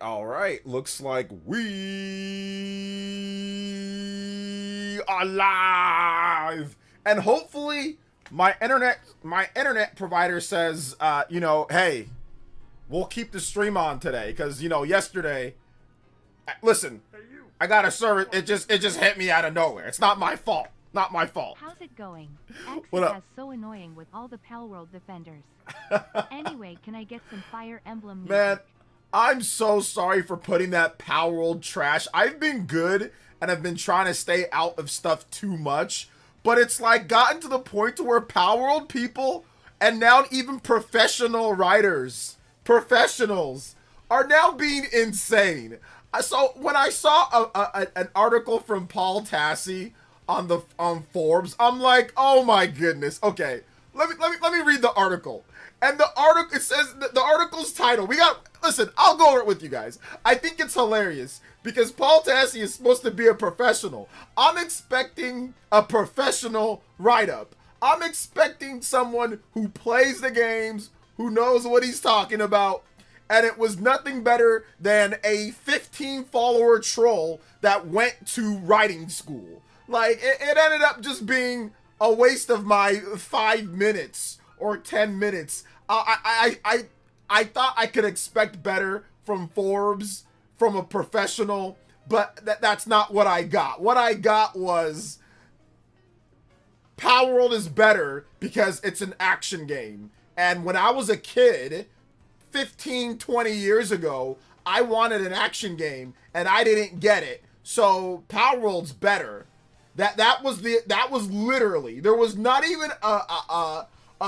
all right. Looks like we are live. And hopefully my internet provider says hey, we'll keep the stream on today cuz yesterday listen, I got a service, it just hit me out of nowhere. It's not my fault. Not my fault. How's it going? X What up? is so annoying with all the Pal World defenders. Anyway, can I get some Fire Emblem music? Man, I'm so sorry for putting that Power World trash. I've been good and I've been trying to stay out of stuff too much, but it's like gotten to the point to where Power World people and now even professional writers, professionals, are now being insane. So when I saw an article from Paul Tassi on Forbes, I'm like, oh my goodness. Okay, let me read the article. And the article, it says, the article's title, listen, I'll go over it with you guys. I think it's hilarious because Paul Tassi is supposed to be a professional. I'm expecting a professional write-up. I'm expecting someone who plays the games, who knows what he's talking about, and it was nothing better than a 15-follower troll that went to writing school. Like, it ended up just being a waste of my 5 minutes or 10 minutes. I thought I could expect better from Forbes, from a professional, but that's not what I got. What I got was Power World is better because it's an action game. And when I was a kid, 15, 20 years ago, I wanted an action game and I didn't get it. So Power World's better. That was literally, there was not even a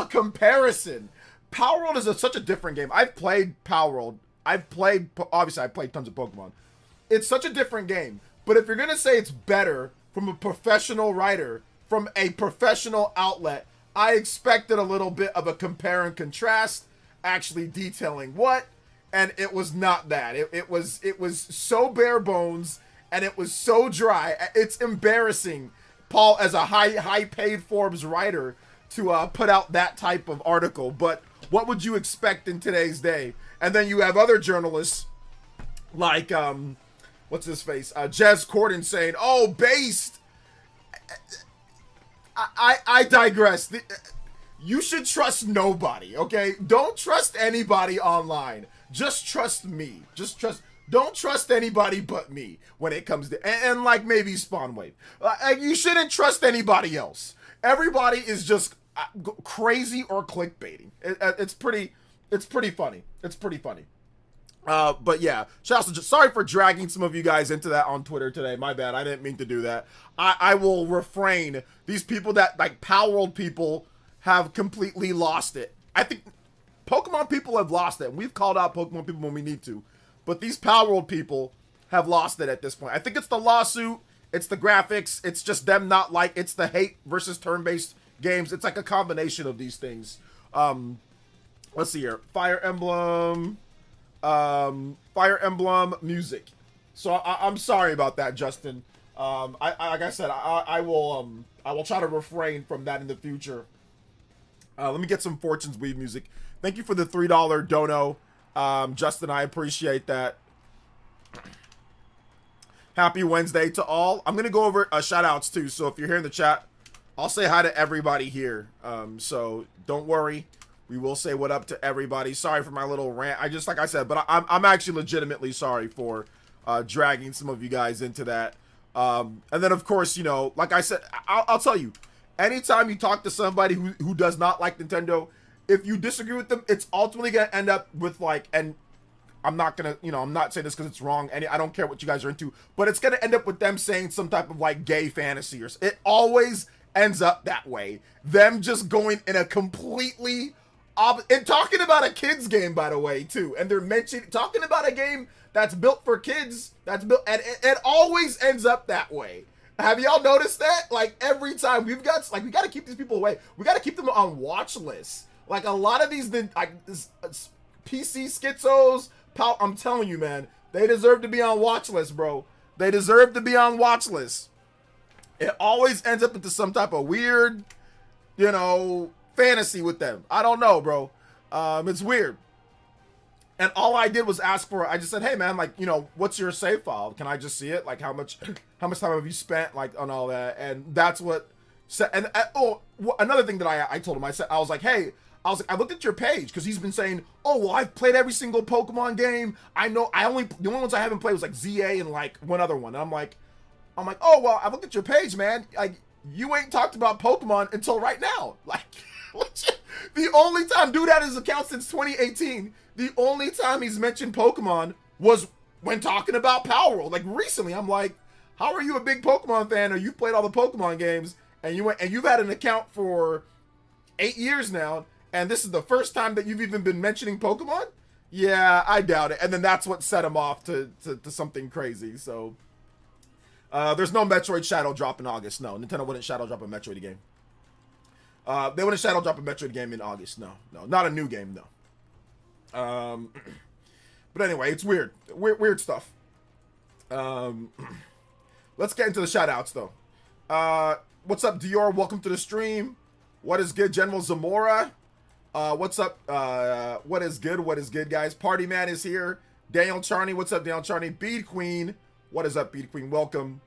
comparison. Power World is such a different game. I've played Power World. Obviously I played tons of Pokemon. It's such a different game. But if you're gonna say it's better from a professional writer, from a professional outlet, I expected a little bit of a compare and contrast, actually detailing what, and it was not that. It was so bare bones, and it was so dry. It's embarrassing, Paul, as a high paid Forbes writer, to put out that type of article. But what would you expect in today's day? And then you have other journalists like what's his face, Jez Corden, saying, "Oh, based." I digress. You should trust nobody, okay? Don't trust anybody online. Just trust me. Don't trust anybody but me when it comes to, and like maybe Spawnwave. You shouldn't trust anybody else. Everybody is just crazy or clickbaiting. It's pretty funny. It's pretty funny. But yeah, sorry for dragging some of you guys into that on Twitter today. My bad. I didn't mean to do that. I will refrain. These people that, like, Power World people have completely lost it. I think Pokemon people have lost it. And we've called out Pokemon people when we need to. But these Power World people have lost it at this point. I think it's the lawsuit. It's the graphics. It's just them not like, it's the hate versus turn-based games. It's like a combination of these things. Let's see here. Fire Emblem music. So I'm sorry about that, Justin. Like I said, I will try to refrain from that in the future. Let me get some Fortune's Weave music. Thank you for the $3 dono, Justin. I appreciate that. Happy Wednesday to all. I'm gonna go over shout outs too. So if you're here in the chat, I'll say hi to everybody here. So don't worry. We will say what up to everybody. Sorry for my little rant. Like I said, but I'm actually legitimately sorry for dragging some of you guys into that. And then, of course, like I said, I'll tell you, anytime you talk to somebody who does not like Nintendo, if you disagree with them, it's ultimately going to end up with, like, and I'm not going to, I'm not saying this because it's wrong, and I don't care what you guys are into, but it's going to end up with them saying some type of, like, gay fantasy. It always ends up that way. Them just going in a completely... and talking about a kids game, by the way, too. And they're talking about a game that's built for kids. And it always ends up that way. Have y'all noticed that? Like, every time we got to keep these people away. We got to keep them on watch lists. Like, a lot of these, PC schizos, I'm telling you, man, they deserve to be on watch lists, bro. They deserve to be on watch lists. It always ends up into some type of weird, fantasy with them. I don't know, bro. It's weird. And all I did was ask for, I just said, hey man, like, you know, what's your save file? Can I just see it? Like how much time have you spent like on all that? And that's what said. And another thing that I told him, I was like, hey, I looked at your page because he's been saying, oh, well, I've played every single Pokemon game. I know the only ones I haven't played was like ZA and like one other one. And I'm like, oh, well, I looked at your page, man. Like you ain't talked about Pokemon until right now. Like the only time, dude had his account since 2018. The only time he's mentioned Pokemon was when talking about Power World. Like recently, I'm like, how are you a big Pokemon fan or you've played all the Pokemon games and you've had an account for 8 years now, and this is the first time that you've even been mentioning Pokemon? Yeah, I doubt it. And then that's what set him off to something crazy. So there's no Metroid Shadow drop in August. No, Nintendo wouldn't Shadow drop a Metroid game. They wouldn't Shadow drop a Metroid game in August. No, not a new game. No. But anyway, it's weird stuff. Let's get into the shout outs though. What's up, Dior? Welcome to the stream. What is good, General Zamora? What's up? What is good, guys? Party Man is here. Daniel Charney, what's up, Daniel Charney? Bead Queen, what is up, Bead Queen? Welcome.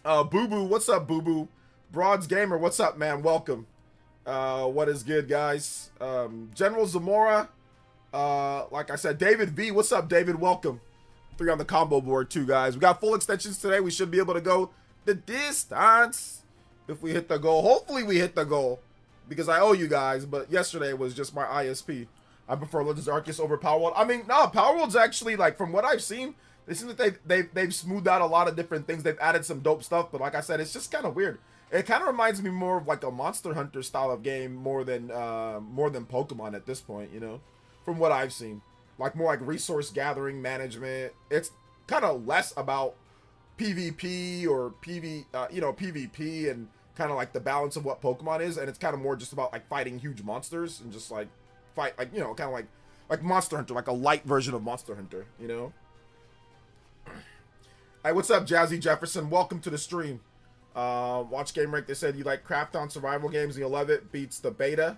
Boo Boo, what's up, Boo Boo? Broads Gamer, what's up, man? Welcome. What is good, guys? General Zamora, like I said, David V, what's up, David? Welcome. 3 on the combo board too, guys. We got full extensions today. We should be able to go the distance if we hit the goal. Hopefully we hit the goal because I owe you guys, but yesterday was just my ISP. I prefer Legends Arceus over Power World. I mean, no, Power World's actually, like, from what I've seen, it seems that they've smoothed out a lot of different things. They've added some dope stuff, but like I said, it's just kind of weird. It kind of reminds me more of like a Monster Hunter style of game more than Pokemon at this point, you know, from what I've seen. Like more like resource gathering management. It's kind of less about PvP or PvP and kind of like the balance of what Pokemon is, and it's kind of more just about like fighting huge monsters and just like fight, like, you know, kind of like Monster Hunter, like a light version of Monster Hunter, you know. Hey, what's up, Jazzy Jefferson? Welcome to the stream. Watch Game Rank. They said you like Craft-On survival games and you love it. Beats the beta.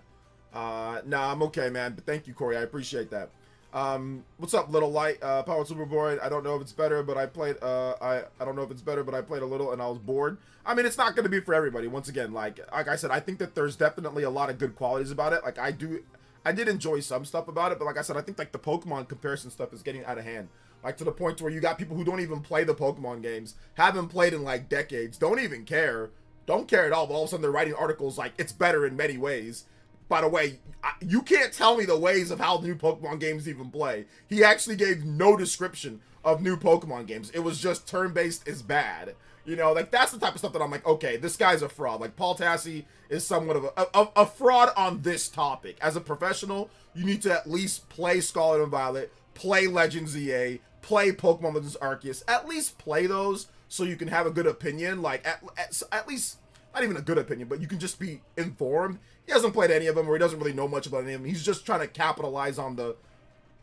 Nah, I'm okay, man. But thank you, Corey. I appreciate that. What's up, Little Light? Power Superboy. I don't know if it's better, but I played. I don't know if it's better, but I played a little and I was bored. I mean, it's not going to be for everybody. Once again, like I said, I think that there's definitely a lot of good qualities about it. Like I did enjoy some stuff about it, but like I said, I think like the Pokemon comparison stuff is getting out of hand. Like to the point where you got people who don't even play the Pokemon games, haven't played in like decades, don't even care, don't care at all, but all of a sudden they're writing articles like it's better in many ways. By the way, you can't tell me the ways of how new Pokemon games even play. He actually gave no description of new Pokemon games. It was just turn-based is bad. You know, like that's the type of stuff that I'm like, okay, this guy's a fraud. Like Paul Tassi is somewhat of a fraud on this topic. As a professional, you need to at least play Scarlet and Violet, play Legends EA, play Pokemon Legends Arceus. At least play those so you can have a good opinion. Like at least, not even a good opinion, but you can just be informed. He hasn't played any of them, or he doesn't really know much about any of them. He's just trying to capitalize on the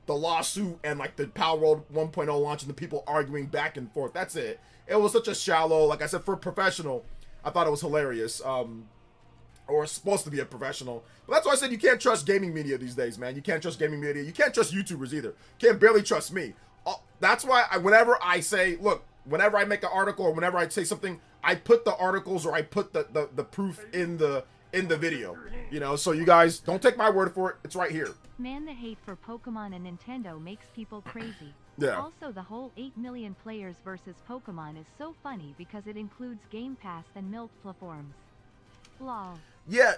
lawsuit and like the Power World 1.0 launch and the people arguing back and forth. That's it. It was such a shallow, like I said, for a professional, I thought it was hilarious. Or supposed to be a professional. But that's why I said you can't trust gaming media these days, man. You can't trust gaming media. You can't trust YouTubers either. Can't barely trust me. That's why whenever I say, look, whenever I make an article or whenever I say something, I put the articles or I put the proof in the video. You know, so you guys don't take my word for it. It's right here. Man, the hate for Pokemon and Nintendo makes people crazy. Yeah. Also, the whole 8 million players versus Pokemon is so funny because it includes Game Pass and MILF platforms. Lol. Yeah,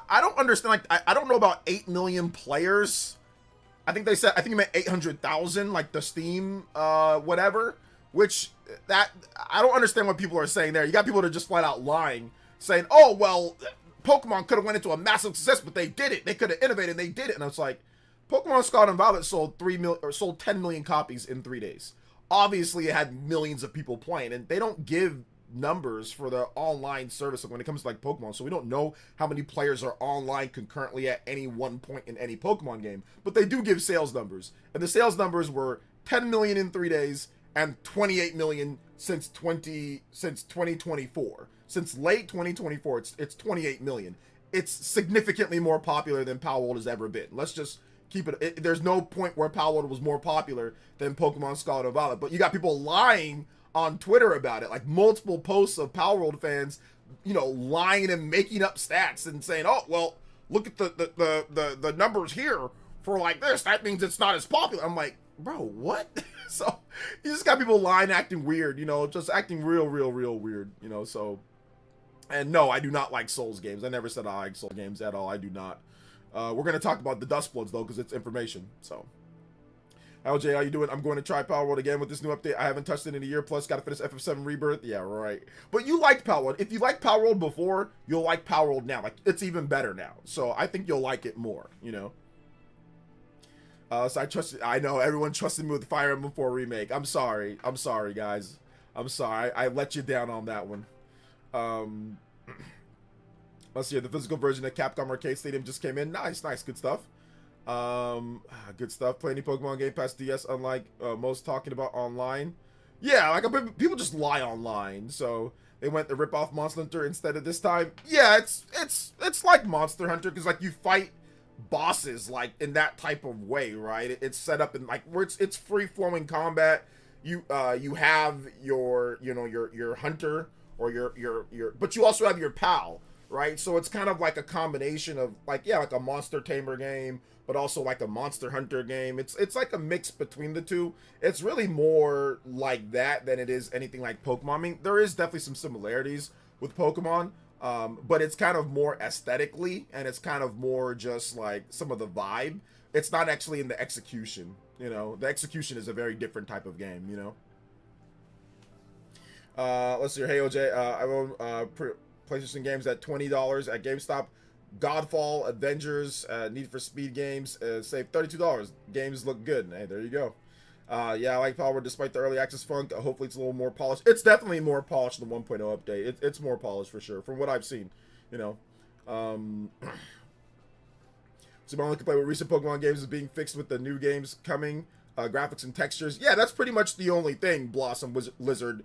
I don't understand. Like, I don't know about 8 million players. I think you meant 800,000, like the Steam, whatever. Which, that, I don't understand what people are saying there. You got people that are just flat out lying, saying, oh, well, Pokemon could have went into a massive success, but they did it. They could have innovated, and they did it. And I was like, Pokemon Scarlet and Violet sold 10 million copies in 3 days. Obviously, it had millions of people playing, and they don't give numbers for the online service when it comes to like Pokemon, so we don't know how many players are online concurrently at any one point in any Pokemon game, but they do give sales numbers, and the sales numbers were 10 million in 3 days and 28 million since 2024. Since late 2024, it's 28 million. It's significantly more popular than Power World has ever been. Let's just keep it, there's no point where Palworld was more popular than Pokemon Scarlet and Violet. But you got people lying on Twitter about it, like multiple posts of Palworld fans, you know, lying and making up stats and saying, oh, well, look at the numbers here for like this. That means it's not as popular. I'm like, bro, what? So you just got people lying, acting weird, you know, just acting real weird, you know. So, and no, I do not like Souls games. I never said I like Souls games at all. I do not. We're gonna talk about the Duskbloods though, because it's information. So, LJ, how you doing? I'm going to try Palworld again with this new update. I haven't touched it in a year. Plus, got to finish FF7 Rebirth. Yeah, right. But you liked Palworld. If you liked Palworld before, you'll like Palworld now. Like, it's even better now. So I think you'll like it more. You know. So I know everyone trusted me with the Fire Emblem 4 remake. I'm sorry, guys. I'm sorry. I let you down on that one. Let's see. The physical version of Capcom Arcade Stadium just came in. Nice. Good stuff. Good stuff. Play any Pokemon Game Pass DS, unlike most talking about online. Yeah, like people just lie online. So they went to rip off Monster Hunter instead of this time. Yeah, it's like Monster Hunter because like you fight bosses like in that type of way, right? It's set up in like where it's free flowing combat. You have your your hunter or your but you also have your pal, right? So it's kind of like a combination of like like a Monster Tamer game, but also like a Monster Hunter game. It's like a mix between the two. It's really more like that than it is anything like Pokemon. I mean, there is definitely some similarities with Pokemon. But it's kind of more aesthetically, and it's kind of more just like some of the vibe. It's not actually in the execution, you know. The execution is a very different type of game, you know. Let's see here. Hey, OJ, I own PlayStation games at $20 at GameStop. Godfall, Avengers, Need for Speed games, save $32. Games look good. Hey, there you go. Yeah, I like Palworld despite the early access funk. Hopefully it's a little more polished. It's definitely more polished than the 1.0 update. It's more polished for sure, from what I've seen, you know. So my only complaint with recent Pokemon games is being fixed with the new games coming, graphics and textures. Yeah, that's pretty much the only thing, Blossom Lizard.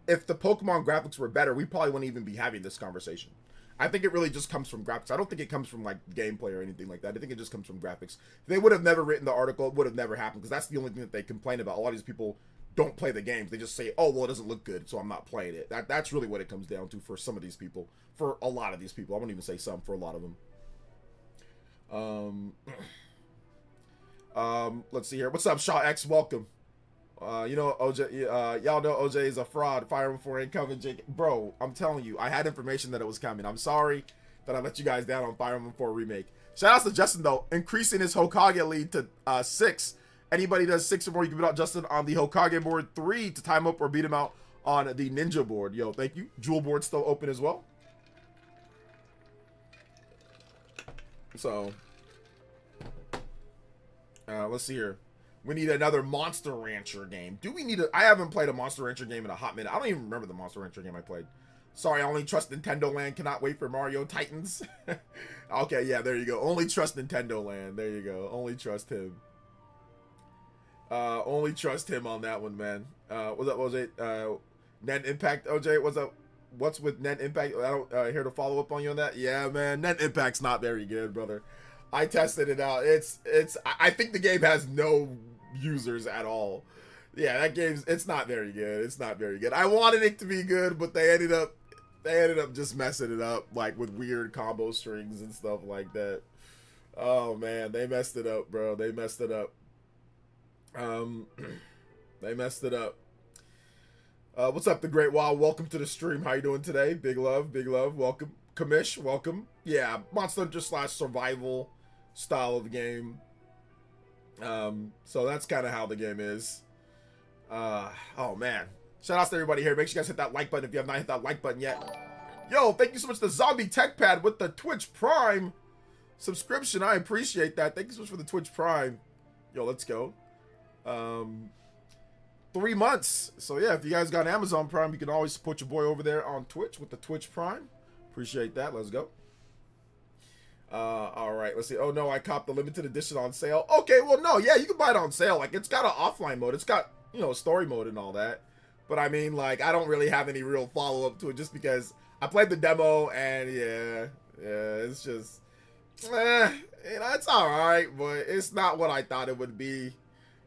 If the Pokemon graphics were better, we probably wouldn't even be having this conversation. I think it really just comes from graphics. I don't think it comes from like gameplay or anything like that. I think it just comes from graphics. If they would have never written the article, it would have never happened, because that's the only thing that they complain about. A lot of these people don't play the games. They just say, oh, well, it doesn't look good, so I'm not playing it. That's really what it comes down to for some of these people. For a lot of these people. I won't even say some, for a lot of them. Let's see here. What's up, Shaw X? Welcome. You know, OJ, y'all know OJ is a fraud. Fire Emblem 4 ain't coming, Jake. Bro, I'm telling you, I had information that it was coming. I'm sorry that I let you guys down on Fire Emblem 4 remake. Shout out to Justin, though, increasing his Hokage lead to 6. Anybody does 6 or more, you can beat out Justin on the Hokage board. 3 to time up or beat him out on the Ninja board. Yo, thank you. Jewel board still open as well. So, let's see here. We need another Monster Rancher game. Do we need I haven't played a Monster Rancher game in a hot minute. I don't even remember the Monster Rancher game I played. Sorry, I only trust Nintendo Land. Cannot wait for Mario Titans. Okay, yeah, there you go. Only trust Nintendo Land. There you go. Only trust him. Only trust him on that one, man. What's up, OJ? Net Impact, OJ? What's up? What's with Net Impact? I don't here to follow up on you on that. Yeah, man. Net Impact's not very good, brother. I tested it out. I think the game has no users at all. Yeah, that game's it's not very good. It's not very good. I wanted it to be good, but they ended up just messing it up, like with weird combo strings and stuff like that. Oh man, they messed it up, bro. They messed it up. They messed it up. What's up, the Great Wild? Welcome to the stream. How you doing today? Big love, big love. Welcome, Kamish. Welcome. Yeah, Monster Hunter / survival style of game. So that's kind of how the game is. Oh man, shout out to everybody here. Make sure you guys hit that like button if you have not hit that like button yet. Yo, thank you so much to Zombie Tech Pad with the Twitch Prime subscription. I appreciate that. Thank you so much for the Twitch Prime. Yo, let's go. 3 months. So yeah, if you guys got Amazon Prime, you can always support your boy over there on Twitch with the Twitch Prime. Appreciate that. Let's go. All right, let's see. Oh no, I copped the limited edition on sale. Okay, well no, yeah, you can buy it on sale. Like, it's got an offline mode. It's got, you know, story mode and all that. But I mean, like, I don't really have any real follow up to it just because I played the demo and yeah, it's just, It's all right, but it's not what I thought it would be.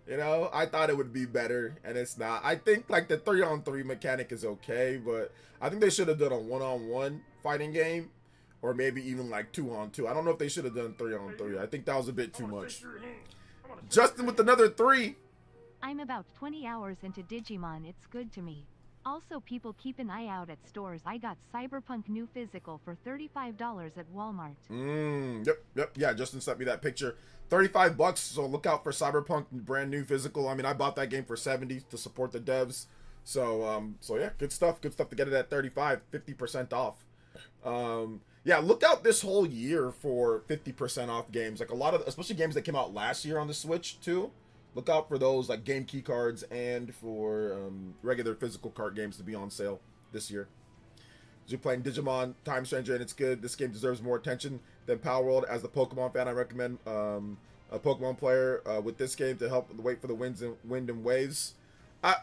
I thought it would be better, and it's not. I think like the 3-on-3 mechanic is okay, but I think they should have done a 1-on-1 fighting game, or maybe even like 2-on-2. I don't know if they should have done 3-on-3. I think that was a bit too much. Justin with another 3. I'm about 20 hours into Digimon. It's good to me. Also, people keep an eye out at stores. I got Cyberpunk New Physical for $35 at Walmart. Yep. Yeah, Justin sent me that picture. $35, so look out for Cyberpunk brand new physical. I mean, I bought that game for $70 to support the devs. So yeah, good stuff to get it at 35, 50% off. Yeah, look out this whole year for 50% off games. Like a lot of, especially games that came out last year on the Switch too. Look out for those, like game key cards and for regular physical card games to be on sale this year. You're playing Digimon Time Stranger and it's good. This game deserves more attention than Power World. As the Pokemon fan, I recommend a Pokemon player with this game to help wait for the wind and waves.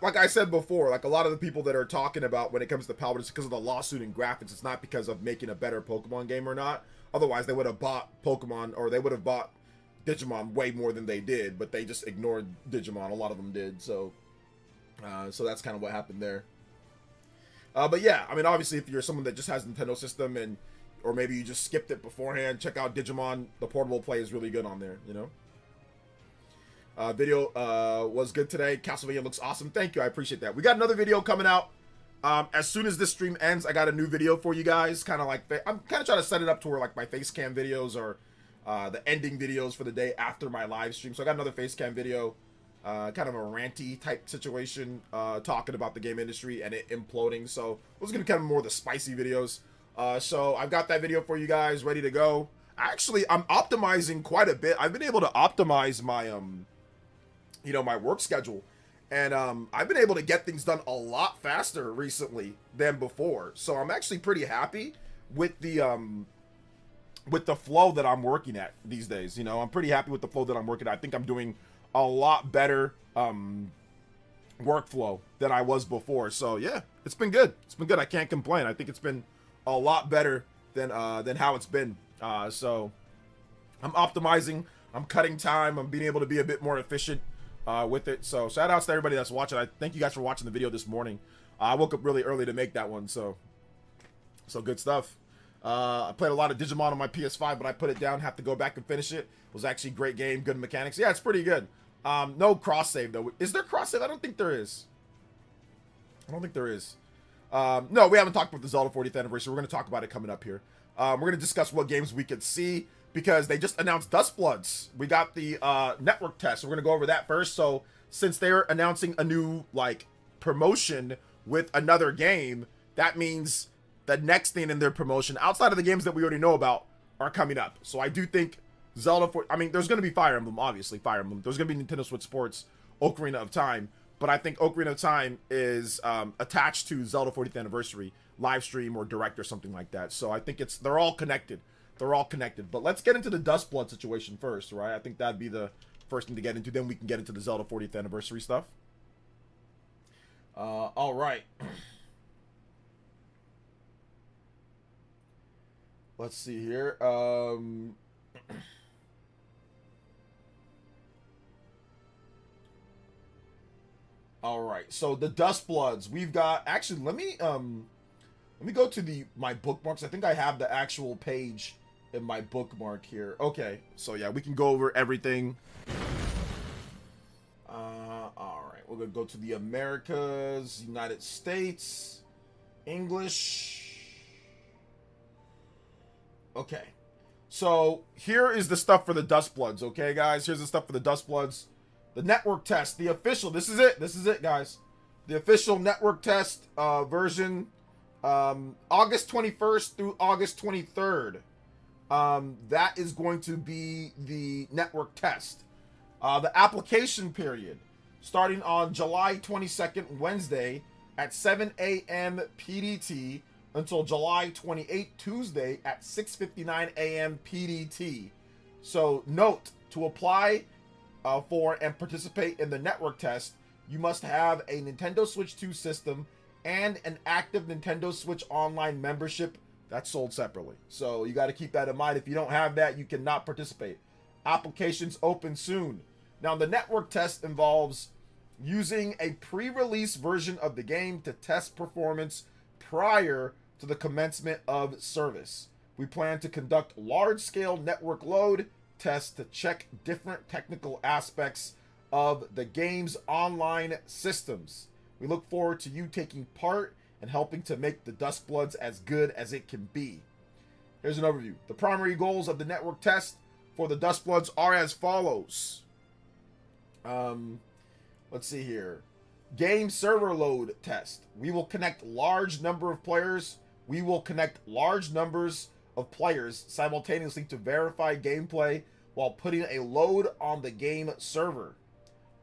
Like I said before, like a lot of the people that are talking about when it comes to Power World, it's because of the lawsuit and graphics. It's not because of making a better Pokemon game or not. Otherwise, they would have bought Pokemon, or they would have bought Digimon way more than they did, but they just ignored Digimon. A lot of them did, so that's kind of what happened there. But yeah, I mean, obviously, if you're someone that just has a Nintendo system or maybe you just skipped it beforehand, check out Digimon. The portable play is really good on there, Video was good today. Castlevania looks awesome. Thank you, I appreciate that. We got another video coming out. As soon as this stream ends, I got a new video for you guys. Kind of like, I'm kind of trying to set it up to where like my face cam videos or the ending videos for the day after my live stream. So I got another face cam video, kind of a ranty type situation, talking about the game industry and it imploding. So those are gonna be kind of more of the spicy videos. So I've got that video for you guys ready to go. Actually, I'm optimizing quite a bit. I've been able to optimize my my work schedule, and I've been able to get things done a lot faster recently than before. So I'm actually pretty happy with the flow that I'm working at these days. I'm pretty happy with the flow that I'm working at. I think I'm doing a lot better workflow than I was before. So yeah, it's been good. I can't complain. I think it's been a lot better than how it's been. So I'm optimizing, I'm cutting time, I'm being able to be a bit more efficient with it. So shout outs to everybody that's watching. I thank you guys for watching the video this morning. I woke up really early to make that one, so good stuff. I played a lot of Digimon on my PS5, but I put it down, have to go back and finish it. It was actually a great game, good mechanics. Yeah, it's pretty good. No cross save though. Is there cross save? I don't think there is. No, we haven't talked about the Zelda 40th anniversary. We're going to talk about it coming up here. We're going to discuss what games we could see because they just announced Duskbloods. We got the network test. So we're going to go over that first. So since they're announcing a new promotion with another game, that means the next thing in their promotion outside of the games that we already know about are coming up. So I do think Zelda there's going to be Fire Emblem, obviously Fire Emblem. There's going to be Nintendo Switch Sports, Ocarina of Time. But I think Ocarina of Time is attached to Zelda 40th Anniversary live stream or direct or something like that. So I think they're all connected. But let's get into the Duskblood situation first, right? I think that'd be the first thing to get into. Then we can get into the Zelda 40th Anniversary stuff. All right. Let's see here. All right, so the Duskbloods, we've got, actually, let me go to my bookmarks. I think I have the actual page in my bookmark here. Okay, so yeah, we can go over everything. All right, we're gonna go to the Americas, United States, English. Okay, so here is the stuff for the Duskbloods, okay, guys? Here's the stuff for the Duskbloods. The network test, the official, this is it, guys. The official network test version, August 21st through August 23rd. That is going to be the network test. The application period, starting on July 22nd, Wednesday, at 7 a.m. PDT, until July 28th, Tuesday, at 6:59 a.m. PDT. So, note, to apply for and participate in the network test, you must have a Nintendo Switch 2 system and an active Nintendo Switch Online membership That's sold separately. So you got to keep that in mind. If you don't have that, you cannot participate. Applications open soon. Now, the network test involves using a pre-release version of the game to test performance prior to the commencement of service. We plan to conduct large-scale network load tests to check different technical aspects of the game's online systems. We look forward to you taking part and helping to make the Duskbloods as good as it can be. Here's an overview. The primary goals of the network test for the Duskbloods are as follows. Let's see here. Game server load test. We will connect large number of players. We will connect large numbers of players simultaneously to verify gameplay while putting a load on the game server.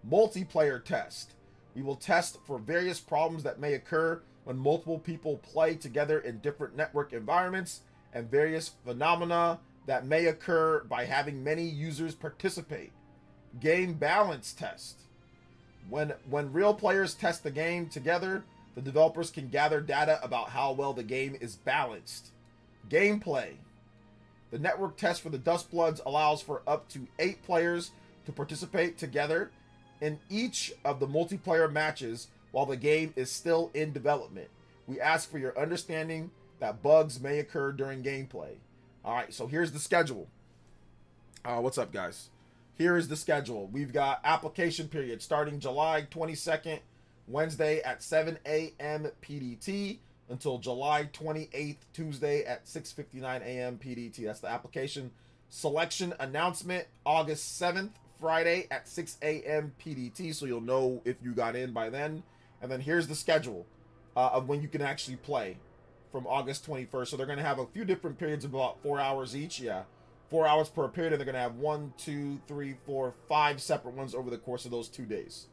Multiplayer test. We will test for various problems that may occur when multiple people play together in different network environments and various phenomena that may occur by having many users participate. Game balance test. When real players test the game together, the developers can gather data about how well the game is balanced. Gameplay. The network test for the Duskbloods allows for up to 8 players to participate together in each of the multiplayer matches while the game is still in development. We ask for your understanding that bugs may occur during gameplay. Alright, so here's the schedule. What's up, guys? Here is the schedule. We've got application period starting July 22nd, Wednesday at 7 a.m. PDT until July 28th, Tuesday at 6:59 a.m. PDT. That's the application. Selection announcement August 7th, Friday at 6 a.m. PDT, so you'll know if you got in by then. And then here's the schedule of when you can actually play from August 21st. So they're going to have a few different periods of about 4 hours each. Yeah, 4 hours per period, and they're going to have 1, 2, 3, 4, 5 separate ones over the course of those 2 days.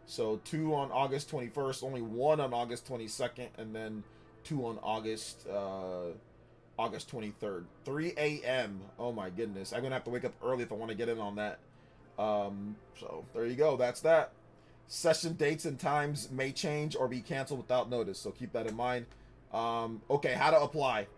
So 2 on August 21st, only 1 on August 22nd, and then 2 on August 23rd. 3 a.m. Oh my goodness. I'm going to have to wake up early if I want to get in on that. So there you go. That's that. Session dates and times may change or be canceled without notice, so keep that in mind. Okay, how to apply.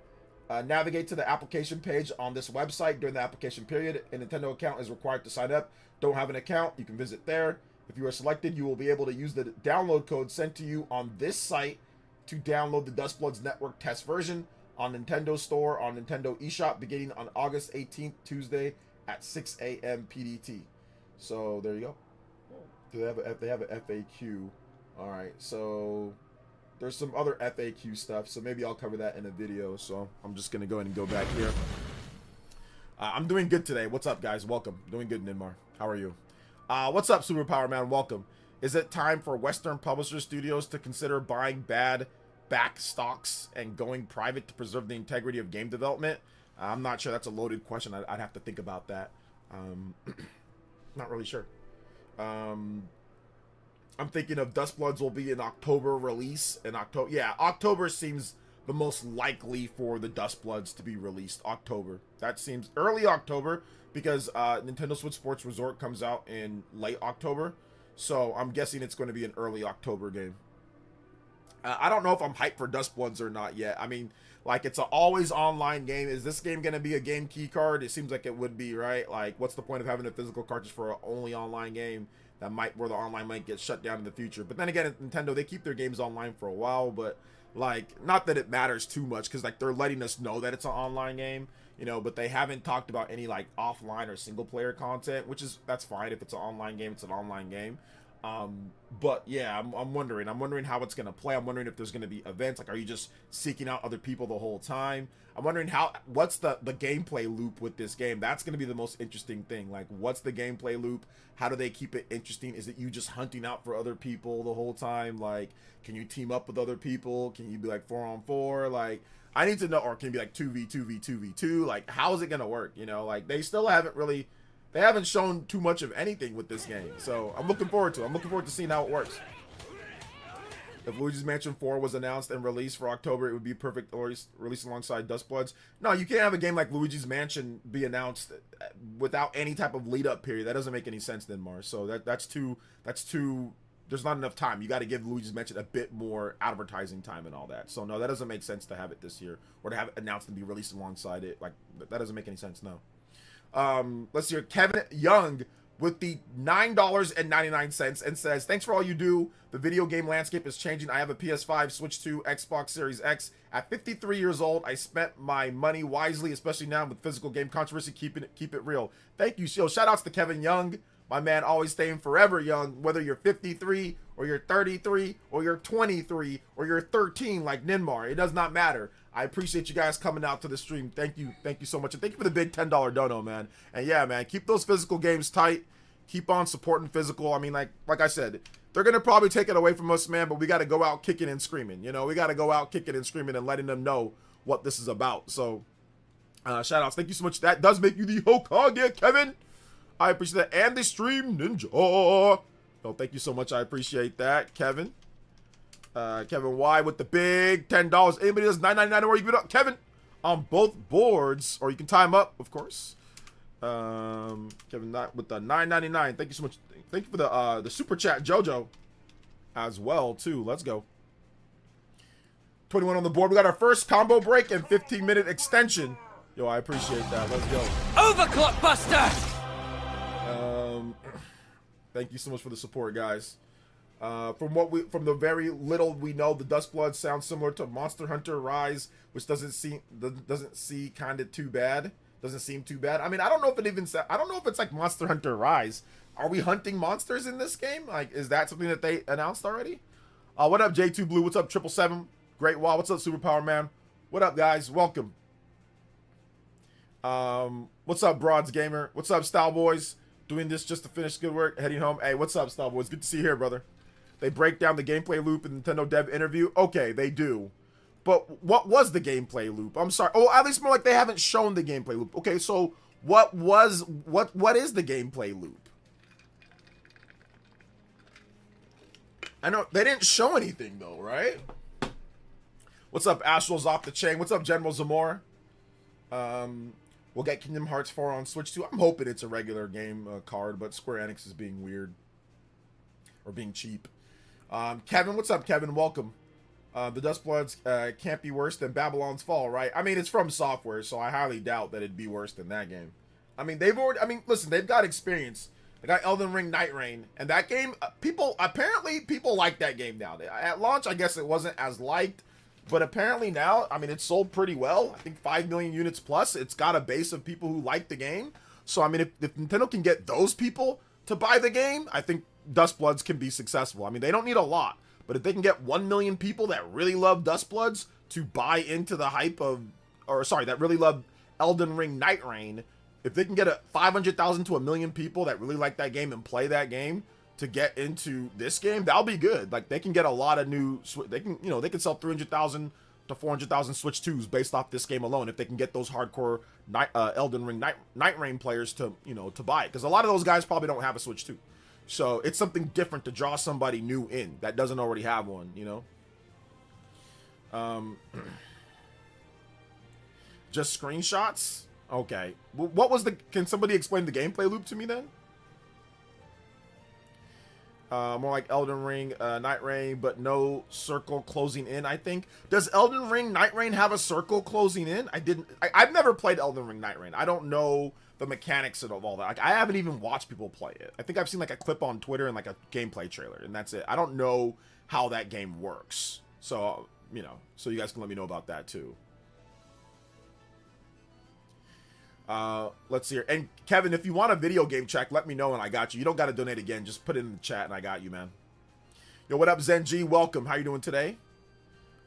Navigate to the application page on this website during the application period. A Nintendo account is required to sign up. Don't have an account, you can visit there. If you are selected, you will be able to use the download code sent to you on this site to download the Duskbloods Network test version on Nintendo Store on Nintendo eShop beginning on August 18th, Tuesday at 6 a.m. PDT. So there you go. Do they have an FAQ? All right, so there's some other FAQ stuff, so maybe I'll cover that in a video. So I'm just gonna go ahead and go back here. I'm doing good today. What's up, guys? Welcome. Doing good, Ninmar. How are you? What's up, Superpower Man? Welcome. Is it time for Western publisher studios to consider buying bad back stocks and going private to preserve the integrity of game development? I'm not sure. That's a loaded question. I'd have to think about that. Not really sure. I'm thinking of Duskbloods will be an October release. In October, yeah, October seems the most likely for the Duskbloods to be released. October. That seems early October because Nintendo Switch Sports Resort comes out in late October. So I'm guessing it's going to be an early October game. I don't know if I'm hyped for Duskbloods or not yet. I mean, like, it's an always online game. Is this game going to be a game key card? It seems like it would be, right? Like, what's the point of having a physical cartridge for an only online game where the online might get shut down in the future? But then again, Nintendo, they keep their games online for a while, but like, not that it matters too much because like they're letting us know that it's an online game, you know, but they haven't talked about any like offline or single player content, that's fine. If it's an online game, it's an online game. But yeah, I'm wondering how it's gonna play. I'm wondering if there's gonna be events. Like, are you just seeking out other people the whole time? I'm wondering what's the gameplay loop with this game. That's gonna be the most interesting thing. Like, what's the gameplay loop? How do they keep it interesting? Is it you just hunting out for other people the whole time? Like, can you team up with other people? Can you be like 4-on-4? Like, I need to know. Or can it be like 2v2v2v2? Like, how is it gonna work? You know, like they haven't shown too much of anything with this game, so I'm looking forward to it. I'm looking forward to seeing how it works. If Luigi's Mansion 4 was announced and released for October, it would be perfect release alongside Duskbloods. No, you can't have a game like Luigi's Mansion be announced without any type of lead-up period. That doesn't make any sense then, Mars. So that's too there's not enough time. You got to give Luigi's Mansion a bit more advertising time and all that. So no, that doesn't make sense to have it this year or to have it announced and be released alongside it. Like that doesn't make any sense. No. Let's hear Kevin Young with the $9.99 and says, thanks for all you do. The video game landscape is changing. I have a PS5, Switch 2, Xbox Series X. At 53 years old, I spent my money wisely, especially now with physical game controversy. Keep it real. Thank you. Yo, shout outs to Kevin Young. My man always staying forever young, whether you're 53 or you're 33 or you're 23 or you're 13 like Ninmar. It does not matter. I appreciate you guys coming out to the stream. Thank you so much. And thank you for the big $10 dono, man. And yeah, man, keep those physical games tight. Keep on supporting physical. I mean, like I said, they're going to probably take it away from us, man, but we got to go out kicking and screaming. You know, we got to go out kicking and screaming and letting them know what this is about. So, shout outs. Thank you so much. That does make you the Hokage, Kevin. I appreciate that. And the stream ninja. Oh, thank you so much. I appreciate that, Kevin. Kevin Y with the big $10. Anybody does $9.99 or you can up Kevin on both boards, or you can tie them up, of course. Kevin with the $9.99. Thank you so much. Thank you for the super chat, JoJo, as well too. Let's go. 21 on the board. We got our first combo break and 15-minute extension. Yo, I appreciate that. Let's go. Overclock Buster. Thank you so much for the support, guys. From the very little we know, the Duskbloods sound similar to Monster Hunter Rise, which doesn't seem kind of too bad. Doesn't seem too bad. I mean, I don't know if I don't know if it's like Monster Hunter Rise. Are we hunting monsters in this game? Like, is that something that they announced already? What up, J2 Blue? What's up, 777? Great Wall. What's up, Superpower Man? What up, guys? Welcome. What's up, Broads Gamer? What's up, Style Boys? Doing this just to finish good work, heading home. Hey, what's up, Style Boys? Good to see you here, brother. They break down the gameplay loop in the Nintendo dev interview. Okay, they do. But what was the gameplay loop? I'm sorry. Oh, at least more like they haven't shown the gameplay loop. Okay, so what is the gameplay loop? I know they didn't show anything though, right? What's up, Astral's off the chain? What's up, General Zamora? We'll get Kingdom Hearts 4 on Switch 2. I'm hoping it's a regular game card, but Square Enix is being weird. Or being cheap. Kevin, what's up, Kevin? Welcome. The Duskbloods can't be worse than Babylon's Fall, right? I mean, it's from Software, so I highly doubt that it'd be worse than that game. I mean, listen, they've got experience. They got Elden Ring Night Rain, and that game, people like that game now. At launch, I guess it wasn't as liked, but apparently now, I mean, it's sold pretty well. I think 5 million units plus. It's got a base of people who like the game. So, I mean, if Nintendo can get those people to buy the game, I think Duskbloods can be successful. I mean, they don't need a lot, but if they can get 1 million people that really love Duskbloods to buy into the hype of, that really love Elden Ring Night Rain, if they can get 500,000 to 1 million people that really like that game and play that game to get into this game, that'll be good. Like, they can get a lot of they can sell 300,000 to 400,000 Switch 2s based off this game alone if they can get those hardcore Elden Ring Night Rain players to buy it, because a lot of those guys probably don't have a Switch 2. So it's something different to draw somebody new in that doesn't already have one, Just screenshots? Okay. What was can somebody explain the gameplay loop to me then? More like Elden Ring, Night Rain, but no circle closing in, I think. Does Elden Ring Night Rain have a circle closing in? I've never played Elden Ring Night Rain. I don't know the mechanics of all that. Like, I haven't even watched people play it. I think I've seen like a clip on Twitter and like a gameplay trailer, and that's it. I don't know how that game works. So, so you guys can let me know about that too. Let's see here. And Kevin, if you want a video game check, let me know and I got you. You don't got to donate again. Just put it in the chat and I got you, man. Yo, what up, Zen G? Welcome. How you doing today?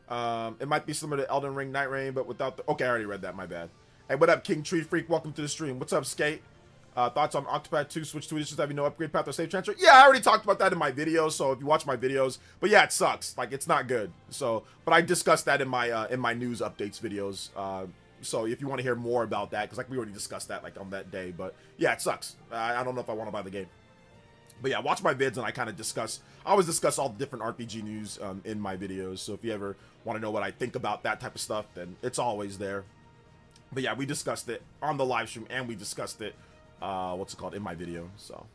It might be similar to Elden Ring Night Rain, but without the... Okay, I already read that. My bad. Hey, what up, King Tree Freak? Welcome to the stream. What's up, Skate? Thoughts on Octopath 2 Switch 2 editions having no upgrade path or save transfer? Yeah, I already talked about that in my videos, so if you watch my videos. But yeah, it sucks. Like, it's not good. So, but I discussed that in my news updates videos. So if you want to hear more about that, because like we already discussed that like on that day, but yeah, it sucks. I don't know if I want to buy the game. But yeah, watch my vids and I always discuss all the different RPG news in my videos. So if you ever want to know what I think about that type of stuff, then it's always there. But yeah, we discussed it on the live stream and we discussed it, in my video. So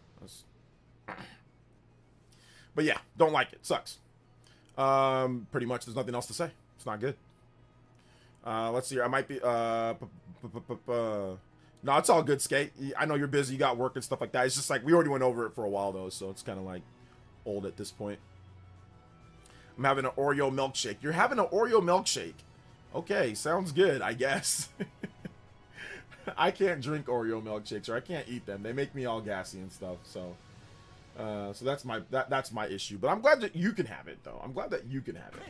But yeah, don't like it. Sucks. Pretty much. There's nothing else to say. It's not good. Let's see here. I might be. No, it's all good, Skate. I know you're busy. You got work and stuff like that. It's just like we already went over it for a while though, so it's kind of like old at this point. I'm having an Oreo milkshake. You're having an Oreo milkshake. Okay, sounds good, I guess. I can't drink Oreo milkshakes, or I can't eat them. They make me all gassy and stuff. So, so that's my issue. But I'm glad that you can have it, though. I'm glad that you can have it.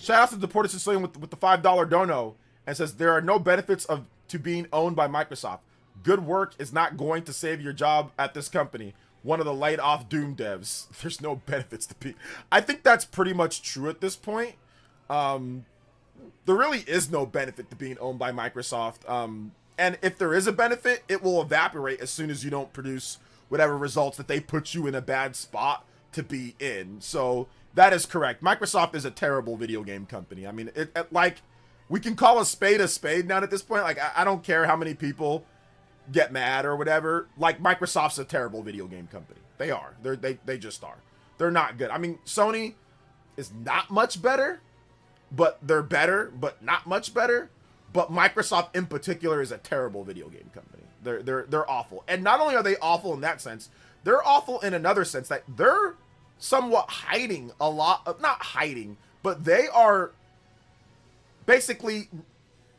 Shout out to Deported Sicilian with the $5 dono, and says there are no benefits to being owned by Microsoft. Good work is not going to save your job at this company. One of the laid off Doom devs. There's no benefits to be. I think that's pretty much true at this point. There really is no benefit to being owned by Microsoft. And if there is a benefit, it will evaporate as soon as you don't produce whatever results that they put you in a bad spot to be in. So that is correct. Microsoft is a terrible video game company. I mean, like, we can call a spade now at this point. Like, I don't care how many people get mad or whatever. Like, Microsoft's a terrible video game company. They are. They just are. They're not good. I mean, Sony is not much better, but they're better, but not much better. But Microsoft in particular is a terrible video game company. They're awful. And not only are they awful in that sense, they're awful in another sense that they're somewhat hiding a lot of, not hiding, but they are basically,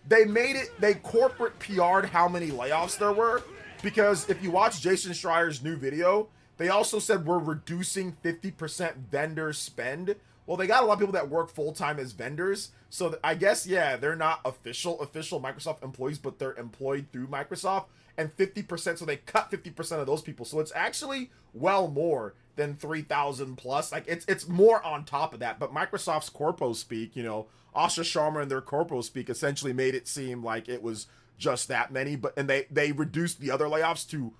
they corporate PR'd how many layoffs there were, because if you watch Jason Schreier's new video, they also said we're reducing 50% vendor spend. Well, they got a lot of people that work full-time as vendors, so I guess, yeah, they're not official Microsoft employees, but they're employed through Microsoft, and 50%, so they cut 50% of those people, so it's actually well more than 3,000 plus. Like, it's more on top of that. But Microsoft's corpo speak, you know, Asha Sharma and their corpo speak essentially made it seem like it was just that many, and they reduced the other layoffs to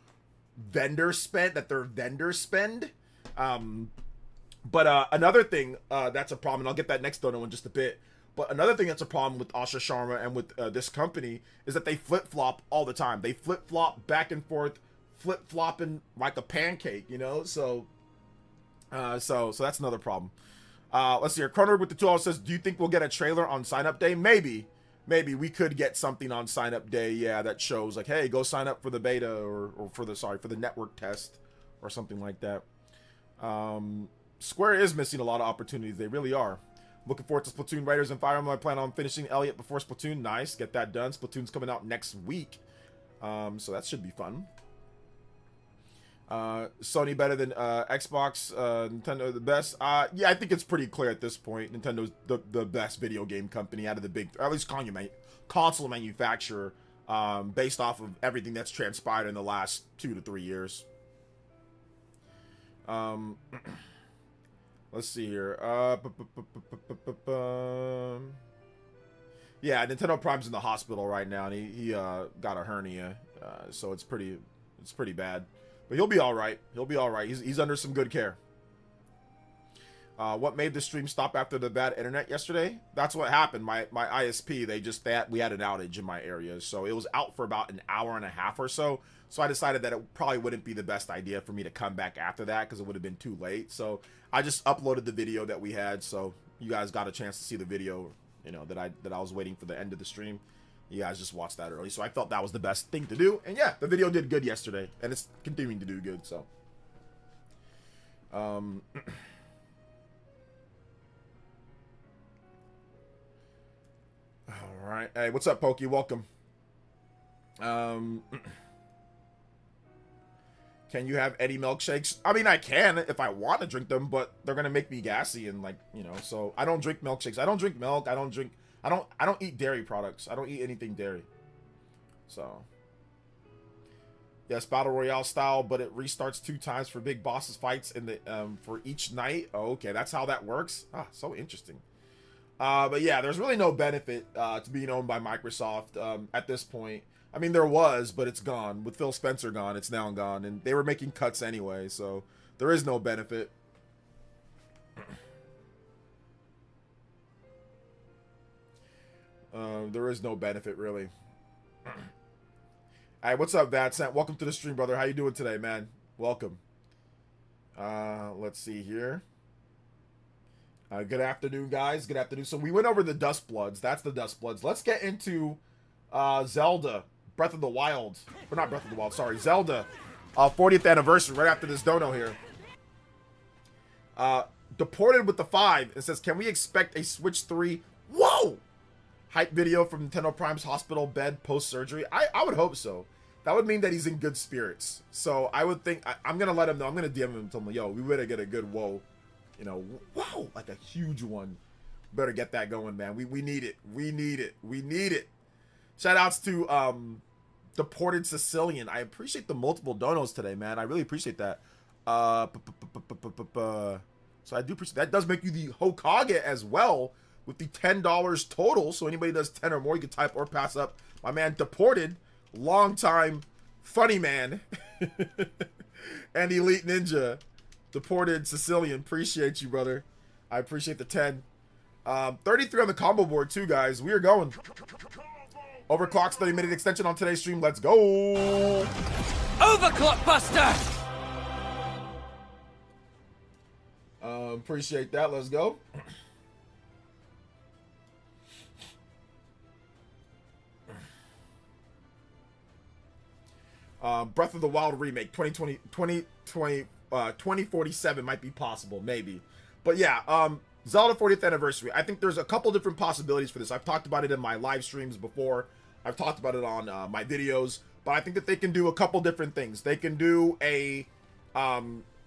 vendor spend, that their vendors spend. But another thing that's a problem, and I'll get that next dono in just a bit, but another thing that's a problem with Asha Sharma and with this company is that they flip-flop all the time. They flip-flop back and forth, flip-flopping like a pancake, you know? So that's another problem. Let's see here. Cronenberg with the $2 says, do you think we'll get a trailer on sign-up day? Maybe we could get something on sign-up day, yeah, that shows like, hey, go sign up for the beta or for the network test or something like that. Square is missing a lot of opportunities. They really are. Looking forward to Splatoon Raiders and Fire Emblem. I plan on finishing Elliot before Splatoon. Nice, get that done. Splatoon's coming out next week, so that should be fun. Sony better than Xbox, Nintendo the best. Yeah, I think it's pretty clear at this point. Nintendo's the best video game company out of the big, or at least console manufacturer, based off of everything that's transpired in the last 2 to 3 years. Let's see here. Yeah, Nintendo Prime's in the hospital right now, and he got a hernia, so it's pretty bad. But he'll be all right. He'll be all right. He's under some good care. What made the stream stop after the bad internet yesterday? That's what happened. My ISP, we had an outage in my area, so it was out for about an hour and a half or so. So I decided that it probably wouldn't be the best idea for me to come back after that because it would have been too late. So I just uploaded the video that we had, so you guys got a chance to see the video, you know, that I was waiting for the end of the stream. You guys just watched that early, so I felt that was the best thing to do. And yeah, the video did good yesterday, and it's continuing to do good. So, all right. Hey, what's up, Pokey? Welcome. Can you have any milkshakes? I mean, I can if I want to drink them, but they're gonna make me gassy and, like, you know. So I don't drink milkshakes. I don't drink milk. I don't eat dairy products. I don't eat anything dairy. So yes, battle royale style, but it restarts 2 times for big bosses fights in the for each night. Oh, okay, that's how that works. Ah, so interesting. But yeah, there's really no benefit to being owned by Microsoft at this point. I mean, there was, but it's gone. With Phil Spencer gone, it's now gone. And they were making cuts anyway, so there is no benefit. There is no benefit, really. All right, what's up, Vadsant? Welcome to the stream, brother. How you doing today, man? Welcome. Let's see here. Good afternoon, guys. Good afternoon. So we went over the Duskbloods. That's the Duskbloods. Let's get into Zelda, Breath of the Wild. Or not Breath of the Wild, sorry. Zelda, 40th anniversary, right after this dono here. Deported with the 5. It says, can we expect a Switch 3? Whoa! Hype video from Nintendo Prime's hospital bed post-surgery. I would hope so. That would mean that he's in good spirits. So I would think, I'm going to let him know. I'm going to DM him and tell him, yo, we better get a good whoa. You know, whoa, like a huge one. Better get that going, man. We need it. We need it. We need it. Shout outs to Deported Sicilian. I appreciate the multiple donos today, man. I really appreciate that. So I do appreciate that. Does make you the Hokage as well with the $10 total. So anybody does 10 or more, you can type or pass up. My man Deported, long time funny man, and Elite Ninja. Deported Sicilian, appreciate you, brother. I appreciate the 10. 33 on the combo board too, guys. We are going. Overclock's 30-minute extension on today's stream. Let's go. Overclock Buster! Appreciate that. Let's go. Breath of the Wild remake 2047 might be possible, maybe. But yeah, Zelda 40th anniversary. I think there's a couple different possibilities for this. I've talked about it in my live streams before. I've talked about it on my videos, but I think that they can do a couple different things. They can do a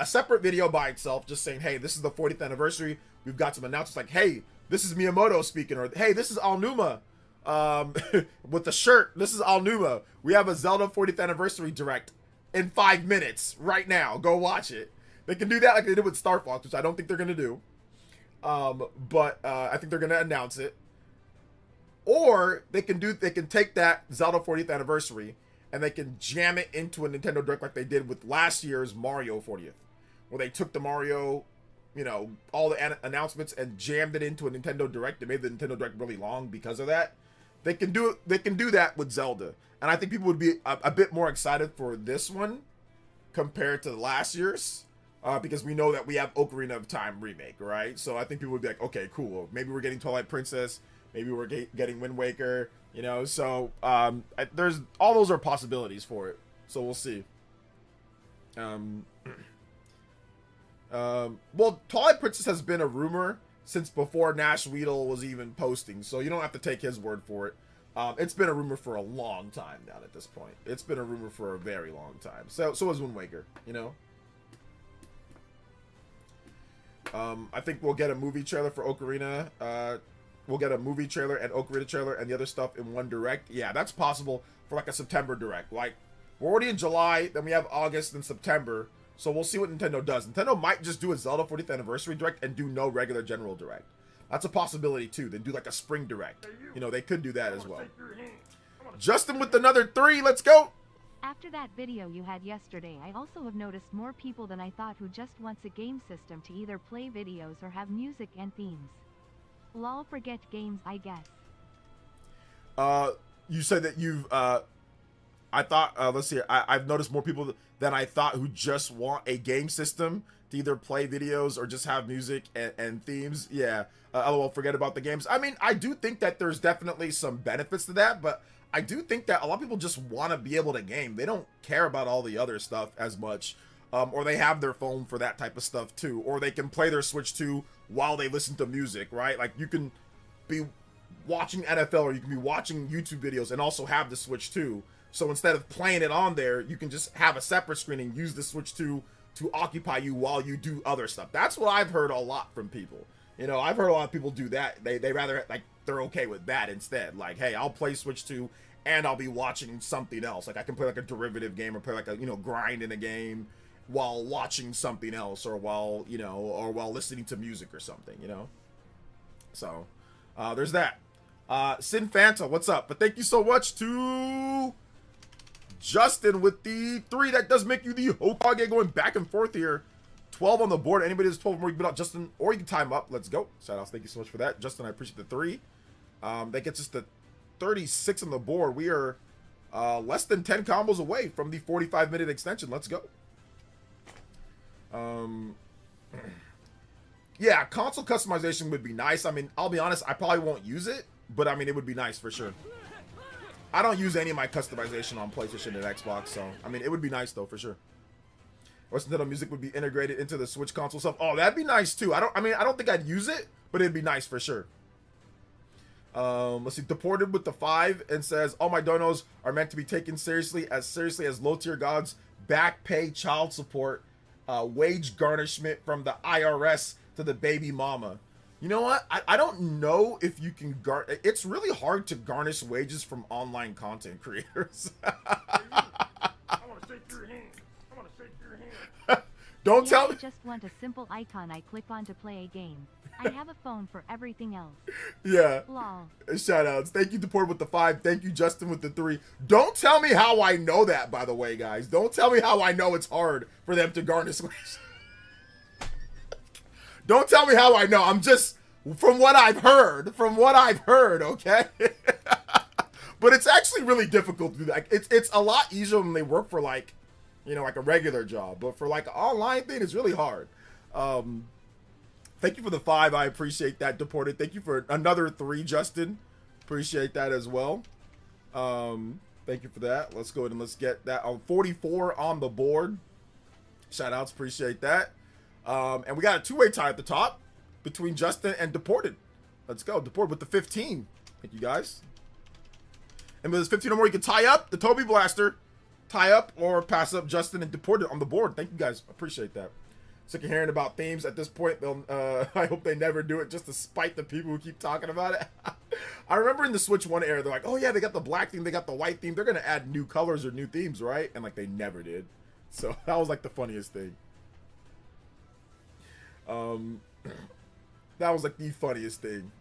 separate video by itself, just saying, hey, this is the 40th anniversary. We've got some announcements like, hey, this is Miyamoto speaking, or hey, this is Aonuma with the shirt. This is Aonuma. We have a Zelda 40th anniversary direct in 5 minutes right now. Go watch it. They can do that like they did with Star Fox, which I don't think they're gonna do. But I think they're gonna announce it. Or they can take that Zelda 40th anniversary and they can jam it into a Nintendo Direct like they did with last year's Mario 40th, where they took the Mario, you know, all the announcements and jammed it into a Nintendo Direct. They made the Nintendo Direct really long because of that. They can do that with Zelda, and I think people would be a bit more excited for this one compared to last year's, because we know that we have Ocarina of Time remake, right? So I think people would be like, okay, cool. Maybe we're getting Twilight Princess. Maybe we're getting Wind Waker. You know, so there's all those are possibilities for it. So we'll see. Well, Twilight Princess has been a rumor since before Nash Weedle was even posting, so you don't have to take his word for it. It's been a rumor for a long time now at this point. It's been a rumor for a very long time. So is Wind Waker, you know? I think we'll get a movie trailer for Ocarina. We'll get a movie trailer and Ocarina trailer and the other stuff in one direct. Yeah, that's possible for like a September direct. Like, we're already in July, then we have August and September. So we'll see what Nintendo does. Nintendo might just do a Zelda 40th anniversary direct and do no regular general direct. That's a possibility too. They do like a spring direct. You know, they could do that as well. Justin with another 3. Let's go. After that video you had yesterday, I also have noticed more people than I thought who just wants a game system to either play videos or have music and themes. Lol, forget games, I guess. You said that you've, I thought, let's see, I've noticed more people than I thought who just want a game system to either play videos or just have music and themes. Yeah, LOL, forget about the games. I mean, I do think that there's definitely some benefits to that, but I do think that a lot of people just want to be able to game. They don't care about all the other stuff as much. Or they have their phone for that type of stuff too. Or they can play their Switch 2 while they listen to music, right? Like, you can be watching NFL or you can be watching YouTube videos and also have the Switch 2. So instead of playing it on there, you can just have a separate screen and use the Switch 2 to occupy you while you do other stuff. That's what I've heard a lot from people. You know, I've heard a lot of people do that. They rather, like, they're okay with that instead. Like, hey, I'll play Switch 2 and I'll be watching something else. Like, I can play like a derivative game or play like a, you know, grind in a game while watching something else, or while, you know, or while listening to music or something, you know? So, there's that. Sin Fanta, what's up? But thank you so much to Justin with the 3. That does make you the Hokage, going back and forth here. 12 on the board. Anybody that's 12 or more, you can put out Justin, or you can time up. Let's go. Shout outs. Thank you so much for that. Justin, I appreciate the 3. That gets us to 36 on the board. We are Less than 10 combos away from the 45-minute extension. Let's go. Yeah, console customization would be nice. I mean, I'll be honest, I probably won't use it, but I mean, it would be nice for sure. I don't use any of my customization on PlayStation and Xbox, so I mean, it would be nice though for sure. Western Nintendo music would be integrated into the Switch console stuff. Oh, that'd be nice too. I don't think I'd use it, but it'd be nice for sure. Let's see, Deported with the 5 and says, all my donos are meant to be taken seriously as low tier gods, back pay, child support, wage garnishment from the IRS to the baby mama. You know what? I don't know if you can it's really hard to garnish wages from online content creators. I want to shake your hand. I want to shake your hand. Don't tell me. I just want a simple icon I click on to play a game. I have a phone for everything else. Yeah. Lol. Shout outs. Thank you, Deport with the 5. Thank you, Justin with the 3. Don't tell me how I know that, by the way, guys. Don't tell me how I know it's hard for them to garnish wages. Don't tell me how I know. I'm just from what I've heard. Okay. But it's actually really difficult to do that. It's a lot easier when they work for like, you know, like a regular job. But for like an online thing, it's really hard. Thank you for the 5. I appreciate that, Deported. Thank you for another 3, Justin. Appreciate that as well. Thank you for that. Let's go ahead and let's get that on 44 on the board. Shout outs. Appreciate that. And we got a two-way tie at the top between Justin and Deported. Let's go. Deported with the 15. Thank you, guys. And with this 15 or more, you can tie up the Toby Blaster, tie up or pass up Justin and Deported on the board. Thank you, guys. Appreciate that. Sick of hearing about themes at this point. They'll, I hope they never do it just to spite the people who keep talking about it. I remember in the Switch 1 era, they're like, oh yeah, they got the black theme, they got the white theme. They're going to add new colors or new themes, right? And like they never did. So that was like the funniest thing. That was like the funniest thing.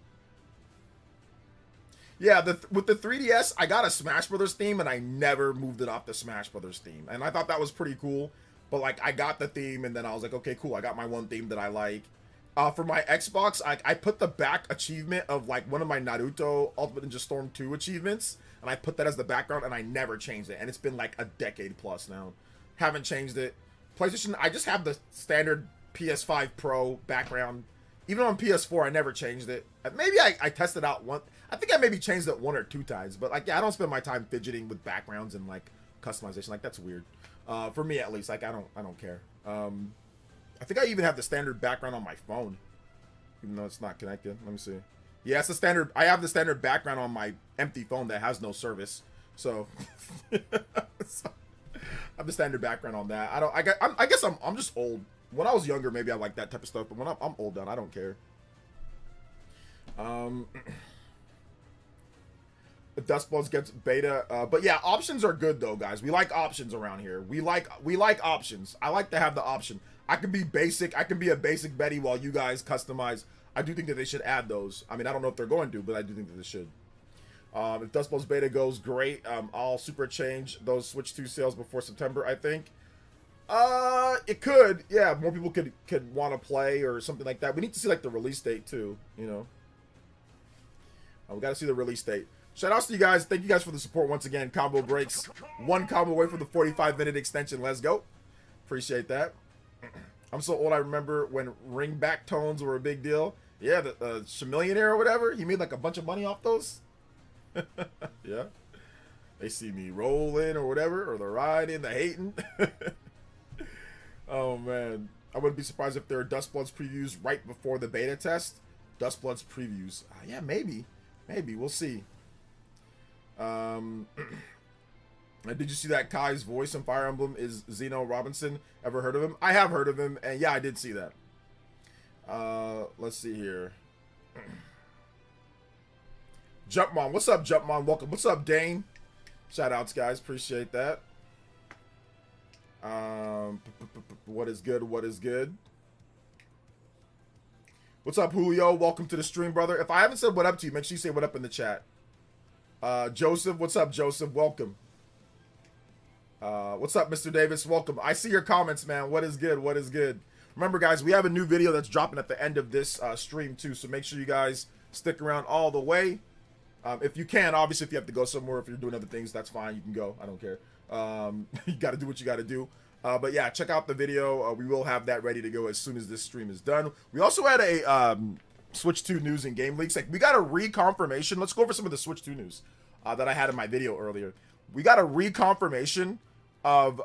Yeah, with the 3DS, I got a Smash Brothers theme and I never moved it off the Smash Brothers theme. And I thought that was pretty cool. But like I got the theme and then I was like, okay, cool. I got my one theme that I like. For my Xbox, I put the back achievement of like one of my Naruto Ultimate Ninja Storm 2 achievements. And I put that as the background and I never changed it. And it's been like a decade plus now. Haven't changed it. PlayStation, I just have the standard PS5 Pro background. Even on PS4, I never changed it. Maybe I tested out one. I think I maybe changed it 1 or 2 times. But like, yeah, I don't spend my time fidgeting with backgrounds and like customization. Like that's weird. For me at least. Like I don't care. I think I even have the standard background on my phone, even though it's not connected. Let me see. Yeah, it's the standard. I have the standard background on my empty phone that has no service. So, so I have the standard background on that. I guess I'm just old. When I was younger, maybe I liked that type of stuff, but when I'm old now, I don't care. The Duskbloods gets beta, but yeah, options are good though, guys. We like options around here. We like options. I like to have the option. I can be basic. I can be a basic Betty while you guys customize. I do think that they should add those. I mean, I don't know if they're going to, but I do think that they should. If Duskbloods beta goes great, I'll super change those Switch 2 sales before September, I think. It could. Yeah, more people could want to play or something like that. We need to see like the release date too, you know. We got to see the release date. Shout outs to you guys. Thank you guys for the support once again. Combo breaks. 1 combo away from the 45-minute extension. Let's go. Appreciate that. I'm so old I remember when ringback tones were a big deal. Yeah, the Chameleonaire or whatever. He made like a bunch of money off those. Yeah. They see me rolling or whatever. Or the riding, the hating. Oh, man. I wouldn't be surprised if there are Duskbloods previews right before the beta test. Duskbloods previews. Yeah, maybe. Maybe. We'll see. Did you see that Kai's voice in Fire Emblem is Zeno Robinson? Ever heard of him? I have heard of him, and yeah, I did see that. Let's see here. Jumpmon, what's up, Jumpmon? Welcome. What's up, Dane? Shout outs, guys. Appreciate that. What is good? What is good? What's up, Julio? Welcome to the stream, brother. If I haven't said what up to you, make sure you say what up in the chat. Joseph, what's up, Joseph? Welcome. What's up, Mr. Davis? Welcome. I see your comments, man. What is good? What is good? Remember, guys, we have a new video that's dropping at the end of this stream, too, so make sure you guys stick around all the way. If you can, obviously, if you have to go somewhere, if you're doing other things, that's fine. You can go. I don't care. You got to do what you got to do. But yeah, check out the video. We will have that ready to go as soon as this stream is done. We also had a Switch 2 news and game leaks. Like, we got a reconfirmation. Let's go over some of the Switch 2 news that I had in my video earlier. We got a reconfirmation of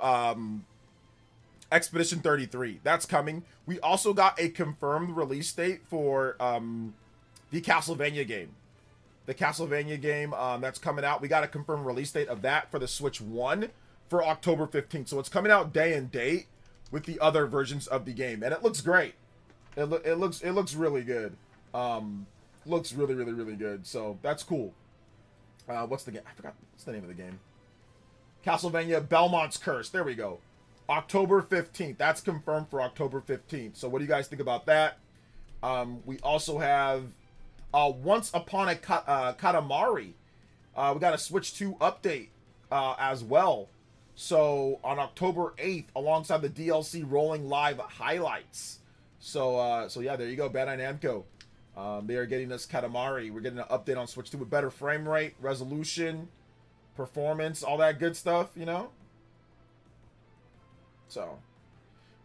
Expedition 33. That's coming. We also got a confirmed release date for the Castlevania game. The Castlevania game that's coming out. We got a confirmed release date of that for the Switch 1 for October 15th. So it's coming out day and date with the other versions of the game. And it looks great. It looks really good. Looks really, really, really good. So that's cool. What's the game? I forgot. What's the name of the game? Castlevania Belmont's Curse. There we go. October 15th. That's confirmed for October 15th. So what do you guys think about that? We also have Once Upon a Katamari. We got a Switch 2 update as well. So on October 8th, alongside the DLC rolling live highlights. So yeah, there you go, Bandai Namco. They are getting us Katamari. We're getting an update on Switch 2 with better frame rate, resolution, performance, all that good stuff, you know? So,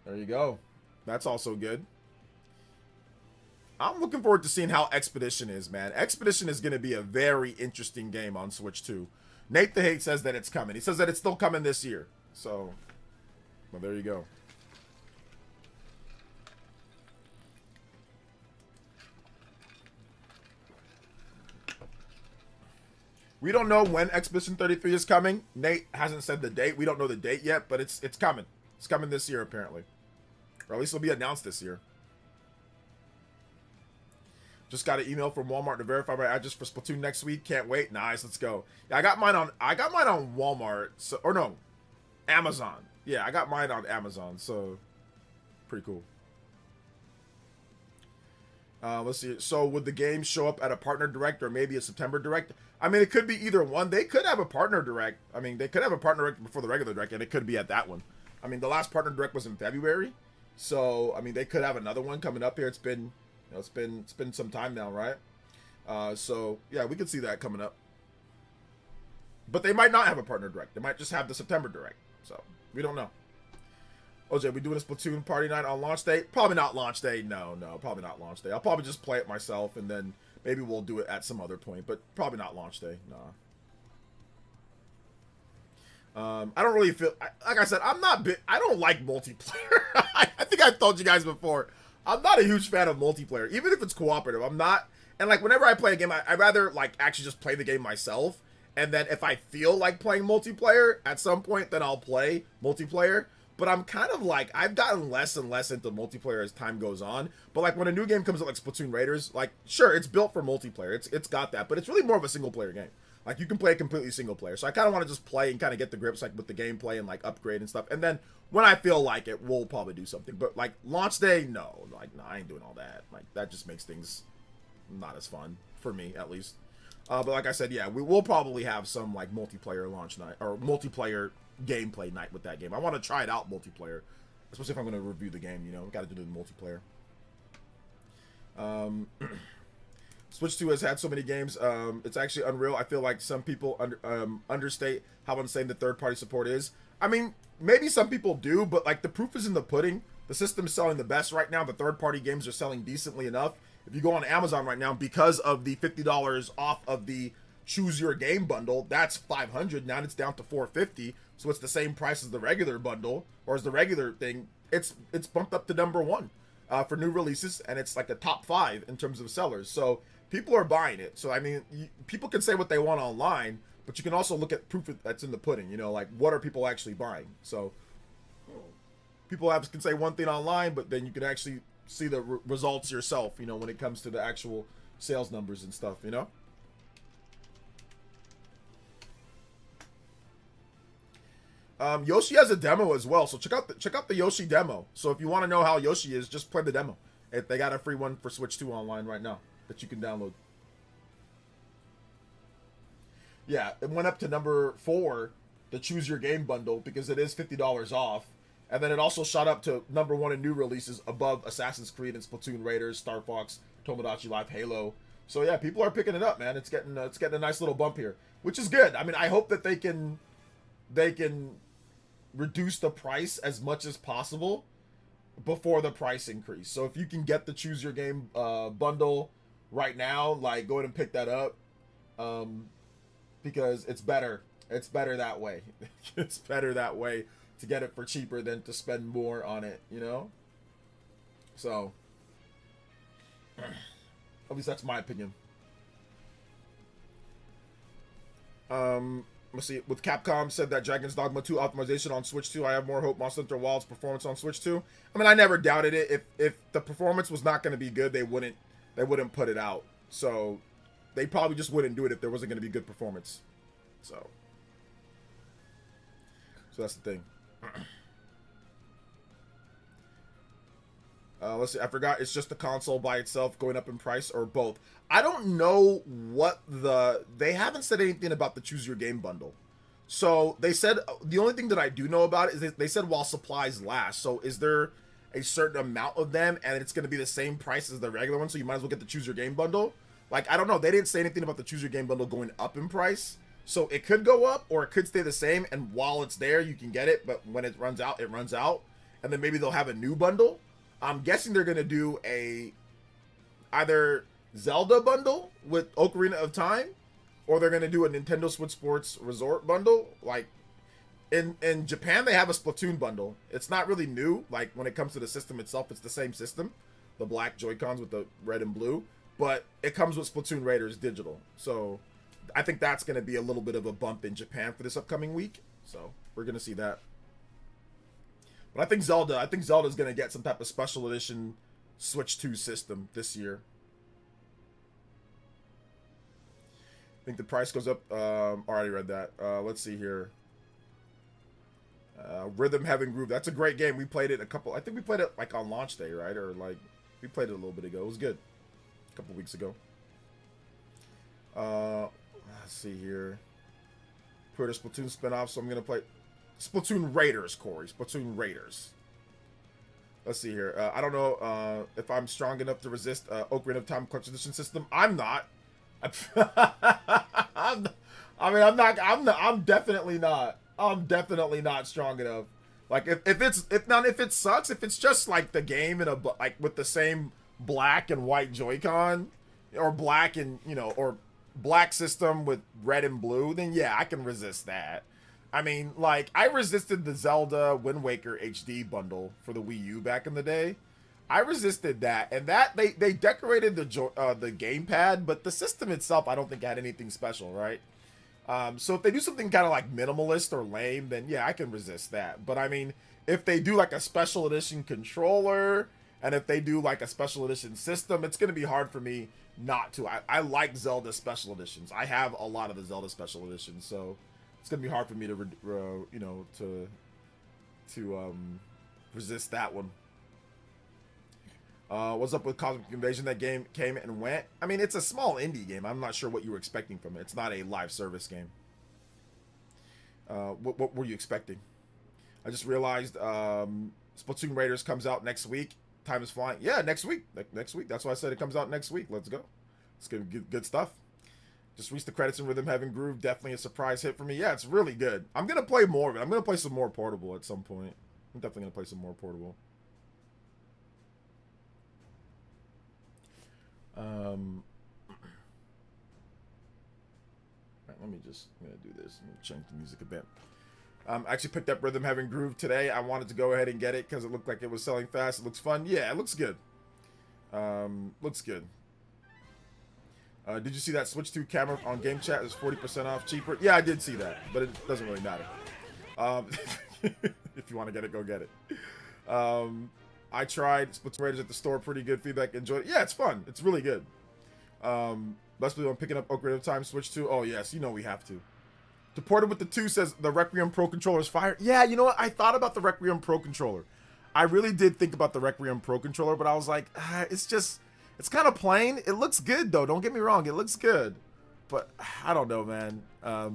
there you go. That's also good. I'm looking forward to seeing how Expedition is, man. Expedition is going to be a very interesting game on Switch 2. Nate the Hate says that it's coming. He says that it's still coming this year. So, well, there you go. We don't know when Expedition 33 is coming. Nate hasn't said the date. We don't know the date yet, but it's coming. It's coming this year, apparently. Or at least it'll be announced this year. Just got an email from Walmart to verify my address for Splatoon next week. Can't wait. Nice, let's go. Yeah, I got mine on Walmart. So, or no, Amazon. Yeah, I got mine on Amazon. So, pretty cool. Let's see. So, would the game show up at a partner direct or maybe a September direct? I mean, it could be either one. They could have a partner direct. I mean, they could have a partner direct before the regular direct, and it could be at that one. I mean, the last partner direct was in February, so I mean, they could have another one coming up here. It's been, you know, it's been some time now, right? So yeah, we could see that coming up. But they might not have a partner direct. They might just have the September direct. So we don't know. OJ, we doing a Splatoon party night on launch day? Probably not launch day. No, probably not launch day. I'll probably just play it myself, and then maybe we'll do it at some other point, but probably not launch day. Nah. I don't really feel, like I said, I don't like multiplayer. I think I've told you guys before, I'm not a huge fan of multiplayer, even if it's cooperative. I'm not, and like whenever I play a game, I'd rather like actually just play the game myself, and then if I feel like playing multiplayer at some point, then I'll play multiplayer. But I'm kind of like, I've gotten less and less into multiplayer as time goes on. But like when a new game comes out like Splatoon Raiders, like sure, it's built for multiplayer. It's got that, but it's really more of a single player game. Like you can play it completely single player. So I kind of want to just play and kind of get the grips like with the gameplay and like upgrade and stuff. And then when I feel like it, we'll probably do something. But like launch day, no, like no, I ain't doing all that. Like that just makes things not as fun for me at least. But like I said, yeah, we will probably have some like multiplayer launch night or multiplayer gameplay night with that game. I want to try it out multiplayer, especially if I'm going to review the game. You know, got to do the multiplayer. Switch 2 has had so many games. It's actually unreal. I feel like some people understate how insane the third-party support is. I mean, maybe some people do, but like the proof is in the pudding. The system is selling the best right now. The third-party games are selling decently enough. If you go on Amazon right now, because of the $50 off of the Choose Your Game bundle, that's $500. Now it's down to $450. So it's the same price as the regular bundle, or as the regular thing. It's bumped up to #1 for new releases, and it's like a top 5 in terms of sellers. So people are buying it. So I mean, people can say what they want online, but you can also look at proof that's in the pudding. You know, like what are people actually buying? So people can say one thing online, but then you can actually see the results yourself. You know, when it comes to the actual sales numbers and stuff. You know. Yoshi has a demo as well, so check out the Yoshi demo. So if you want to know how Yoshi is, just play the demo. They got a free one for Switch 2 online right now that you can download. Yeah, it went up to #4, the Choose Your Game bundle, because it is $50 off, and then it also shot up to #1 in new releases above Assassin's Creed and Splatoon Raiders, Star Fox, Tomodachi Life, Halo. So yeah, people are picking it up, man. It's getting a nice little bump here, which is good. I mean, I hope that they can reduce the price as much as possible before the price increase. So if you can get the choose your game bundle right now, like go ahead and pick that up, because it's better. It's better that way. It's better that way to get it for cheaper than to spend more on it, you know? So at least that's my opinion. Let's see. With Capcom said that Dragon's Dogma 2 optimization on Switch 2, I have more hope Monster Hunter Wild's performance on Switch 2. I mean, I never doubted it. If the performance was not going to be good, they wouldn't put it out. So they probably just wouldn't do it if there wasn't going to be good performance. So that's the thing. Let's see. I forgot. It's just the console by itself going up in price, or both. I don't know what they haven't said anything about the choose your game bundle. So they said the only thing that I do know about it is they said while supplies last. So is there a certain amount of them and it's going to be the same price as the regular one? So you might as well get the choose your game bundle. Like, I don't know. They didn't say anything about the choose your game bundle going up in price. So it could go up or it could stay the same. And while it's there, you can get it. But when it runs out, it runs out. And then maybe they'll have a new bundle. I'm guessing they're going to do either Zelda bundle with Ocarina of Time, or they're going to do a Nintendo Switch Sports Resort bundle. Like, in Japan, they have a Splatoon bundle. It's not really new. Like, when it comes to the system itself, it's the same system. The black Joy-Cons with the red and blue. But it comes with Splatoon Raiders digital. So I think that's going to be a little bit of a bump in Japan for this upcoming week. So we're going to see that. But I think Zelda's going to get some type of special edition Switch 2 system this year. I think the price goes up. Already read that. Let's see here. Rhythm Heaven Groove. That's a great game. We played it I think we played it like on launch day, right? Or like, we played it a little bit ago. It was good. A couple weeks ago. Let's see here. Put a Splatoon spinoff, so I'm going to play Splatoon Raiders, Corey. Splatoon Raiders. Let's see here. I don't know if I'm strong enough to resist Ocarina of Time Collection Edition system. I'm not. I'm definitely not. I'm definitely not strong enough. Like if it sucks, if it's just like the game in like with the same black and white Joy-Con, or black and or black system with red and blue, then yeah, I can resist that. I mean, like, I resisted the Zelda Wind Waker HD bundle for the Wii U back in the day. I resisted that, and that they decorated the gamepad, but the system itself I don't think had anything special, right? So if they do something kind of like minimalist or lame, then yeah, I can resist that. But I mean, if they do like a special edition controller, and if they do like a special edition system, it's going to be hard for me not to. I like Zelda special editions. I have a lot of the Zelda special editions, so it's going to be hard for me to resist that one. What's up with Cosmic Invasion? That game came and went. I mean, it's a small indie game. I'm not sure what you were expecting from it. It's not a live service game. What were you expecting? I just realized Splatoon Raiders comes out next week. Time is flying. Yeah, next week. Next week. That's why I said it comes out next week. Let's go. It's gonna be good stuff. Just reached the credits in Rhythm Heaven Groove. Definitely a surprise hit for me. Yeah, it's really good. I'm gonna play more of it. I'm gonna play some more portable at some point. I'm definitely gonna play some more portable. Right, I'm gonna do this. Let me change the music a bit. I actually picked up Rhythm Heaven Groove today. I wanted to go ahead and get it because it looked like it was selling fast. It looks fun. Yeah, it looks good. Looks good. Did you see that Switch 2 camera on Game Chat is 40% off cheaper? Yeah, I did see that, but it doesn't really matter. If you want to get it, go get it. I tried Splatoon Raiders at the store. Pretty good feedback. Enjoyed it. Yeah, it's fun. It's really good. Let's be on picking up Ocarina of Time Switch 2. Oh, yes. You know we have to. Deported with the 2 says the Requiem Pro Controller is fire. Yeah, you know what? I thought about the Requiem Pro Controller. I really did think about the Requiem Pro Controller, but I was like, it's kind of plain. It looks good, though. Don't get me wrong. It looks good. But I don't know, man. I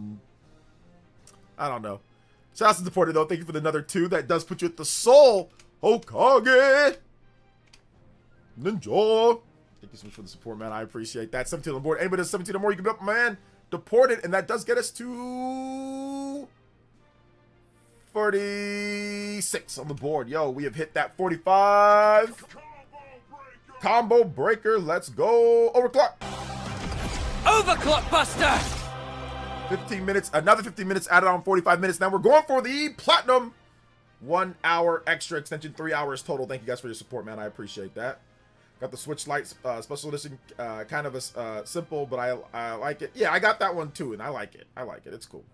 don't know. Shout out to Deported, though. Thank you for the another 2. That does put you at the soul. Hokage! Ninja! Thank you so much for the support, man. I appreciate that. 17 on the board. Anybody does 17 or more, you can be up, man. Deported, and that does get us to 46 on the board. Yo, we have hit that 45. Combo breaker. Let's go. Overclock. Overclock Buster! 15 minutes. Another 15 minutes added on 45 minutes. Now we're going for the platinum. 1 hour extra extension. 3 hours total. Thank you guys for your support, man. I appreciate that. Got the Switch Lite special edition. Kind of a simple, but I like it. Yeah, I got that one too, and I like it. I like it. It's cool.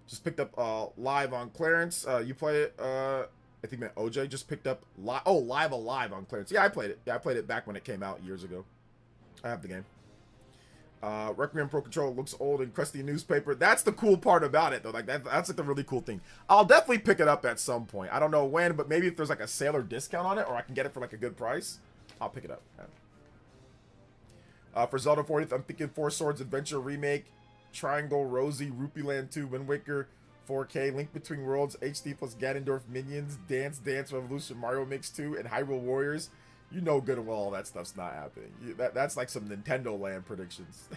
Just picked up live on clearance. You play it? I think man OJ just picked up live. Oh, live alive on clearance. Yeah, I played it. Yeah, I played it back when it came out years ago. I have the game. Requiem Pro Controller looks old and crusty newspaper. That's the cool part about it, though. Like that's like the really cool thing. I'll definitely pick it up at some point. I don't know when, but maybe if there's like a sale or discount on it, or I can get it for like a good price, I'll pick it up. For Zelda 40th, I'm thinking Four Swords Adventure Remake, Triangle, Rosie, Rupee Land 2, Wind Waker, 4K, Link Between Worlds, HD plus Ganondorf Minions, Dance Dance Revolution, Mario Mix 2, and Hyrule Warriors. You know good and well all that stuff's not happening. That's like some Nintendo Land predictions.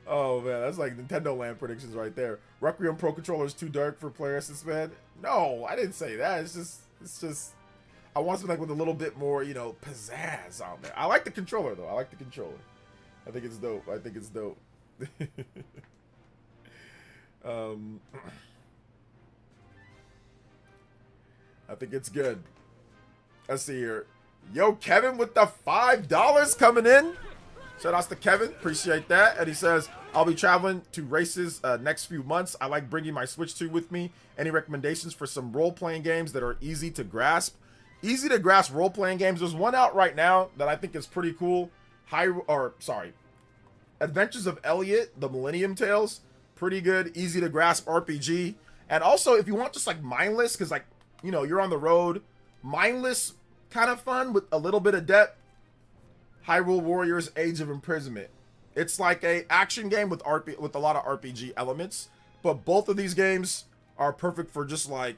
Oh man, that's like Nintendo Land predictions right there. Requiem Pro Controller is too dark for PlayerEssence, man. No, I didn't say that. It's just I want something like with a little bit more, you know, pizzazz on there. I like the controller though. I like the controller. I think it's dope. I think it's dope. I think it's good. Let's see here. Yo, Kevin with the $5 coming in. Shout outs to Kevin. Appreciate that. And he says, I'll be traveling to races next few months. I like bringing my Switch 2 with me. Any recommendations for some role-playing games that are easy to grasp? Easy to grasp role-playing games. There's one out right now that I think is pretty cool. Adventures of Elliot, the Millennium Tales. Pretty good. Easy to grasp RPG. And also, if you want just like mindless, because like, you know, you're on the road. Mindless, kind of fun with a little bit of depth. Hyrule Warriors: Age of Imprisonment. It's like a action game with a lot of RPG elements, but both of these games are perfect for just like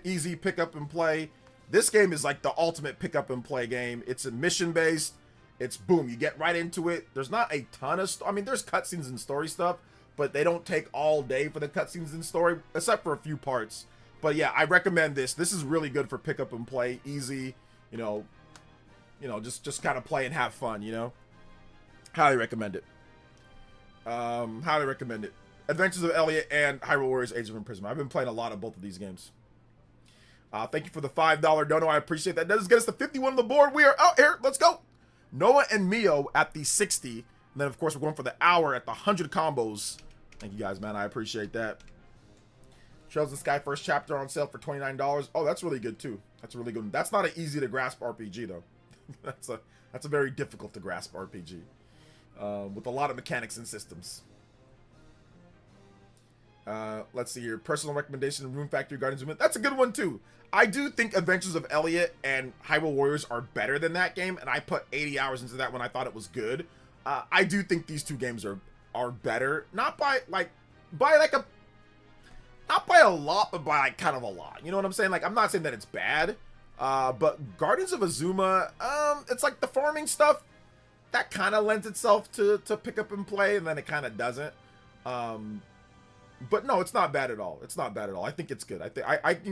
easy pick up and play. This game is like the ultimate pick up and play game. It's a mission based. It's boom, you get right into it. There's not a ton of I mean, there's cutscenes and story stuff, but they don't take all day for the cutscenes and story, except for a few parts. But yeah, I recommend this. This is really good for pick up and play, easy, you know, just kind of play and have fun, you know. Highly recommend it. Highly recommend it. Adventures of Elliot and Hyrule Warriors: Age of Imprisonment. I've been playing a lot of both of these games. Thank you for the $5 dono. I appreciate that. That does get us to 51 on the board. We are out here. Let's go. Noah and Mio at the 60. And then, of course, we're going for the hour at the 100 combos. Thank you guys, man. I appreciate that. Trails in the Sky first chapter on sale for $29. Oh, that's really good too. That's a really good one. That's not an easy to grasp RPG though. that's a very difficult to grasp RPG with a lot of mechanics and systems. Let's see here. Personal recommendation: Rune Factory Guardians of Mint. That's a good one too. I do think Adventures of Elliot and Hyrule Warriors are better than that game, and I put 80 hours into that when I thought it was good. I do think these two games are better, not by a lot, but by like kind of a lot. You know what I'm saying? Like, I'm not saying that it's bad, but Guardians of Azuma, it's like the farming stuff that kind of lends itself to pick up and play, and then it kind of doesn't. But no, it's not bad at all. It's not bad at all. I think it's good. I think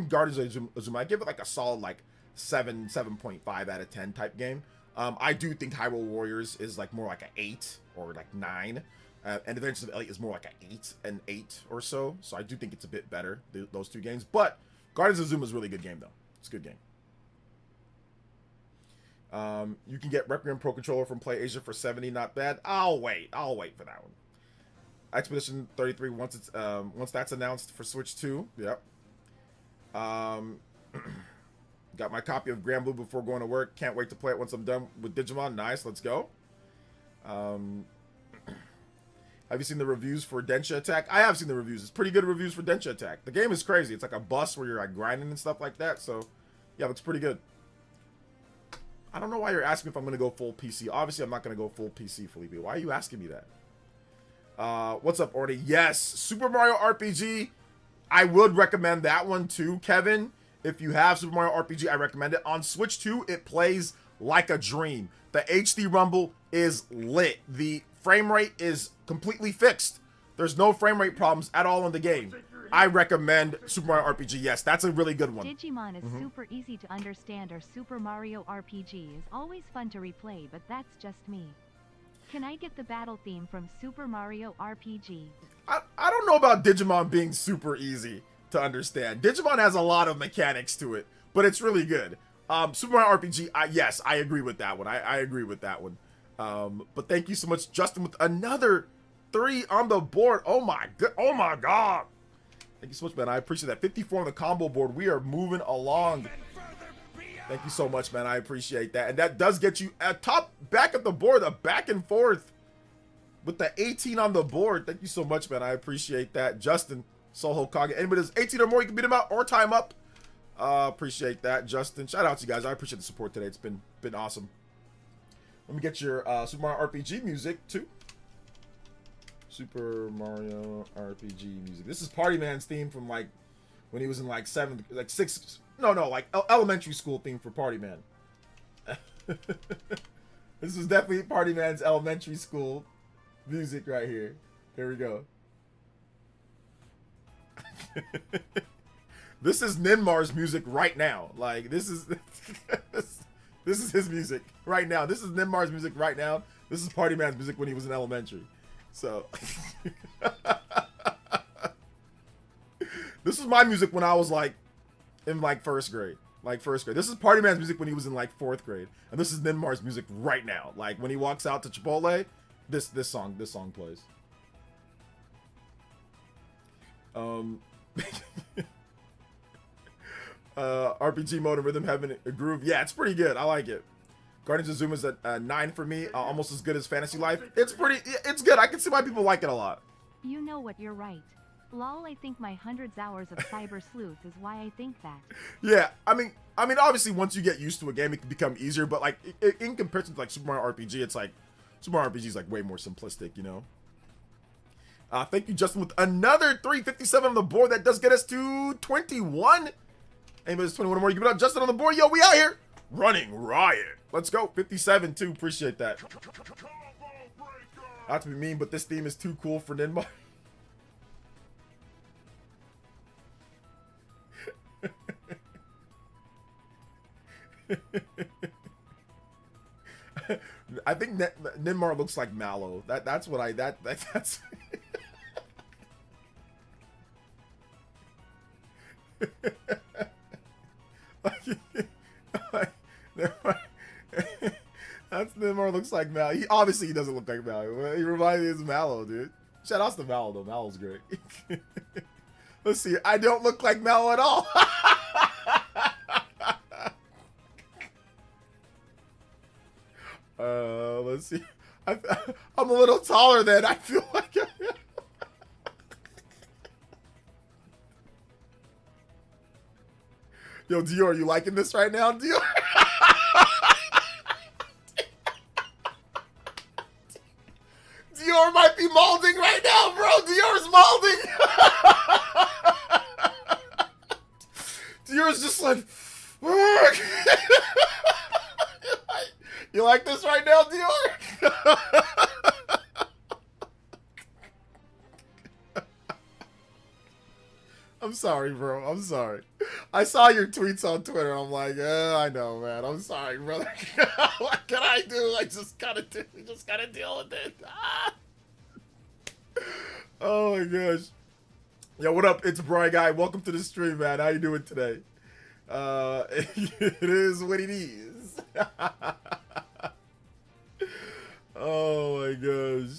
Guardians of Azuma, I give it like a solid like 7.5 out of 10 type game. I do think Hyrule Warriors is like more like an 8 or like 9. And Adventures of Elliot is more like an 8 or so. So I do think it's a bit better, those two games. But Guardians of Azuma is a really good game, though. It's a good game. You can get Requiem Pro Controller from PlayAsia for $70. Not bad. I'll wait for that one. Expedition 33 once that's announced for Switch 2. Yep. Got my copy of Granblue before going to work. Can't wait to play it once I'm done with Digimon. Nice. Let's go. Have you seen the reviews for Densha Attack? I have seen the reviews. It's pretty good reviews for Densha Attack. The game is crazy. It's like a bus where you're like grinding and stuff like that. So, yeah, it looks pretty good. I don't know why you're asking if I'm going to go full PC. Obviously, I'm not going to go full PC, Felipe. Why are you asking me that? What's up, Orny? Yes, Super Mario RPG. I would recommend that one too, Kevin. If you have Super Mario RPG, I recommend it. On Switch 2, it plays like a dream. The HD Rumble is lit. The frame rate is completely fixed. There's no frame rate problems at all in the game. I recommend Super Mario RPG. Yes, that's a really good one. Digimon is super easy to understand, or Super Mario RPG is always fun to replay, but that's just me. Can I get the battle theme from Super Mario RPG? I don't know about Digimon being super easy to understand. Digimon has a lot of mechanics to it, but it's really good. Super Mario RPG, yes, I agree with that one. I agree with that one. But thank you so much, Justin, with another 3 on the board. Oh my god. Thank you so much, man. I appreciate that. 54 on the combo board. We are moving along. Thank you so much, man. I appreciate that. And that does get you at back of the board, a back and forth with the 18 on the board. Thank you so much, man. I appreciate that. Justin, Soho Kage. Anybody that's 18 or more, you can beat him out or tie him up. Appreciate that, Justin. Shout out to you guys. I appreciate the support today. It's been awesome. Let me get your Super Mario RPG music, too. Super Mario RPG music. This is Party Man's theme from like when he was in like elementary school theme for Party Man. This is definitely Party Man's elementary school music right here. Here we go. This is Ninmar's music right now. Like this is this is his music right now. This is Ninmar's music right now. This is Party Man's music when he was in elementary. So this is my music when I was like in like first grade. This is Party Man's music when he was in like 4th grade. And this is Ninmar's music right now. Like when he walks out to Chipotle, this song plays. RPG mode and rhythm having a groove. Yeah, it's pretty good. I like it. Guardians of Zuma's at 9 for me. Almost as good as Fantasy Life. It's good. I can see why people like it a lot. You know what, you're right. Lol, I think my hundreds hours of cyber sleuth is why I think that. Yeah, I mean, obviously once you get used to a game, it can become easier. But like in comparison to like Super Mario RPG, it's like Super Mario RPG is like way more simplistic, you know. Thank you, Justin, with another 357 on the board. That does get us to 21. Anybody's 21 or more, you give it up. Justin on the board. Yo, we out here running riot. Let's go. 57 too. Appreciate that. Not to be mean, but this theme is too cool for Ninmar. I think Ninmar looks like Mallow. That's what that's. That's Ninmar looks like Mallow. Obviously he doesn't look like Mallow. He reminds me of Mallow, dude. Shout outs to Mallow though. Mallow's great. Let's see. I don't look like Mallow at all. Let's see. I'm a little taller than I feel like. Yo, Dior, you liking this right now, Dior? Dior might be molding right now, bro. Dior's molding. Dior's just like, you like this right now, Dior? I'm sorry, bro. I'm sorry. I saw your tweets on Twitter. I'm like, I know, man. I'm sorry, brother. What can I do? I just gotta deal with it. Ah. Oh my gosh. Yo, what up? It's Bri Guy. Welcome to the stream, man. How you doing today? It is what it is. Oh my gosh.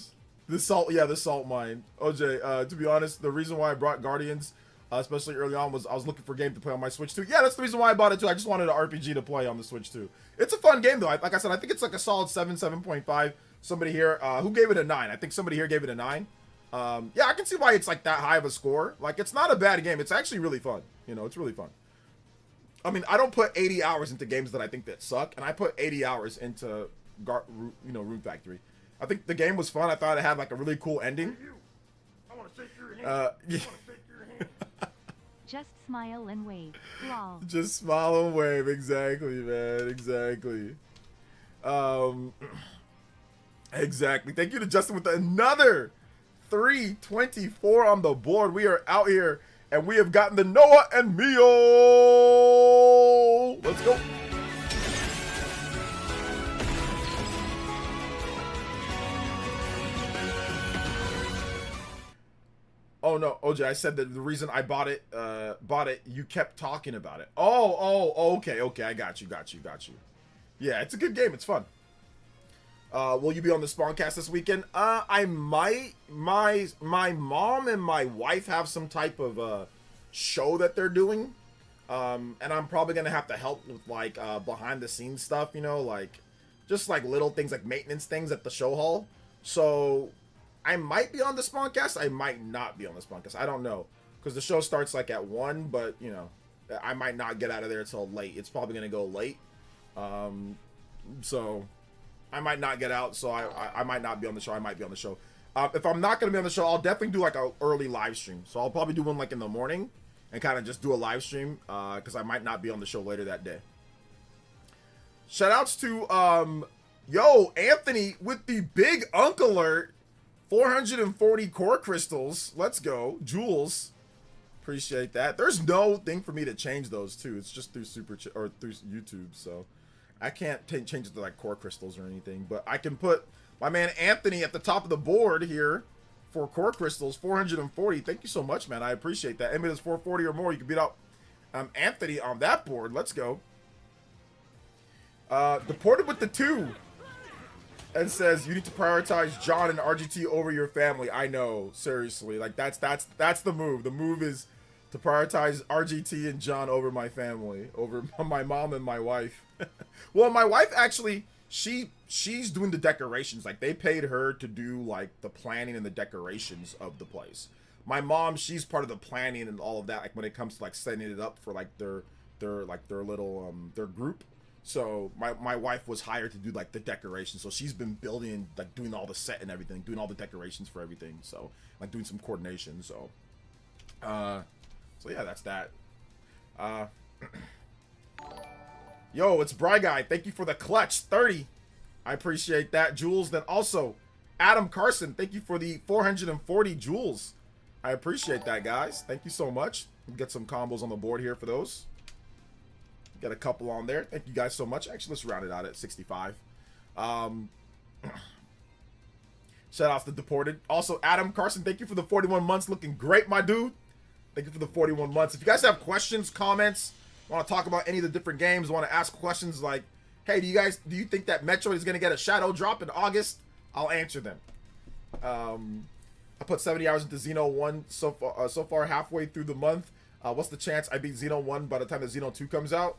The salt mine. OJ, to be honest, the reason why I brought Guardians, especially early on, was I was looking for a game to play on my Switch too. Yeah, that's the reason why I bought it too. I just wanted an RPG to play on the Switch too. It's a fun game though. Like I said, I think it's like a solid 7, 7.5. Somebody here, who gave it a 9? I think somebody here gave it a 9. Yeah, I can see why it's like that high of a score. Like, it's not a bad game. It's actually really fun. You know, it's really fun. I mean, I don't put 80 hours into games that I think that suck, and I put 80 hours into, Rune Factory. I think the game was fun. I thought it had like a really cool ending. I want to shake your hand. Yeah. Just smile and wave. Lol. Just smile and wave. Exactly, man. Exactly. Um, exactly. Thank you to Justin with another 324 on the board. We are out here, and we have gotten the Noah and Mio. Let's go. Oh no, OJ, I said that the reason I bought it, you kept talking about it. Okay, I got you. Yeah, it's a good game, it's fun. Will you be on the Spawncast this weekend? I might. My mom and my wife have some type of show that they're doing. And I'm probably gonna have to help with like behind the scenes stuff, you know, like just like little things like maintenance things at the show hall. So I might be on the Spawncast. I might not be on the Spawncast. I don't know. Because the show starts like at 1, but you know, I might not get out of there till late. It's probably gonna go late. So I might not get out, so I might not be on the show. I might be on the show. If I'm not gonna be on the show, I'll definitely do like a early live stream. So I'll probably do one like in the morning and kind of just do a live stream because I might not be on the show later that day. Shout outs to Anthony with the big unk alert. 440 core crystals. Let's go. Jules. Appreciate that. There's no thing for me to change those too. It's just through through YouTube, so I can't change it to like core crystals or anything, but I can put my man Anthony at the top of the board here for core crystals. 440. Thank you so much, man. I appreciate that. Anybody that's 440 or more, you can beat out Anthony on that board. Let's go. Deported with the 2. And says you need to prioritize John and RGT over your family. I know, seriously, like that's the move. The move is to prioritize RGT and John over my family, over my mom and my wife. Well, my wife actually, she's doing the decorations. Like they paid her to do like the planning and the decorations of the place. My mom, she's part of the planning and all of that. Like when it comes to like setting it up for like their little their group. So my wife was hired to do like the decorations. So she's been building, like doing all the set and everything, doing all the decorations for everything. So like doing some coordination. So, so yeah, that's that. Yo, it's Bry Guy. Thank you for the clutch 30. I appreciate that, Jules. Then also Adam Carson. Thank you for the 440 Jules. I appreciate that, guys. Thank you so much. We'll get some combos on the board here for those. Got a couple on there. Thank you guys so much. Actually, let's round it out at 65. Shout out to Deported. Also, Adam Carson, thank you for the 41 months. Looking great, my dude. Thank you for the 41 months. If you guys have questions, comments, want to talk about any of the different games, want to ask questions like, hey, do you think that Metroid is going to get a shadow drop in August? I'll answer them. I put 70 hours into Xeno 1 so far halfway through the month. What's the chance I beat Xeno 1 by the time that Xeno 2 comes out?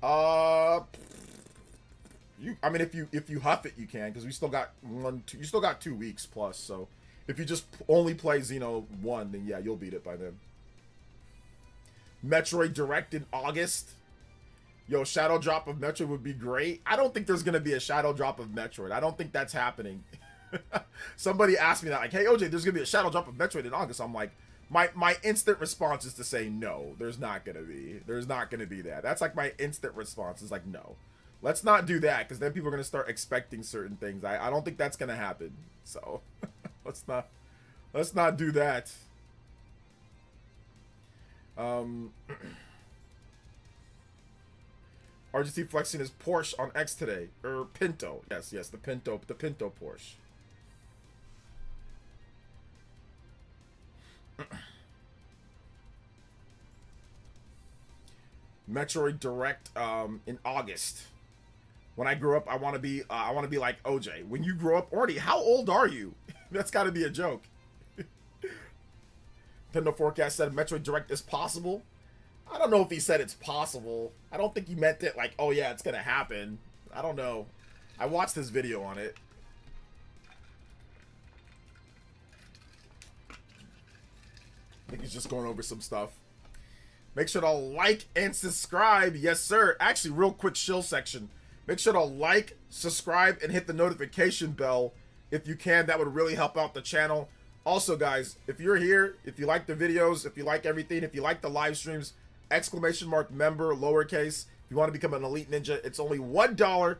I mean, if you huff it, you can, because we still got 2 weeks plus. So if you just only play Xeno 1, then yeah, you'll beat it by then. Metroid Direct in August. Yo, shadow drop of Metroid would be great. I don't think there's gonna be a shadow drop of Metroid. I don't think that's happening. Somebody asked me that, like, hey OJ, there's gonna be a shadow drop of Metroid in August. I'm like, my instant response is to say no. There's not gonna be that. That's like my instant response is like, no, let's not do that, because then people are gonna start expecting certain things. I don't think that's gonna happen. So let's not do that. RGT flexing his Porsche on X today, or Pinto. Yes, the Pinto Porsche. Metroid Direct in August. When I grow up, I want to be like OJ. When you grow up, Orty, how old are you? That's got to be a joke. Nintendo Forecast said Metroid Direct is possible. I don't know if he said it's possible. I don't think he meant it like, oh yeah, it's gonna happen. I don't know. I watched this video on it. I think he's just going over some stuff. Make sure to like and subscribe. Yes, sir. Actually, real quick shill section. Make sure to like, subscribe, and hit the notification bell if you can. That would really help out the channel. Also, guys, if you're here, if you like the videos, if you like everything, if you like the live streams, !member, lowercase. If you want to become an Elite Ninja, it's only $1.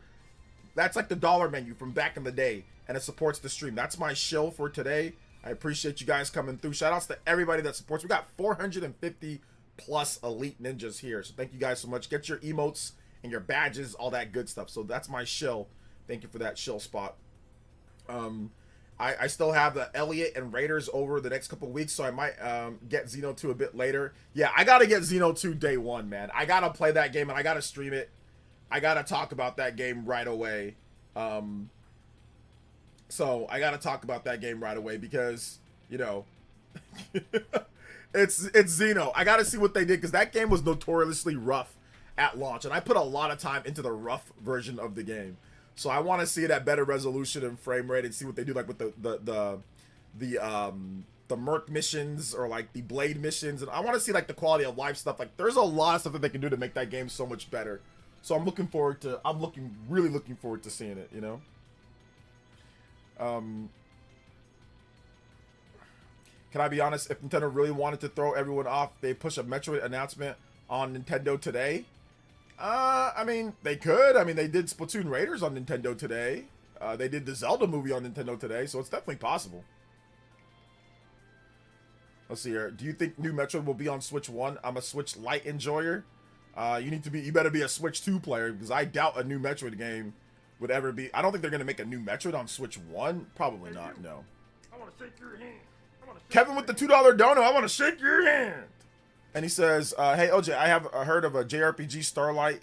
That's like the dollar menu from back in the day, and it supports the stream. That's my shill for today. I appreciate you guys coming through. Shout outs to everybody that supports. We got 450 plus elite ninjas here, so thank you guys so much. Get your emotes and your badges, all that good stuff. So that's my shill. Thank you for that shill spot. I still have the Elliot and Raiders over the next couple weeks, so I might get Xeno 2 a bit later. Yeah, I gotta get Xeno 2 day one, man. I gotta play that game and I gotta stream it. I gotta talk about that game right away. So I gotta talk about that game right away because, you know, it's Xeno. I gotta see what they did because that game was notoriously rough at launch, and I put a lot of time into the rough version of the game. So I want to see it at better resolution and frame rate and see what they do, like with the Merc missions or like the Blade missions, and I want to see like the quality of life stuff. Like there's a lot of stuff that they can do to make that game so much better. So I'm really looking forward to seeing it, you know. Can I be honest? If Nintendo really wanted to throw everyone off, they push a Metroid announcement on Nintendo today. I mean, they could. I mean, they did Splatoon Raiders on Nintendo today. They did the Zelda movie on Nintendo today, so it's definitely possible. Let's see here. Do you think new Metroid will be on Switch 1? I'm a Switch Lite enjoyer. You better be a Switch 2 player, because I doubt a new Metroid game would ever be. I don't think they're gonna make a new Metroid on Switch 1. Probably not. No. I want to shake your hand. Kevin with the $2 dono. I want to shake your hand. And he says, hey, OJ, I have heard of a JRPG Starlight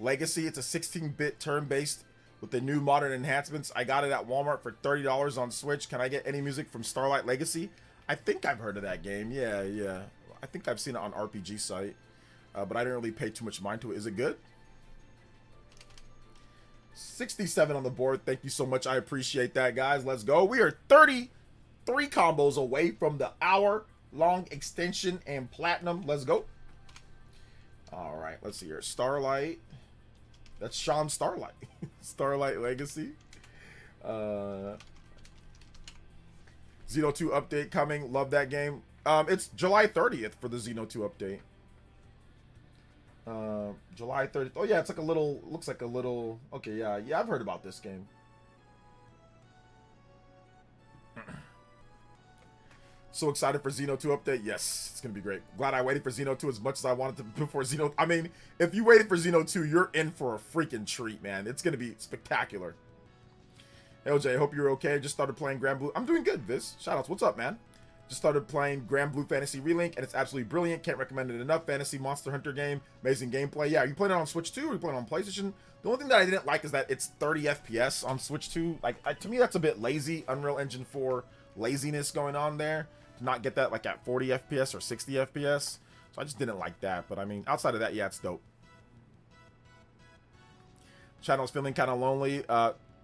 Legacy. It's a 16-bit turn-based with the new modern enhancements. I got it at Walmart for $30 on Switch. Can I get any music from Starlight Legacy? I think I've heard of that game. Yeah. I think I've seen it on RPG site, but I didn't really pay too much mind to it. Is it good? 67 on the board. Thank you so much. I appreciate that, guys. Let's go. We are 33 combos away from the hour-long extension and platinum. Let's go. All right, let's see here. Starlight. That's Sean Starlight. Starlight Legacy. Xeno 2 update coming. Love that game. It's July 30th for the Xeno 2 update. July 30th. Oh yeah, it's like a little, looks like a little, okay, yeah, I've heard about this game. So excited for Xeno 2 update. Yes, it's gonna be great. Glad I waited for Xeno 2 as much as I wanted to before Xeno. I mean, if you waited for Xeno 2, you're in for a freaking treat, man. It's gonna be spectacular. Hey, OJ, I hope you're okay. Just started playing Grand Blue. I'm doing good, Viz. Shoutouts. What's up, man? Just started playing Grand Blue Fantasy Relink, and it's absolutely brilliant. Can't recommend it enough. Fantasy Monster Hunter game. Amazing gameplay. Yeah, are you playing it on Switch 2 or are you playing it on PlayStation? The only thing that I didn't like is that it's 30 FPS on Switch 2. Like, to me, that's a bit lazy. Unreal Engine 4 laziness going on there. To not get that, like, at 40 FPS or 60 FPS. So I just didn't like that. But, I mean, outside of that, yeah, it's dope. Channel's feeling kind of lonely.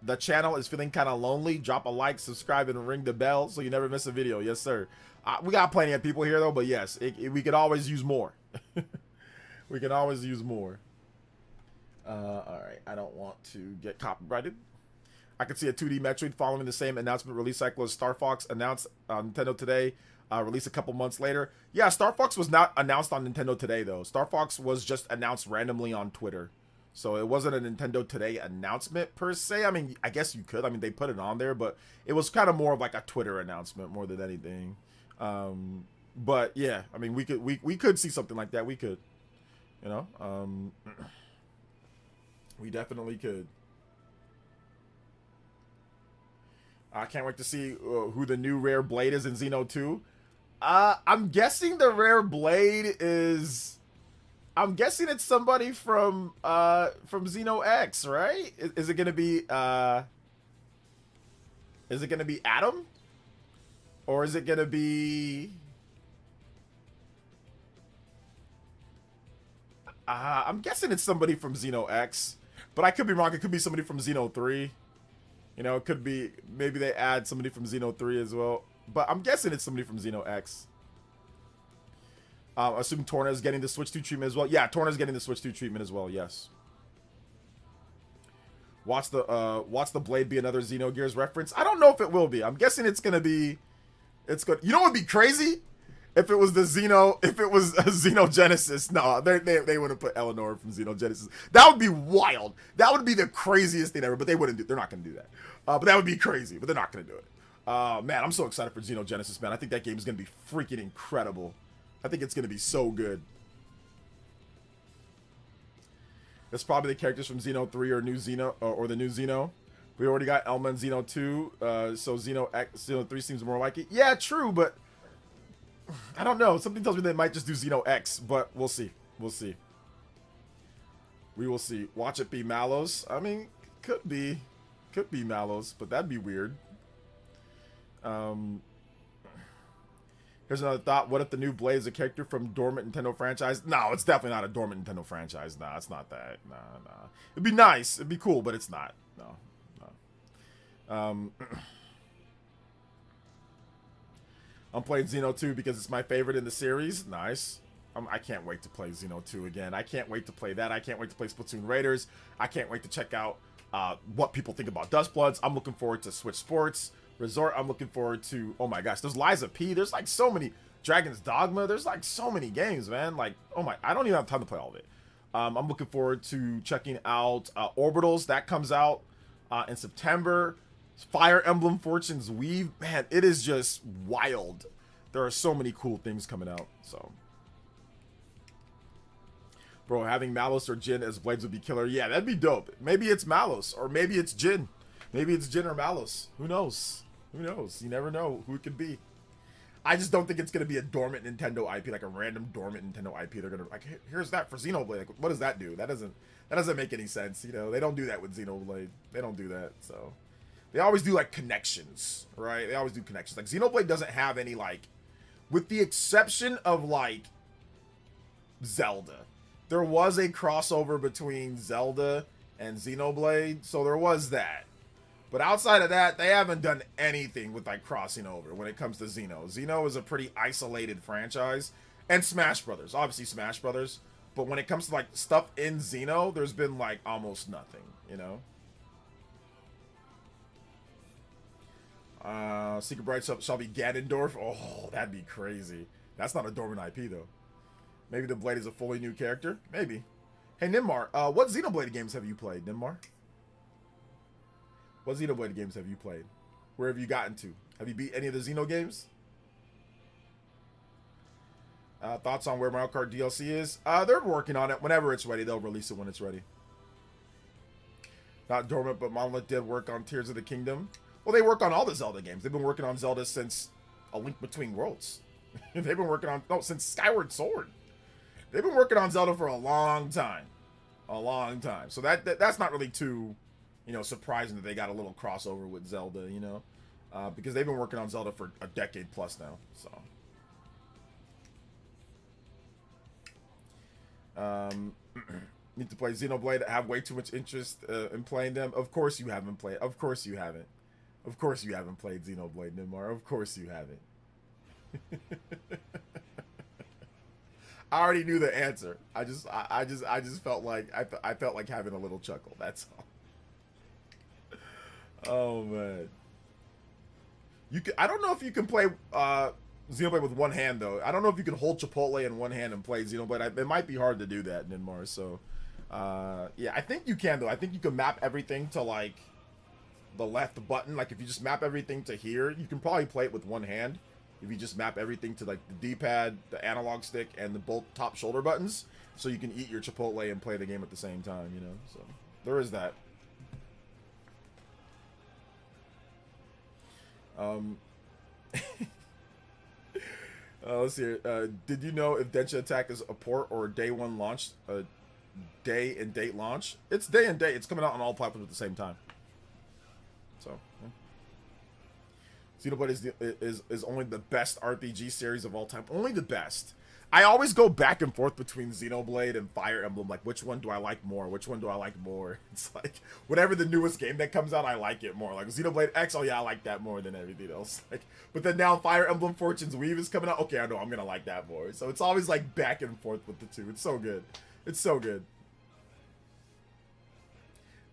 The channel is feeling kind of lonely. Drop a like, subscribe, and ring the bell so you never miss a video. Yes, sir. We got plenty of people here, though, but yes, we could always use more. We can always use more. All right, I don't want to get copyrighted. I could see a 2D Metroid following the same announcement release cycle as Star Fox announced on Nintendo Today, released a couple months later. Yeah, Star Fox was not announced on Nintendo Today, though. Star Fox was just announced randomly on Twitter. So it wasn't a Nintendo Today announcement per se. I mean, I guess you could. I mean, they put it on there, but it was kind of more of like a Twitter announcement more than anything. But yeah, I mean, we could see something like that. We could, you know, we definitely could. I can't wait to see who the new rare blade is in Xeno 2. I'm guessing the rare blade is. I'm guessing it's somebody from Xeno X, right? Is it gonna be Adam? Or is it gonna be I'm guessing it's somebody from Xeno X, but I could be wrong. It could be somebody from Xeno 3. You know, it could be, maybe they add somebody from Xeno 3 as well. But I'm guessing it's somebody from Xeno X. Assume Torna is getting the Switch 2 treatment as well. Yeah, Torna's getting the Switch 2 treatment as well, yes. Watch the blade be another Xenogears reference? I don't know if it will be. I'm guessing it's gonna be, it's good. You know what would be crazy? If it was the Xeno, if it was a Xenogenesis, no, they wouldn't put Eleanor from Xenogenesis. That would be wild. That would be the craziest thing ever. But they wouldn't do. They're not going to do that. But that would be crazy. But they're not going to do it. Man, I'm so excited for Xenogenesis, man. I think that game is going to be freaking incredible. I think it's going to be so good. That's probably the characters from Xeno 3 or new Xeno or the new Xeno. We already got Elma in Xeno 2, so Xeno 3 seems more like it. Yeah, true, but I don't know. Something tells me they might just do Xeno X, but we'll see. We'll see. We will see. Watch it be Mallows. I mean, could be Mallows, but that'd be weird. Here's another thought. What if the new Blade is a character from dormant Nintendo franchise? No, it's definitely not a dormant Nintendo franchise. Nah, it's not that. Nah. It'd be nice. It'd be cool, but it's not. No. I'm playing Xeno 2 because it's my favorite in the series. Nice. I can't wait to play Xeno 2 again. I can't wait to play that. I can't wait to play Splatoon Raiders. I can't wait to check out what people think about Duskbloods. I'm looking forward to Switch Sports Resort. I'm looking forward to, oh my gosh, there's Liza P. There's like so many, Dragon's Dogma. There's like so many games, man. Like, oh my, I don't even have time to play all of it. I'm looking forward to checking out Orbitals. That comes out in September. Fire Emblem Fortune's Weave. Man, it is just wild. There are so many cool things coming out. So, bro, having Malus or Jin as Blades would be killer. Yeah, that'd be dope. Maybe it's Malus, or maybe it's Jin. Maybe it's Jin or Malus. Who knows? Who knows? You never know who it could be. I just don't think it's gonna be a dormant Nintendo IP, like a random dormant Nintendo IP. They're gonna like, here's that for Xenoblade. Like, what does that do? That doesn't make any sense. You know, they don't do that with Xenoblade. They don't do that. So they always do like connections, right? They always do connections. Like Xenoblade doesn't have any, like, with the exception of like Zelda. There was a crossover between Zelda and Xenoblade, so there was that. But outside of that, they haven't done anything with like crossing over when it comes to Xeno. Xeno is a pretty isolated franchise. And Smash Brothers, obviously Smash Brothers. But when it comes to like stuff in Xeno, there's been like almost nothing, you know? Secret Bride shall be Ganondorf. Oh, that'd be crazy. That's not a dormant IP though. Maybe the Blade is a fully new character. Maybe. Hey Ninmar, what Xenoblade games have you played, Ninmar? What Xenoblade games have you played? Where have you gotten to? Have you beat any of the Xeno games? Thoughts on where Mario Kart DLC is? They're working on it. Whenever it's ready, they'll release it when it's ready. Not dormant, but Monolith did work on Tears of the Kingdom. Well, they work on all the Zelda games. They've been working on Zelda since A Link Between Worlds. They've been working on, no, since Skyward Sword. They've been working on Zelda for a long time. A long time. So that's not really too, you know, surprising that they got a little crossover with Zelda, you know, because they've been working on Zelda for a decade plus now. So, need to play Xenoblade. I have way too much interest in playing them. Of course you haven't played. Of course you haven't. Of course you haven't played Xenoblade, Nimar. Of course you haven't. I already knew the answer. I just felt like I felt like having a little chuckle. That's all. Oh man. I don't know if you can play Xenoblade with one hand though. I don't know if you can hold Chipotle in one hand and play Xenoblade. It might be hard to do that, Ninmar. So yeah, I think you can though. I think you can map everything to like the left button. Like if you just map everything to here, you can probably play it with one hand. If you just map everything to like the D-pad, the analog stick, and the both top shoulder buttons, so you can eat your Chipotle and play the game at the same time, you know. So there is that. Let's see. Did you know if Densha Attack is a port or a day one launch, a day and date launch? It's day and date. It's coming out on all platforms at the same time. So. Yeah. Xenoblade is only the best RPG series of all time. Only the best. I always go back and forth between Xenoblade and Fire Emblem. Like, which one do I like more? Which one do I like more? It's like, whatever the newest game that comes out, I like it more. Like, Xenoblade X, oh yeah, I like that more than everything else. Like, but then now Fire Emblem Fortune's Weave is coming out. Okay, I know I'm gonna like that more. So it's always like back and forth with the two. It's so good. It's so good.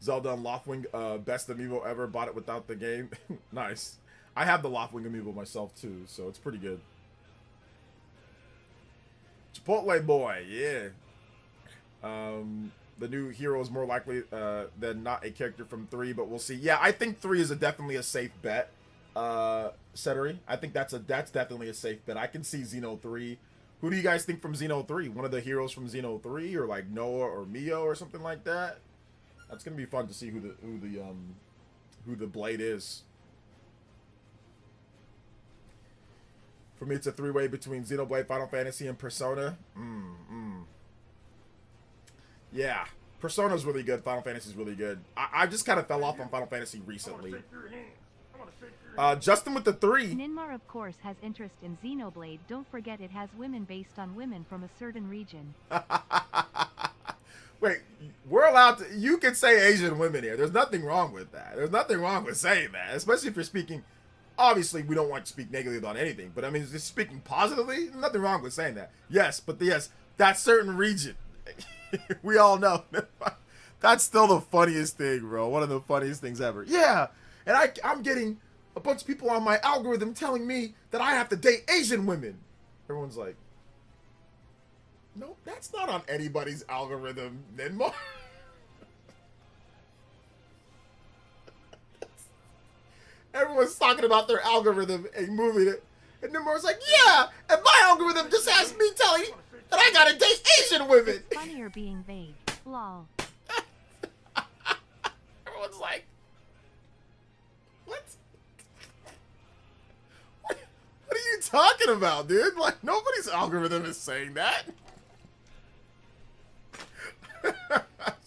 Zelda and Loftwing, best amiibo ever. Bought it without the game. Nice. I have the Loftwing amiibo myself too, so it's pretty good. Chipotle boy, yeah. The new hero is more likely than not a character from 3, but we'll see. Yeah, I think 3 is definitely a safe bet. Settery, I think that's definitely a safe bet. I can see Xeno 3. Who do you guys think from Xeno 3? One of the heroes from Xeno 3, or like Noah or Mio or something like that? That's gonna be fun to see who the blade is. For me, it's a 3-way between Xenoblade, Final Fantasy, and Persona. Yeah, Persona's really good. Final Fantasy's really good. I just kind of fell off on Final Fantasy recently. Justin with the 3. Ninmar, of course, has interest in Xenoblade. Don't forget it has women based on women from a certain region. Wait, we're allowed to... You can say Asian women here. There's nothing wrong with that. There's nothing wrong with saying that, especially if you're speaking... Obviously, we don't want to speak negatively about anything, but I mean, just speaking positively, nothing wrong with saying that. Yes, but yes, that certain region, we all know. That's still the funniest thing, bro. One of the funniest things ever. Yeah, and I'm getting a bunch of people on my algorithm telling me that I have to date Asian women. Everyone's like, no, that's not on anybody's algorithm, Ninmar. Everyone's talking about their algorithm and moving it. And Nimr's like, yeah, and my algorithm just has me telling you that I gotta date Asian women. It's funnier being vague. Lol. Everyone's like, what? What are you talking about, dude? Like, nobody's algorithm is saying that.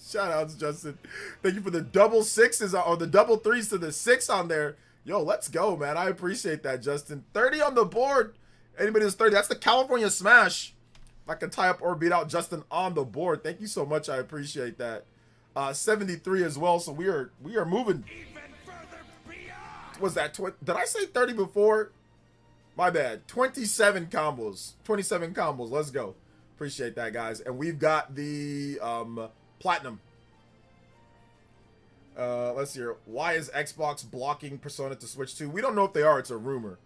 Shout outs, Justin. Thank you for the double 6s, or the double 3s to the 6 on there. Yo, let's go, man. I appreciate that, Justin. 30 on the board. Anybody who's 30, that's the California Smash. If I can tie up or beat out Justin on the board. Thank you so much. I appreciate that. 73 as well. So we are moving. Was that did I say 30 before? My bad. 27 combos. 27 combos. Let's go. Appreciate that, guys. And we've got the platinum. Let's see here. Why is Xbox blocking Persona to Switch 2? We don't know if they are. It's a rumor.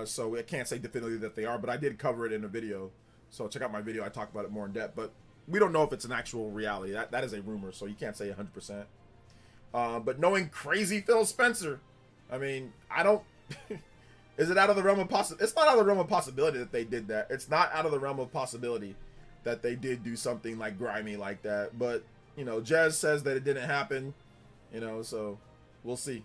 So I can't say definitively that they are, but I did cover it in a video. So check out my video. I talk about it more in depth, but we don't know if it's an actual reality. That is a rumor, so you can't say 100%. But knowing crazy Phil Spencer, I mean, I don't... Is it out of the realm of possibility? It's not out of the realm of possibility that they did that. It's not out of the realm of possibility that they did do something like grimy like that. But, you know, Jez says that it didn't happen. You know, so we'll see.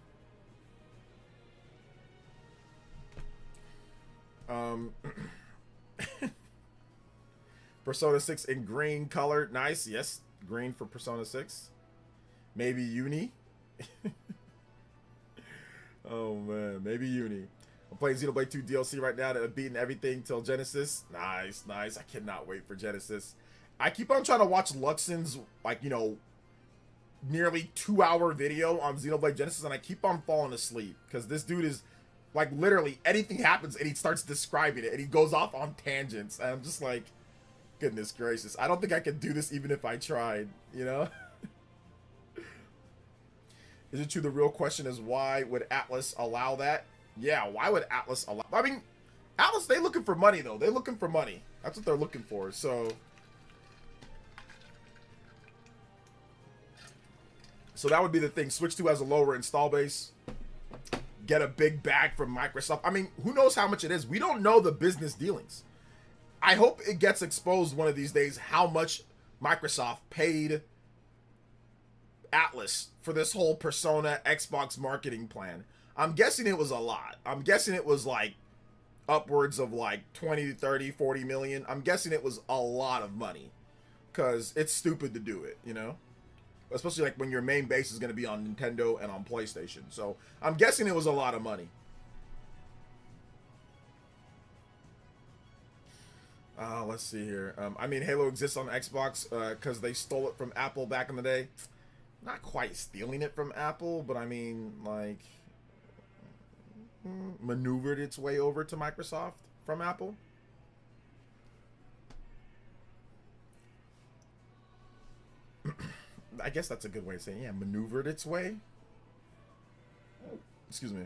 Persona 6 in green color. Nice. Yes, green for Persona 6. Maybe Uni. Oh, man. Maybe Uni. I'm playing Xenoblade 2 DLC right now that I've beaten everything till Genesis. Nice, nice. I cannot wait for Genesis. I keep on trying to watch Luxon's, like, you know, nearly 2-hour video on Xenoblade Genesis, and I keep on falling asleep because this dude is like, literally anything happens and he starts describing it and he goes off on tangents, and I'm just like, goodness gracious, I don't think I could do this even if I tried, you know. Is it true the real question is why would Atlas allow that? Yeah, why would Atlas allow... I mean, Atlas, they looking for money though. They're looking for money. That's what they're looking for. So that would be the thing. Switch 2 has a lower install base. Get a big bag from Microsoft. I mean, who knows how much it is? We don't know the business dealings. I hope it gets exposed one of these days how much Microsoft paid Atlas for this whole Persona Xbox marketing plan. I'm guessing it was a lot. I'm guessing it was like upwards of like 20, 30, 40 million. I'm guessing it was a lot of money because it's stupid to do it, you know? Especially like when your main base is going to be on Nintendo and on PlayStation. So I'm guessing it was a lot of money. Let's see here. I mean, Halo exists on Xbox because they stole it from Apple back in the day. Not quite stealing it from Apple, but I mean, like, maneuvered its way over to Microsoft from Apple. I guess that's a good way of saying, yeah, maneuvered its way. Excuse me.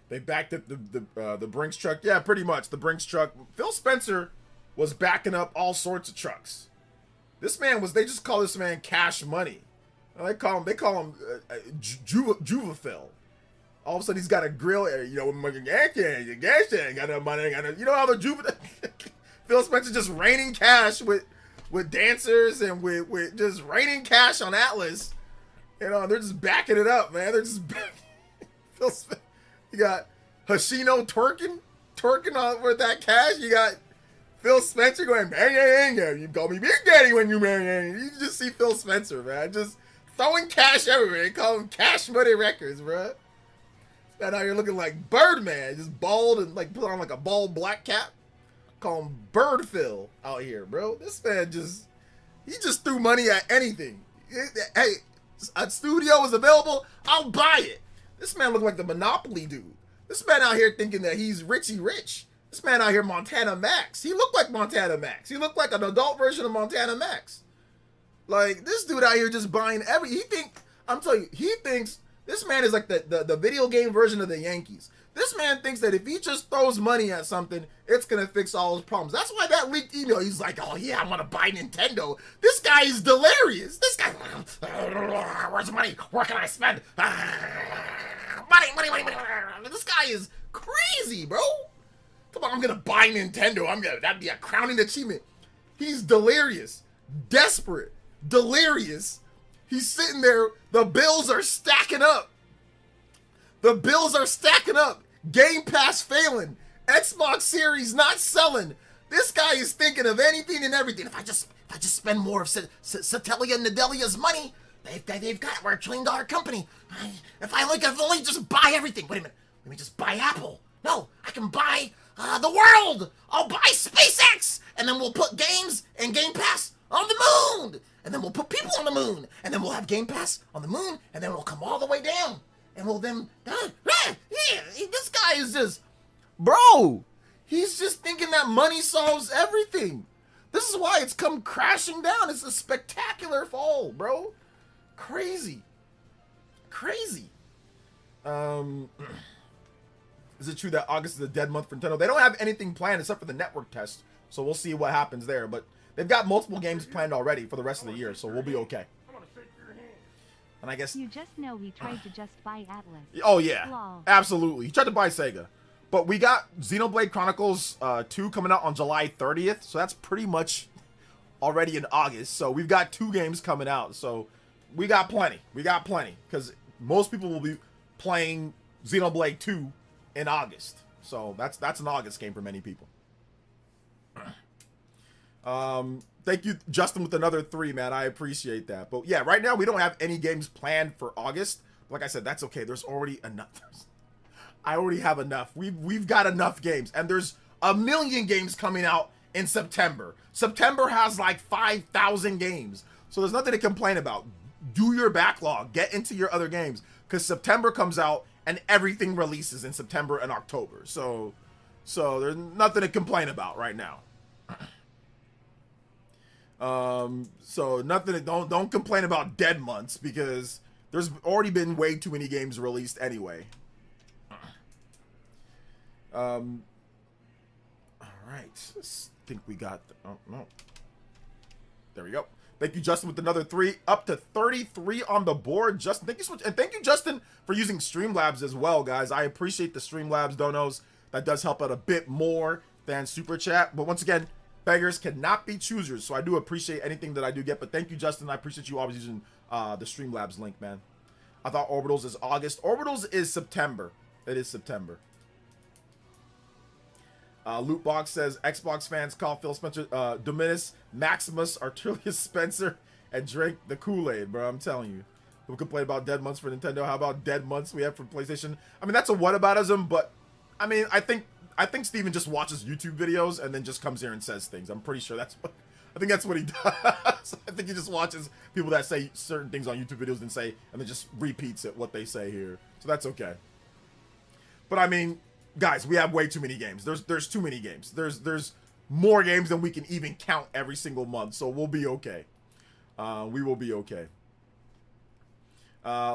They backed up the Brinks truck. Yeah, pretty much the Brinks truck. Phil Spencer was backing up all sorts of trucks. This man was. They just call this man Cash Money. They call him Juva Phil. All of a sudden he's got a grill. You know, gas tank, got no money. You know how the Juva. Phil Spencer just raining cash with dancers and with just raining cash on Atlas. You know, they're just backing it up, man. They're just Phil Spencer. You got Hashino twerking on with that cash. You got Phil Spencer going, bang, bang, bang. You call me Big Daddy when you bang, bang. You just see Phil Spencer, man. Just throwing cash everywhere. They call him Cash Money Records, bro. Man out here looking like Birdman, just bald and like put on like a bald black cap. Call him Bird Phil out here, bro. This man he just threw money at anything. Hey, a studio is available, I'll buy it. This man look like the Monopoly dude. This man out here thinking that he's Richie Rich. This man out here Montana Max. He looked like Montana Max. He looked like an adult version of Montana Max. Like, this dude out here just buying I'm telling you, he thinks this man is like the video game version of the Yankees. This man thinks that if he just throws money at something, it's going to fix all his problems. That's why that leaked email, he's like, oh yeah, I'm going to buy Nintendo. This guy is delirious. This guy, where's the money? Where can I spend? Money. This guy is crazy, bro. Come on, I'm going to buy Nintendo. That'd be a crowning achievement. He's delirious, desperate, delirious. He's sitting there. The bills are stacking up. Game Pass failing. Xbox Series not selling. This guy is thinking of anything and everything. If I just spend more of Satellia and Nadelia's money, they've got, we're a $1 trillion company. If I only just buy everything. Wait a minute. Let me just buy Apple. No, I can buy the world. I'll buy SpaceX, and then we'll put games and Game Pass on the moon, and then we'll put people on the moon, and then we'll have Game Pass on the moon, and then we'll come all the way down. And well, then, this guy is just, bro, he's just thinking that money solves everything. This is why it's come crashing down. It's a spectacular fall, bro. Crazy. Is it true that August is a dead month for Nintendo? They don't have anything planned except for the network test, so we'll see what happens there. But they've got multiple games planned already for the rest of the year, so we'll be okay. And I guess you just know he tried to just buy Atlas. Oh yeah, Lol. Absolutely. He tried to buy Sega, but we got Xenoblade Chronicles 2 coming out on July 30th, so that's pretty much already in August. So we've got 2 games coming out, so we got plenty. Because most people will be playing Xenoblade 2 in August, so that's an August game for many people. Thank you, Justin, with another 3, man. I appreciate that. But yeah, right now we don't have any games planned for August. Like I said, that's okay. There's already enough. I already have enough. We've got enough games, and there's a million games coming out in September. September has like 5,000 games, so there's nothing to complain about. Do your backlog. Get into your other games, because September comes out and everything releases in September and October. So there's nothing to complain about right now. So nothing. Don't complain about dead months, because there's already been way too many games released anyway. All right. I think we got. Oh no. There we go. Thank you, Justin, with another 3, up to 33 on the board. Justin, thank you so much, and thank you, Justin, for using Streamlabs as well, guys. I appreciate the Streamlabs donos. That does help out a bit more than Super Chat. But once again, beggars cannot be choosers, so I do appreciate anything that I do get. But thank you, Justin. I appreciate you always using the Streamlabs link, man. I thought Orbitals is August. Orbitals is September. It is September. Lootbox says Xbox fans call Phil Spencer Dominus Maximus Arturius Spencer and drink the Kool-Aid, bro. I'm telling you. People complain about dead months for Nintendo. How about dead months we have for PlayStation? I mean, that's a whataboutism, but I mean, I think Steven just watches YouTube videos and then just comes here and says things. I'm pretty sure that's what he does. I think he just watches people that say certain things on YouTube videos and then just repeats it, what they say here. So that's okay. But I mean, guys, we have way too many games. There's too many games. There's more games than we can even count every single month. So we'll be okay. We will be okay.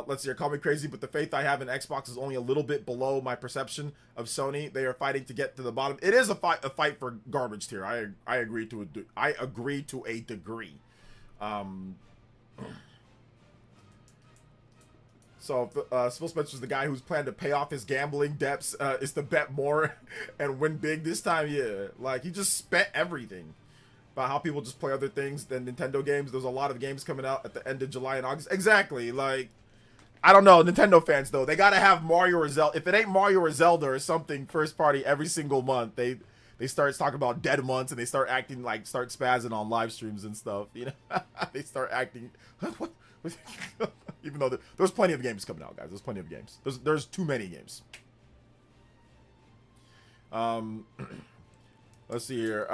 Let's see. Call me crazy, but the faith I have in Xbox is only a little bit below my perception of Sony. They are fighting to get to the bottom. It is a fight for garbage tier. I agree to a degree. So Phil Spencer's the guy who's planning to pay off his gambling debts is to bet more and win big this time. Yeah, like he just spent everything. About how people just play other things than Nintendo games. There's a lot of games coming out at the end of July and August. Exactly. Like, I don't know. Nintendo fans, though, they got to have Mario or Zelda. If it ain't Mario or Zelda or something first party every single month, they start talking about dead months and they start acting like, start spazzing on live streams and stuff. You know, they start acting. What? Even though there's plenty of games coming out, guys. There's plenty of games. There's too many games. Let's see here.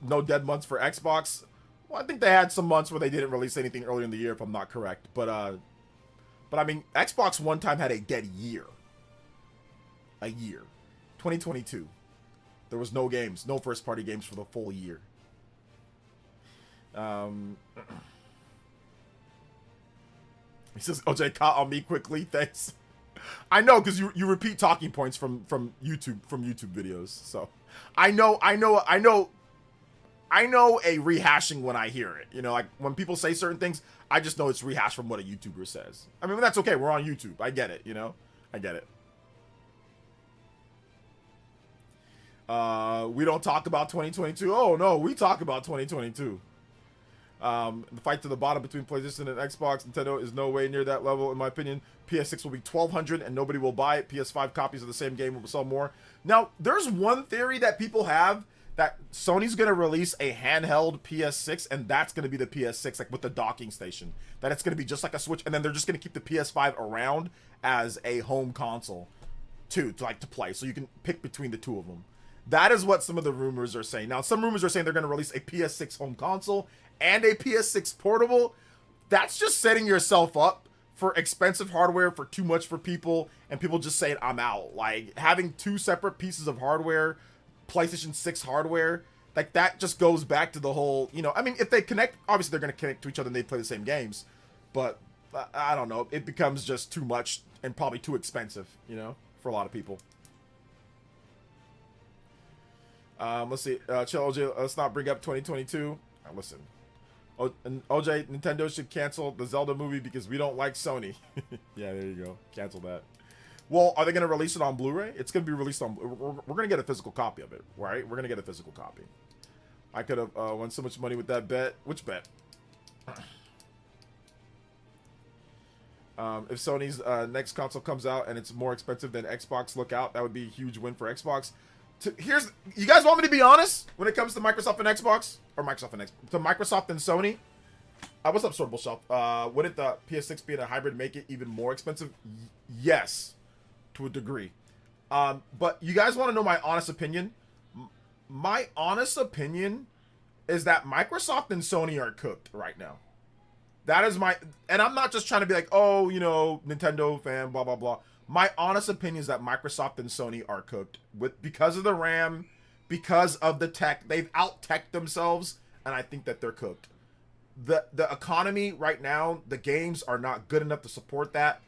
No dead months for Xbox. Well, I think they had some months where they didn't release anything earlier in the year, if I'm not correct. But I mean, Xbox one time had a dead year. A year. 2022. There was no games, no first-party games for the full year. He says, OJ, caught on me quickly. Thanks. I know, because you repeat talking points from YouTube videos. So I know a rehashing when I hear it. You know, like when people say certain things, I just know it's rehashed from what a YouTuber says. I mean, that's okay. We're on YouTube. I get it, you know? I get it. We don't talk about 2022. Oh, no, we talk about 2022. The fight to the bottom between PlayStation and Xbox, Nintendo is no way near that level, in my opinion. PS6 will be $1,200 and nobody will buy it. PS5 copies of the same game will sell more. Now, there's one theory that people have that Sony's going to release a handheld PS6 and that's going to be the PS6, like with the docking station. That it's going to be just like a Switch, and then they're just going to keep the PS5 around as a home console to play. So you can pick between the two of them. That is what some of the rumors are saying. Now, some rumors are saying they're going to release a PS6 home console and a PS6 portable. That's just setting yourself up for expensive hardware, for too much for people, and people just saying, I'm out. Like, having two separate pieces of hardware, PlayStation 6 hardware, like, that just goes back to the whole, you know, I mean, if they connect, obviously they're going to connect to each other and they play the same games, but I don't know, it becomes just too much and probably too expensive, you know, for a lot of people. Let's see, chill, OJ, let's not bring up 2022. Now, listen. And OJ, Nintendo should cancel the Zelda movie because we don't like Sony. Yeah, there you go. Cancel that. Well, are they going to release it on Blu-ray? It's going to be released on... We're going to get a physical copy of it, right? We're going to get a physical copy. I could have won so much money with that bet. Which bet? If Sony's next console comes out and it's more expensive than Xbox, look out. That would be a huge win for Xbox. You guys want me to be honest when it comes to Microsoft and Xbox? Or Microsoft and Sony? What's up, Sortable Shelf? Wouldn't the PS6 being a hybrid make it even more expensive? Yes, to a degree. But you guys want to know my honest opinion? My honest opinion is that Microsoft and Sony are cooked right now. That is my... And I'm not just trying to be like, oh, you know, Nintendo fan, blah, blah, blah. My honest opinion is that Microsoft and Sony are cooked because of the RAM, because of the tech. They've out-teched themselves, and I think that they're cooked. The economy right now, the games are not good enough to support that.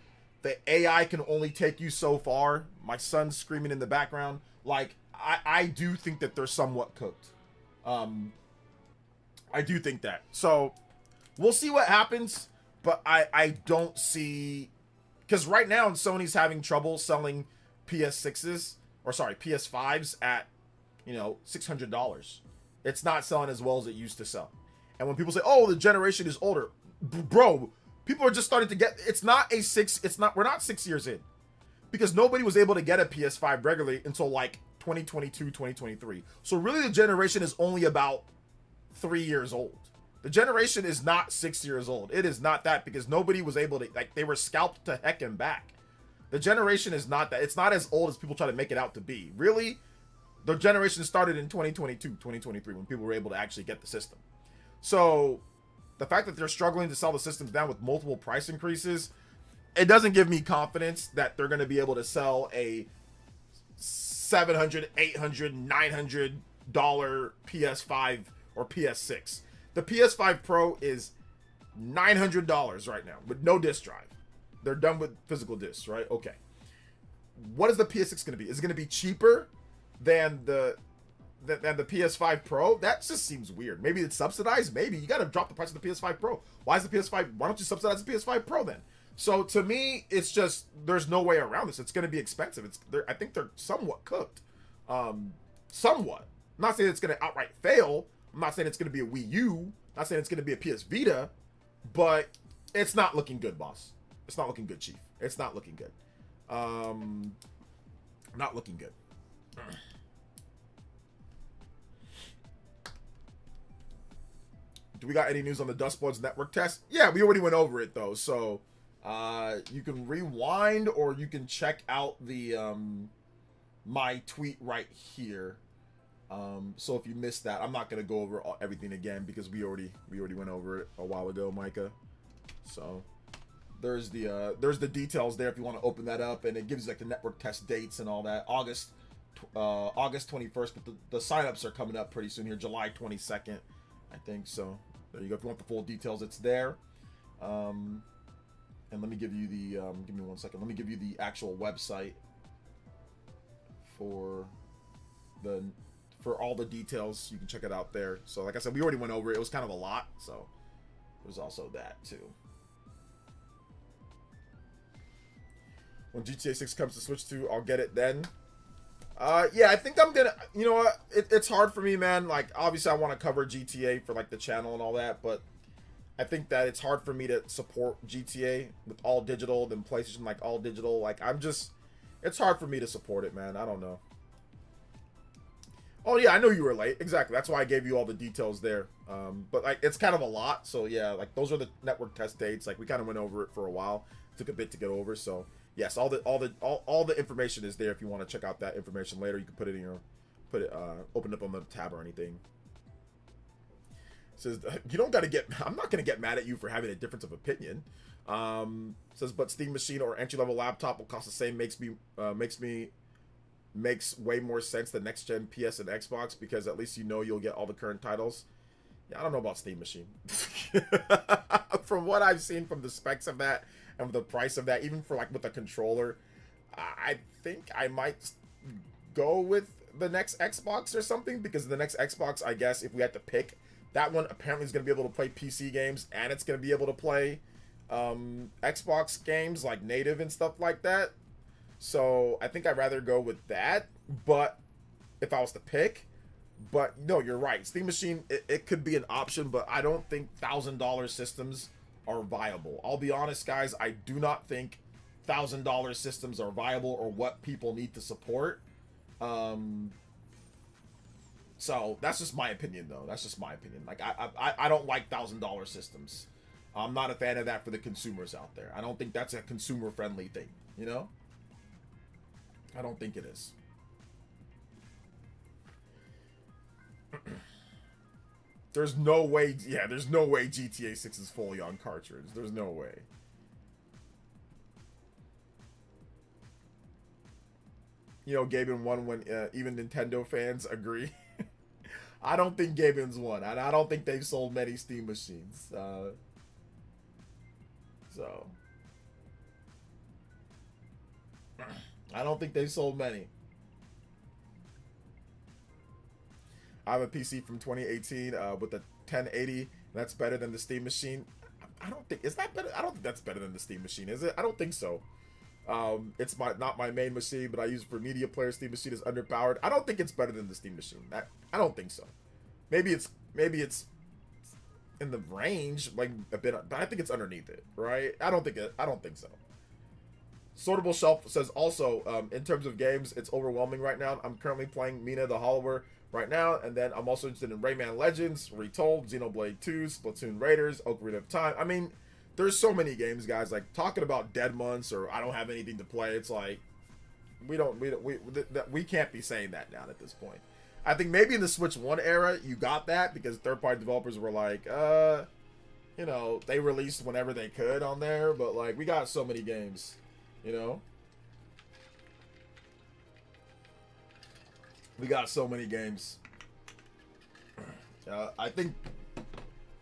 The AI can only take you so far. My son's screaming in the background. Like, I do think that they're somewhat cooked. I do think that. So, we'll see what happens, but I don't see... Because right now, Sony's having trouble selling PS6s, or sorry, PS5s at, you know, $600. It's not selling as well as it used to sell. And when people say, oh, the generation is older, bro, people are just starting to get, we're not 6 years in. Because nobody was able to get a PS5 regularly until like 2022, 2023. So really the generation is only about 3 years old. The generation is not 6 years old. It is not that, because nobody was able to, like, they were scalped to heck and back. The generation is not that. It's not as old as people try to make it out to be. Really, the generation started in 2022, 2023, when people were able to actually get the system. So, the fact that they're struggling to sell the systems down with multiple price increases, it doesn't give me confidence that they're going to be able to sell a $700, $800, $900 PS5 or PS6. The PS5 Pro is $900 right now with no disc drive. They're done with physical discs, right? Okay. What is the PS6 going to be? Is it going to be cheaper than the PS5 Pro? That just seems weird. Maybe it's subsidized. Maybe you got to drop the price of the PS5 Pro. Why is the PS5? Why don't you subsidize the PS5 Pro then? So to me, it's just there's no way around this. It's going to be expensive. I think they're somewhat cooked. Somewhat. I'm not saying it's going to outright fail. I'm not saying it's going to be a Wii U. I'm not saying it's going to be a PS Vita, but it's not looking good, boss. It's not looking good, Chief. It's not looking good. Not looking good. Do we got any news on the Duskbloods network test? Yeah, we already went over it though. So you can rewind or you can check out the my tweet right here. So if you missed that, I'm not gonna go over everything again because we already went over it a while ago, Micah. So there's the details there if you want to open that up, and it gives you like the network test dates and all that. August 21st, but the signups are coming up pretty soon here, July 22nd, I think. So there you go. If you want the full details, it's there. And let me give you the give me 1 second. Let me give you the actual website for all the details. You can check it out there. So like I said, we already went over it. It was kind of a lot, so there's also that too. When GTA 6 comes to Switch 2, I'll get it then. Yeah, I think I'm gonna, you know what, it's hard for me, man. Like, obviously I want to cover GTA for like the channel and all that, but I think that it's hard for me to support GTA with all digital, then PlayStation like all digital. Like, it's hard for me to support it, man. I don't know. Oh yeah, I know you were late. Exactly. That's why I gave you all the details there. But like, it's kind of a lot. So yeah, like those are the network test dates. Like we kind of went over it for a while. It took a bit to get over. So yes, all the information is there. If you want to check out that information later, you can put it in your, open up on the tab or anything. It says you don't got to get. I'm not gonna get mad at you for having a difference of opinion. Says but Steam Machine or entry level laptop will cost the same. Makes way more sense than next gen PS and Xbox because at least you know you'll get all the current titles. Yeah, I don't know about Steam Machine. From what I've seen from the specs of that and the price of that, even for like with a controller, I think I might go with the next Xbox or something, because the next Xbox, I guess if we had to pick, that one apparently is going to be able to play PC games and it's going to be able to play Xbox games like native and stuff like that. So I think I'd rather go with that, but if I was to pick, but no, you're right. Steam Machine, it could be an option, but I don't think $1,000 systems are viable. I'll be honest, guys, I do not think $1,000 systems are viable or what people need to support. So that's just my opinion, though. That's just my opinion. Like I don't like $1,000 systems. I'm not a fan of that for the consumers out there. I don't think that's a consumer-friendly thing, you know? I don't think it is. There's no way, yeah, there's no way GTA 6 is fully on cartridge. There's no way. You know, Gaben won when even Nintendo fans agree. I don't think Gaben's won, and I don't think they've sold many Steam machines. So I don't think they've sold many. I have a PC from 2018 with a 1080. That's better than the Steam machine. I don't think, is that better? I don't think that's better than the Steam machine, is it? I don't think so. It's not my main machine, but I use it for media player. Steam machine is underpowered. I don't think it's better than the Steam machine. I don't think so. Maybe it's in the range, like a bit, but I think it's underneath it, right? I don't think so. Sortable Shelf says also, in terms of games, it's overwhelming right now. I'm currently playing Mina the Hollower right now, and then I'm also interested in Rayman Legends, Retold, Xenoblade 2, Splatoon Raiders, Ocarina of Time. I mean, there's so many games, guys. Like, talking about dead months or I don't have anything to play, it's like we can't be saying that now at this point. I think maybe in the Switch 1 era you got that because third-party developers were like, you know, they released whenever they could on there, but like we got so many games, you know. We got so many games. I think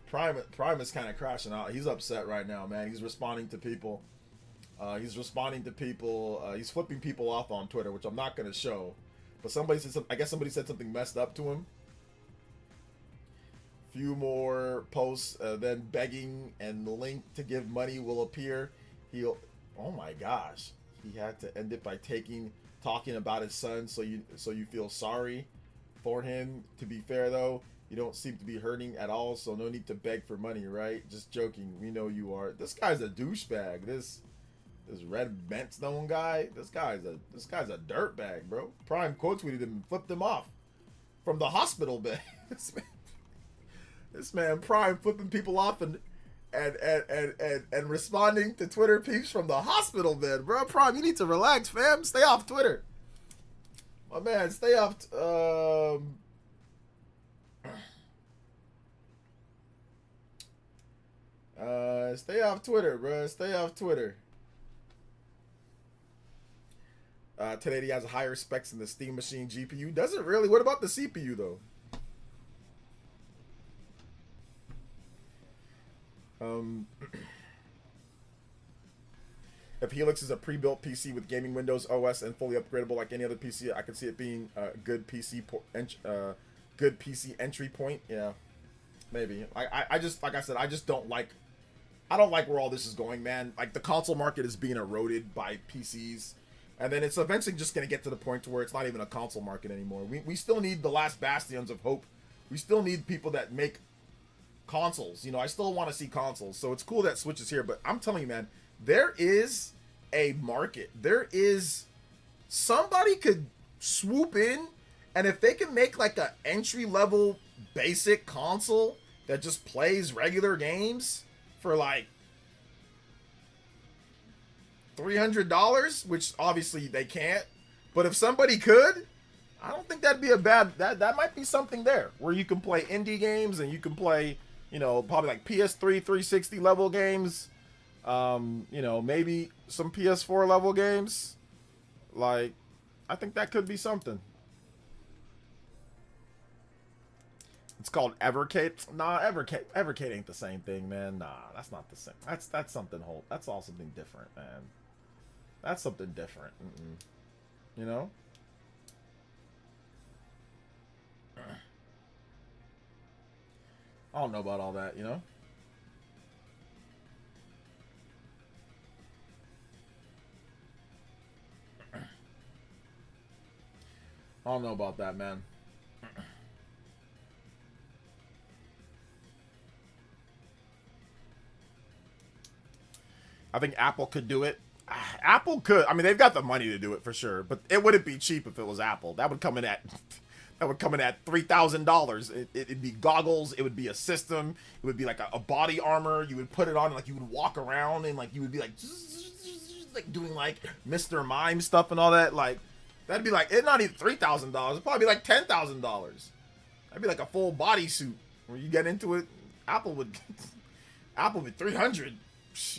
Prime is kind of crashing out. He's upset right now, man. He's responding to people. He's flipping people off on Twitter, which I'm not gonna show. But somebody said I guess somebody said something messed up to him. Few more posts, then begging, and the link to give money will appear. Oh my gosh, he had to end it by talking about his son, so you feel sorry for him. To be fair though, you don't seem to be hurting at all, so no need to beg for money, right? Just joking. We know you are. This guy's a douchebag. This red bentstone guy. This guy's a dirtbag, bro. Prime quote tweeted him and flipped him off from the hospital bed. This man Prime flipping people off and responding to Twitter peeps from the hospital bed, bro. Prime, you need to relax, fam. Stay off Twitter, my man. Stay off. Stay off Twitter, bro. Stay off Twitter. 1080 has higher specs than the Steam Machine GPU. Does it really? What about the CPU though? If Helix is a pre-built PC with gaming Windows OS and fully upgradable like any other PC, I can see it being a good PC entry point. Yeah, maybe. I just, like I said, I don't like where all this is going, man. Like, the console market is being eroded by PCs, and then it's eventually just going to get to the point to where it's not even a console market anymore. We still need the last bastions of hope. We still need people that make consoles. You know, I still want to see consoles. So it's cool that Switch is here, but I'm telling you, man, there is a market. Somebody could swoop in, and if they can make like a entry-level basic console that just plays regular games for like $300, which obviously they can't, but if somebody could, I don't think that'd be a bad, that might be something there where you can play indie games and you can play, you know, probably like PS3 360 level games, you know, maybe some PS4 level games. Like, I think that could be something. It's called Evercade. Nah, Evercade ain't the same thing, man. Nah, that's not the same. That's something whole. That's all something different, man. That's something different. You know? I don't know about all that, you know? I don't know about that, man. I think Apple could do it. Apple could. I mean, they've got the money to do it for sure, but it wouldn't be cheap if it was Apple. That would come in at $3,000. It'd be goggles. It would be a system. It would be like a body armor. You would put it on, like you would walk around, and like you would be like doing like Mr. Mime stuff and all that. Like, that'd be like, it's not even $3,000. It'd probably be like $10,000. That'd be like a full body suit where you get into it. Apple would 300.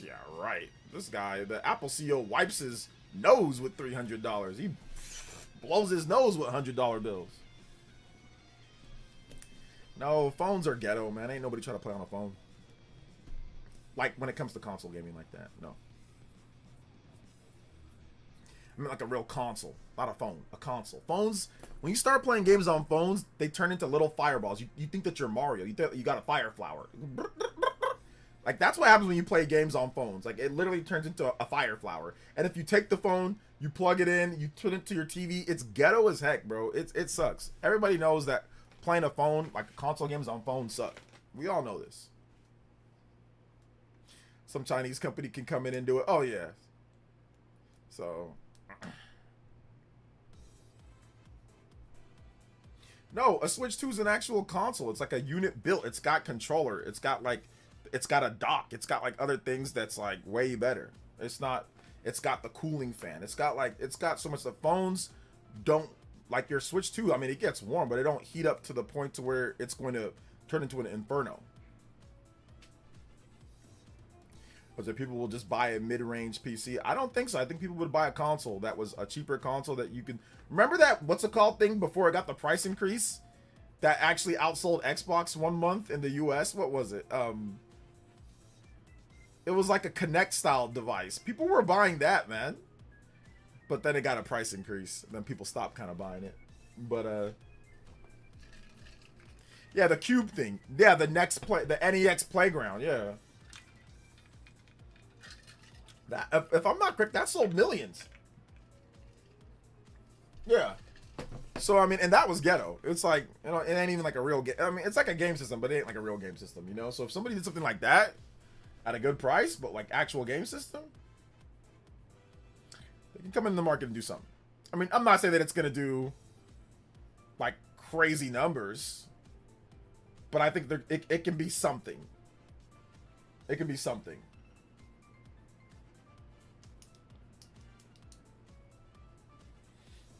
Yeah, right. This guy, the Apple CEO, wipes his nose with $300. He blows his nose with $100 bills. No, phones are ghetto, man. Ain't nobody trying to play on a phone. Like, when it comes to console gaming like that. No. I mean, like a real console. Not a phone. A console. Phones, when you start playing games on phones, they turn into little fireballs. You think that you're Mario. You got a fire flower. Like, that's what happens when you play games on phones. Like, it literally turns into a fire flower. And if you take the phone, you plug it in, you put it to your TV, it's ghetto as heck, bro. It sucks. Everybody knows that playing a phone, like console games on phones, suck. We all know this. Some Chinese company can come in and do it. Oh, yeah. So... No, a Switch 2 is an actual console. It's like a unit built. It's got controller. It's got a dock. It's got like other things that's like way better. It's got the cooling fan. It's got so much. The phones don't, like your Switch 2. I mean, it gets warm, but it don't heat up to the point to where it's going to turn into an inferno. Or that people will just buy a mid-range PC. I don't think so. I think people would buy a console that was a cheaper console that you could... Remember that, what's it called thing before it got the price increase? that actually outsold Xbox 1 month in the US. What was it? It was like a Kinect style device. People were buying that, man. But then it got a price increase. And then people stopped kind of buying it. But yeah, the Cube thing. Yeah, the NEX Playground, yeah. That, if I'm not correct, that sold millions. Yeah. So I mean, and that was ghetto. It's like, you know, it ain't even like a real game. I mean, it's like a game system, but it ain't like a real game system, you know. So if somebody did something like that at a good price, but like actual game system, they can come in the market and do something. I mean, I'm not saying that it's gonna do like crazy numbers, but I think it can be something. It can be something.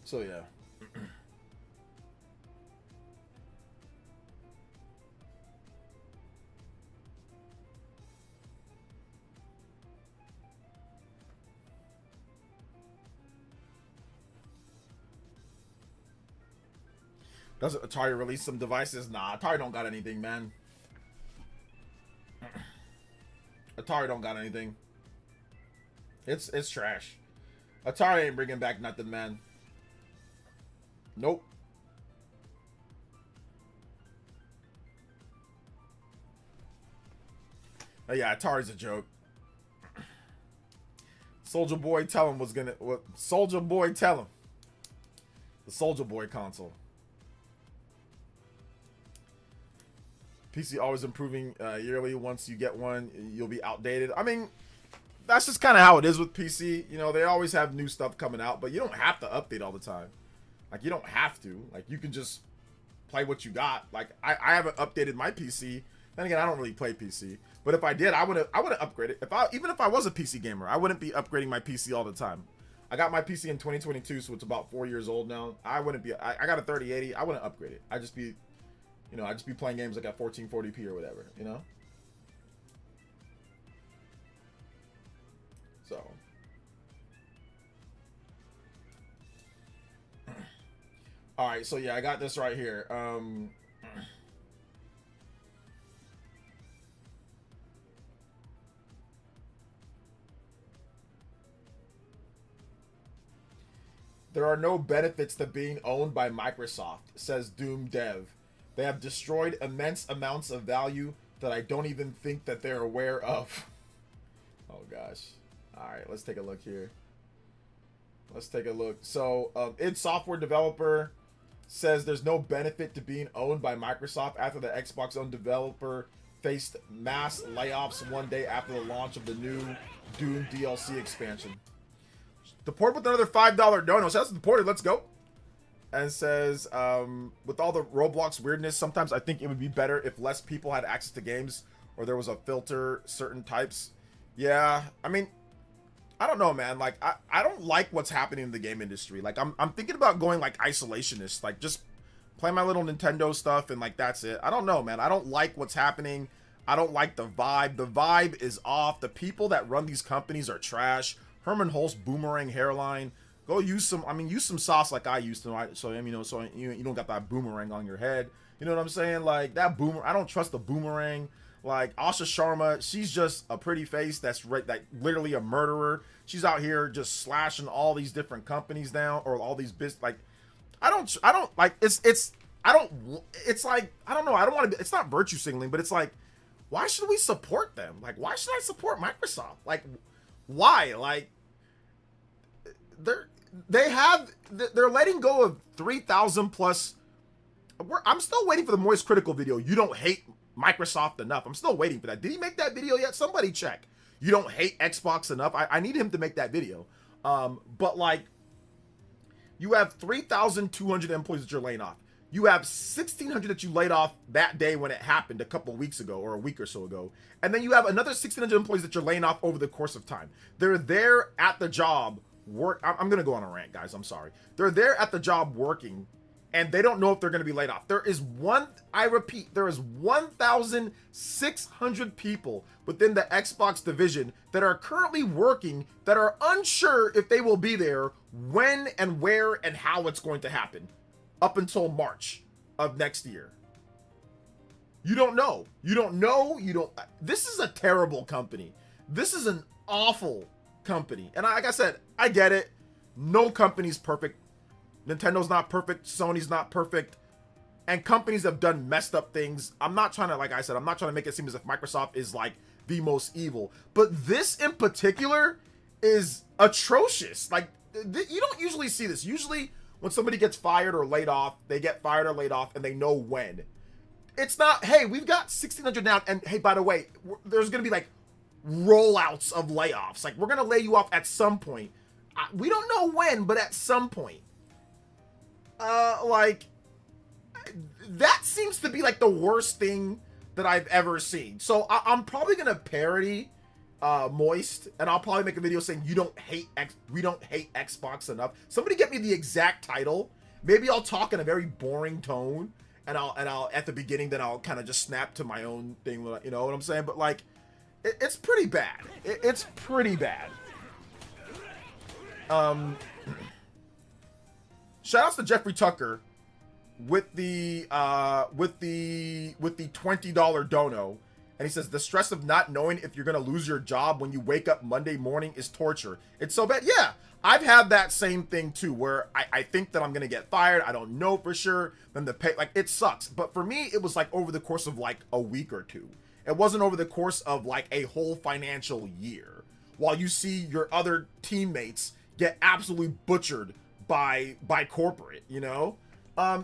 So yeah. Doesn't Atari release some devices? Nah, Atari don't got anything, man. Atari don't got anything. It's trash. Atari ain't bringing back nothing, man. Nope. Oh yeah, Atari's a joke. Soldier Boy tell him was gonna what Soldier Boy tell him. The Soldier Boy console. PC always improving yearly. Once you get one, you'll be outdated. I mean, that's just kind of how it is with PC. You know, they always have new stuff coming out, but you don't have to update all the time. Like, you don't have to. Like, you can just play what you got. Like, I haven't updated my PC. Then again, I don't really play PC. But if I did, I would upgrade it. Even if I was a PC gamer, I wouldn't be upgrading my PC all the time. I got my PC in 2022, so it's about 4 years old now. I wouldn't be. I got a 3080. I wouldn't upgrade it. I'd just be, you know, I'd just be playing games like at 1440p or whatever. You know. So. All right, so yeah, I got this right here. There are no benefits to being owned by Microsoft, says Doom Dev. They have destroyed immense amounts of value that I don't even think that they're aware of. Oh gosh. All right, let's take a look here. Let's take a look. So, id Software developer says there's no benefit to being owned by Microsoft after the Xbox-owned developer faced mass layoffs one day after the launch of the new Doom DLC expansion. Support with another $5 dono. So that's supported. Let's go. And says, with all the Roblox weirdness, sometimes I think it would be better if less people had access to games or there was a filter certain types. Yeah, I mean, I don't know, man. Like, I don't like what's happening in the game industry. Like, I'm thinking about going, like, isolationist. Like, just play my little Nintendo stuff and, like, that's it. I don't know, man. I don't like what's happening. I don't like the vibe. The vibe is off. The people that run these companies are trash. Herman Hulst boomerang hairline. Go use some, I mean, use some sauce like I used to. Right? So, you know, so you don't got that boomerang on your head. You know what I'm saying? Like, that boomer, I don't trust the boomerang. Like, Asha Sharma, she's just a pretty face that's literally a murderer. She's out here just slashing all these different companies down, or all these business. Like, I don't like, it's like, I don't know. I don't want to, it's not virtue signaling, but it's like, why should we support them? Like, why should I support Microsoft? Like, why? Like, they're letting go of 3,000 plus. I'm still waiting for the Moist Critical video. You don't hate Microsoft enough. I'm still waiting for that. Did he make that video yet? Somebody check. You don't hate Xbox enough. I need him to make that video. But like, you have 3,200 employees that you're laying off. You have 1,600 that you laid off that day when it happened a couple of weeks ago or a week or so ago. And then you have another 1,600 employees that you're laying off over the course of time. They're there at the job I'm going to go on a rant, guys. I'm sorry. They're there at the job working, and they don't know if they're going to be laid off. I repeat, there is 1,600 people within the Xbox division that are currently working that are unsure if they will be there, when and where and how it's going to happen up until March. of next year. You don't know. You don't know. You don't. This is a terrible company. This is an awful company. And like I said, I get it. No company's perfect. Nintendo's not perfect. Sony's not perfect. And companies have done messed up things. I'm not trying to, like I said, I'm not trying to make it seem as if Microsoft is like the most evil. But this in particular is atrocious. Like, you don't usually see this. Usually when somebody gets fired or laid off, they get fired or laid off and they know when. It's not, hey, we've got 1,600 now. And hey, by the way, there's going to be like rollouts of layoffs. Like, we're going to lay you off at some point. We don't know when, but at some point. Like, that seems to be like the worst thing that I've ever seen. So I'm probably going to parody Moist, and I'll probably make a video saying we don't hate Xbox enough. Somebody get me the exact title. Maybe I'll talk in a very boring tone, and I'll at the beginning, then I'll kind of just snap to my own thing. You know what I'm saying? But like, it's pretty bad. It's pretty bad. Shout outs to Jeffrey Tucker with the $20 dono. And he says, the stress of not knowing if you're going to lose your job when you wake up Monday morning is torture. It's so bad. Yeah, I've had that same thing too, where I think that I'm going to get fired. I don't know for sure. Then the pay, like, it sucks. But for me, it was like over the course of like a week or two. It wasn't over the course of like a whole financial year. While you see your other teammates get absolutely butchered by corporate, you know?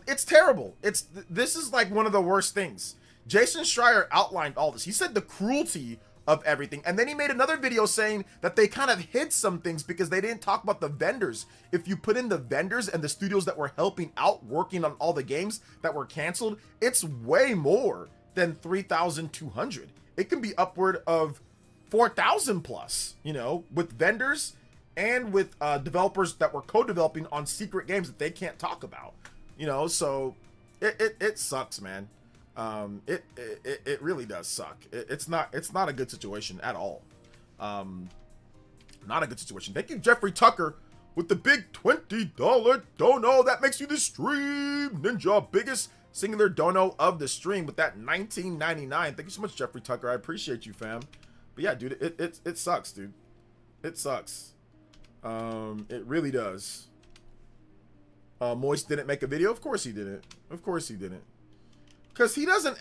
It's terrible. This is like one of the worst things. Jason Schreier outlined all this. He said the cruelty of everything. And then he made another video saying that they kind of hid some things because they didn't talk about the vendors. If you put in the vendors and the studios that were helping out, working on all the games that were canceled, it's way more than 3,200. It can be upward of 4,000 plus, you know, with vendors and with developers that were co-developing on secret games that they can't talk about, you know. So it sucks, man. It really does suck. It's not a good situation at all. Not a good situation. Thank you, Jeffrey Tucker, with the big $20 dono. That makes you the stream ninja, biggest singular dono of the stream with that $19.99. Thank you so much, Jeffrey Tucker. I appreciate you, fam. But yeah, dude, it sucks, dude. It sucks. It really does. Moist didn't make a video. Of course he didn't. Of course he didn't. Because he doesn't...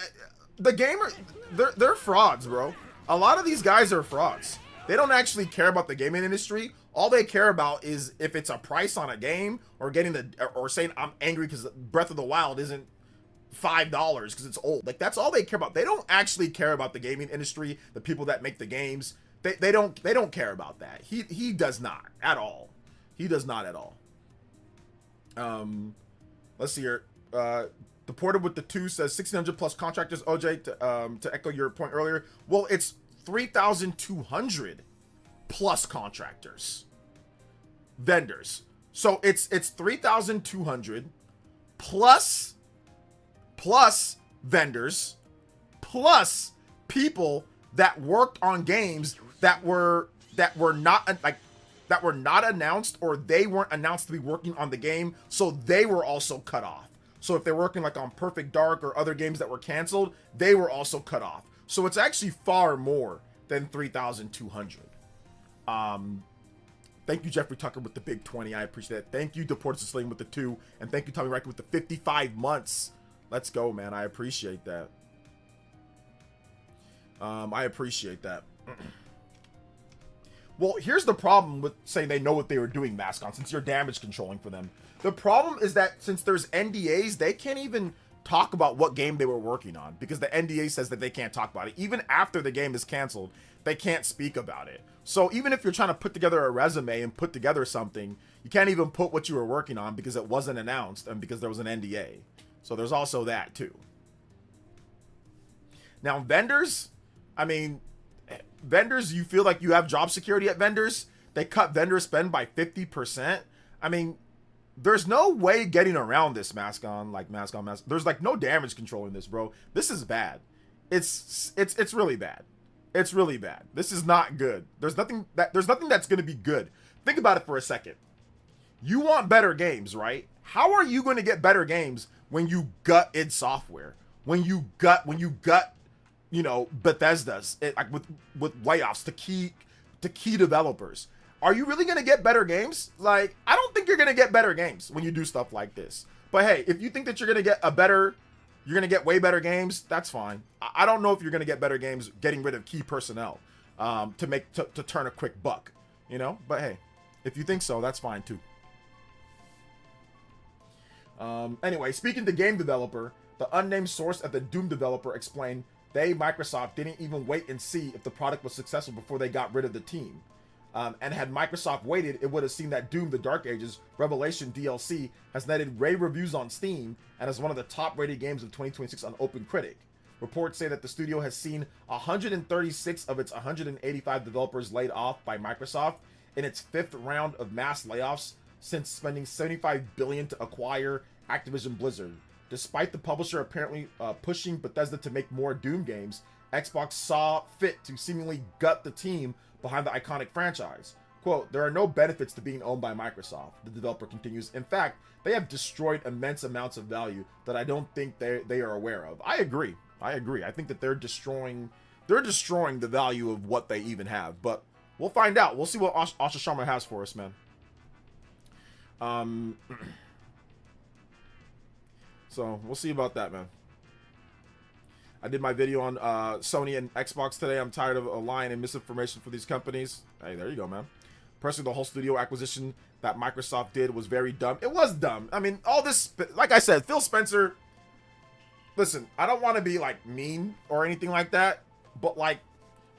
The gamer... They're frauds, bro. A lot of these guys are frauds. They don't actually care about the gaming industry. All they care about is if it's a price on a game or getting the... Or saying, I'm angry because Breath of the Wild isn't $5 because it's old. Like, that's all they care about. They don't actually care about the gaming industry, the people that make the games. They don't care about that. He does not at all. He does not at all. Let's see here. Deported with the 2 says 1,600 plus contractors. OJ, to echo your point earlier. Well, it's 3,200 plus contractors, vendors. So it's 3,200 plus vendors plus people that worked on games that were not announced, or they weren't announced to be working on the game, so they were also cut off. So if they're working like on Perfect Dark or other games that were canceled, they were also cut off. So it's actually far more than 3,200. Thank you, Jeffrey Tucker, with the big 20. I appreciate it. Thank you, Deported Sling, with the 2, and thank you, Tommy Riker, with the 55 months. Let's go, man. I appreciate that. I appreciate that. Well, here's the problem with saying they know what they were doing, Mascon, since you're damage controlling for them. The problem is that since there's NDAs, they can't even talk about what game they were working on because the NDA says that they can't talk about it. Even after the game is canceled, they can't speak about it. So even if you're trying to put together a resume and put together something, you can't even put what you were working on because it wasn't announced and because there was an NDA. So there's also that too. Now, vendors, I mean, vendors, you feel like you have job security at vendors. They cut vendor spend by 50%. I mean, there's no way getting around this, Mascon. There's like no damage control in this, bro. This is bad. It's really bad. It's really bad. This is not good. There's nothing that's going to be good. Think about it for a second. You want better games, right? How are you going to get better games when you gut id Software? When you gut, you know, Bethesda's like with layoffs to key developers? Are you really going to get better games? Like, I don't think you're going to get better games when you do stuff like this. But hey, if you think that you're going to get you're going to get way better games, that's fine. I don't know if you're going to get better games getting rid of key personnel to turn a quick buck, you know? But hey, if you think so, that's fine too. Anyway, speaking to game developer, the unnamed source at the Doom developer explained Microsoft didn't even wait and see if the product was successful before they got rid of the team. And had Microsoft waited, it would have seen that Doom: The Dark Ages Revelation DLC has netted rave reviews on Steam and is one of the top-rated games of 2026 on OpenCritic. Reports say that the studio has seen 136 of its 185 developers laid off by Microsoft in its 5th round of mass layoffs since spending $75 billion to acquire Activision Blizzard. Despite the publisher apparently pushing Bethesda to make more Doom games, Xbox saw fit to seemingly gut the team behind the iconic franchise. Quote, there are no benefits to being owned by Microsoft, the developer continues. In fact, they have destroyed immense amounts of value that I don't think they are aware of. I agree. I think that they're destroying the value of what they even have. But we'll find out. We'll see what Asha Sharma has for us, man. So we'll see about that, man. I did my video on Sony and Xbox today. I'm tired of lying and misinformation for these companies. Hey, there you go, man. Personally, the whole studio acquisition that Microsoft did was very dumb. It was dumb. I mean, all this, like I said, Phil Spencer, listen, I don't want to be like mean or anything like that, but like,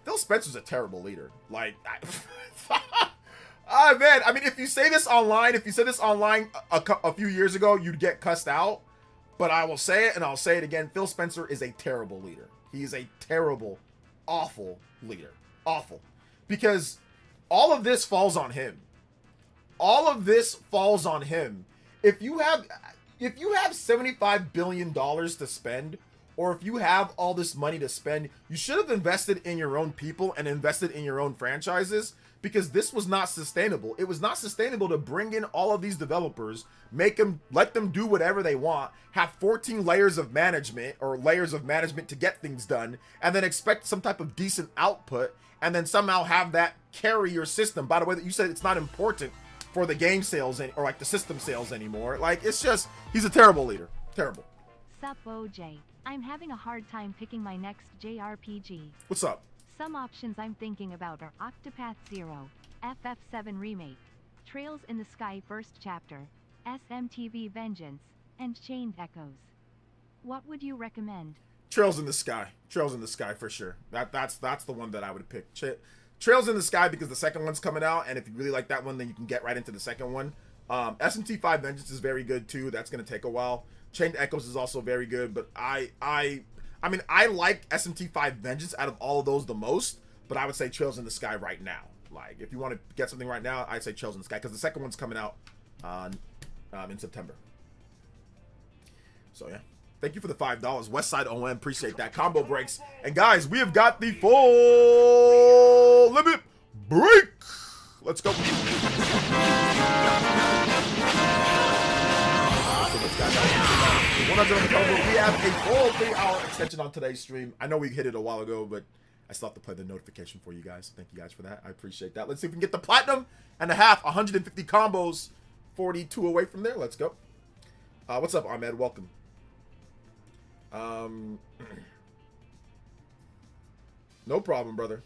Phil Spencer's a terrible leader. Like, ah, man, I mean, if you said this online a few years ago, you'd get cussed out. But I will say it, and I'll say it again. Phil Spencer is a terrible leader. He is a terrible, awful leader. Awful. Because all of this falls on him. All of this falls on him. If you have $75 billion to spend, or if you have all this money to spend, you should have invested in your own people and invested in your own franchises, because this was not sustainable. It was not sustainable to bring in all of these developers, let them do whatever they want, have 14 layers of management to get things done, and then expect some type of decent output, and then somehow have that carry your system. By the way, that you said it's not important for the game sales or like the system sales anymore. Like, it's just, he's a terrible leader. Terrible. Sup OJ. I'm having a hard time picking my next JRPG. What's up? Some options I'm thinking about are Octopath Zero, FF7 Remake, Trails in the Sky First Chapter, SMTV Vengeance, and Chained Echoes. What would you recommend? Trails in the Sky. Trails in the Sky for sure. That's the one that I would pick. Trails in the Sky, because the second one's coming out, and if you really like that one, then you can get right into the second one. SMT5 Vengeance is very good too. That's gonna take a while. Chained Echoes is also very good, but I mean, I like SMT5 Vengeance out of all of those the most, but I would say Trails in the Sky right now. Like, if you want to get something right now, I'd say Trails in the Sky, because the second one's coming out in September. So yeah, thank you for the $5, Westside OM. Appreciate that. Combo breaks, and guys, we have got the full limit break. Let's go. We have a full 3-hour extension on today's stream. I know we hit it a while ago, but I still have to play the notification for you guys. Thank you guys for that. I appreciate that. Let's see if we can get the platinum and a half. 150 combos, 42 away from there. Let's go. What's up, Ahmed? Welcome. No problem, brother.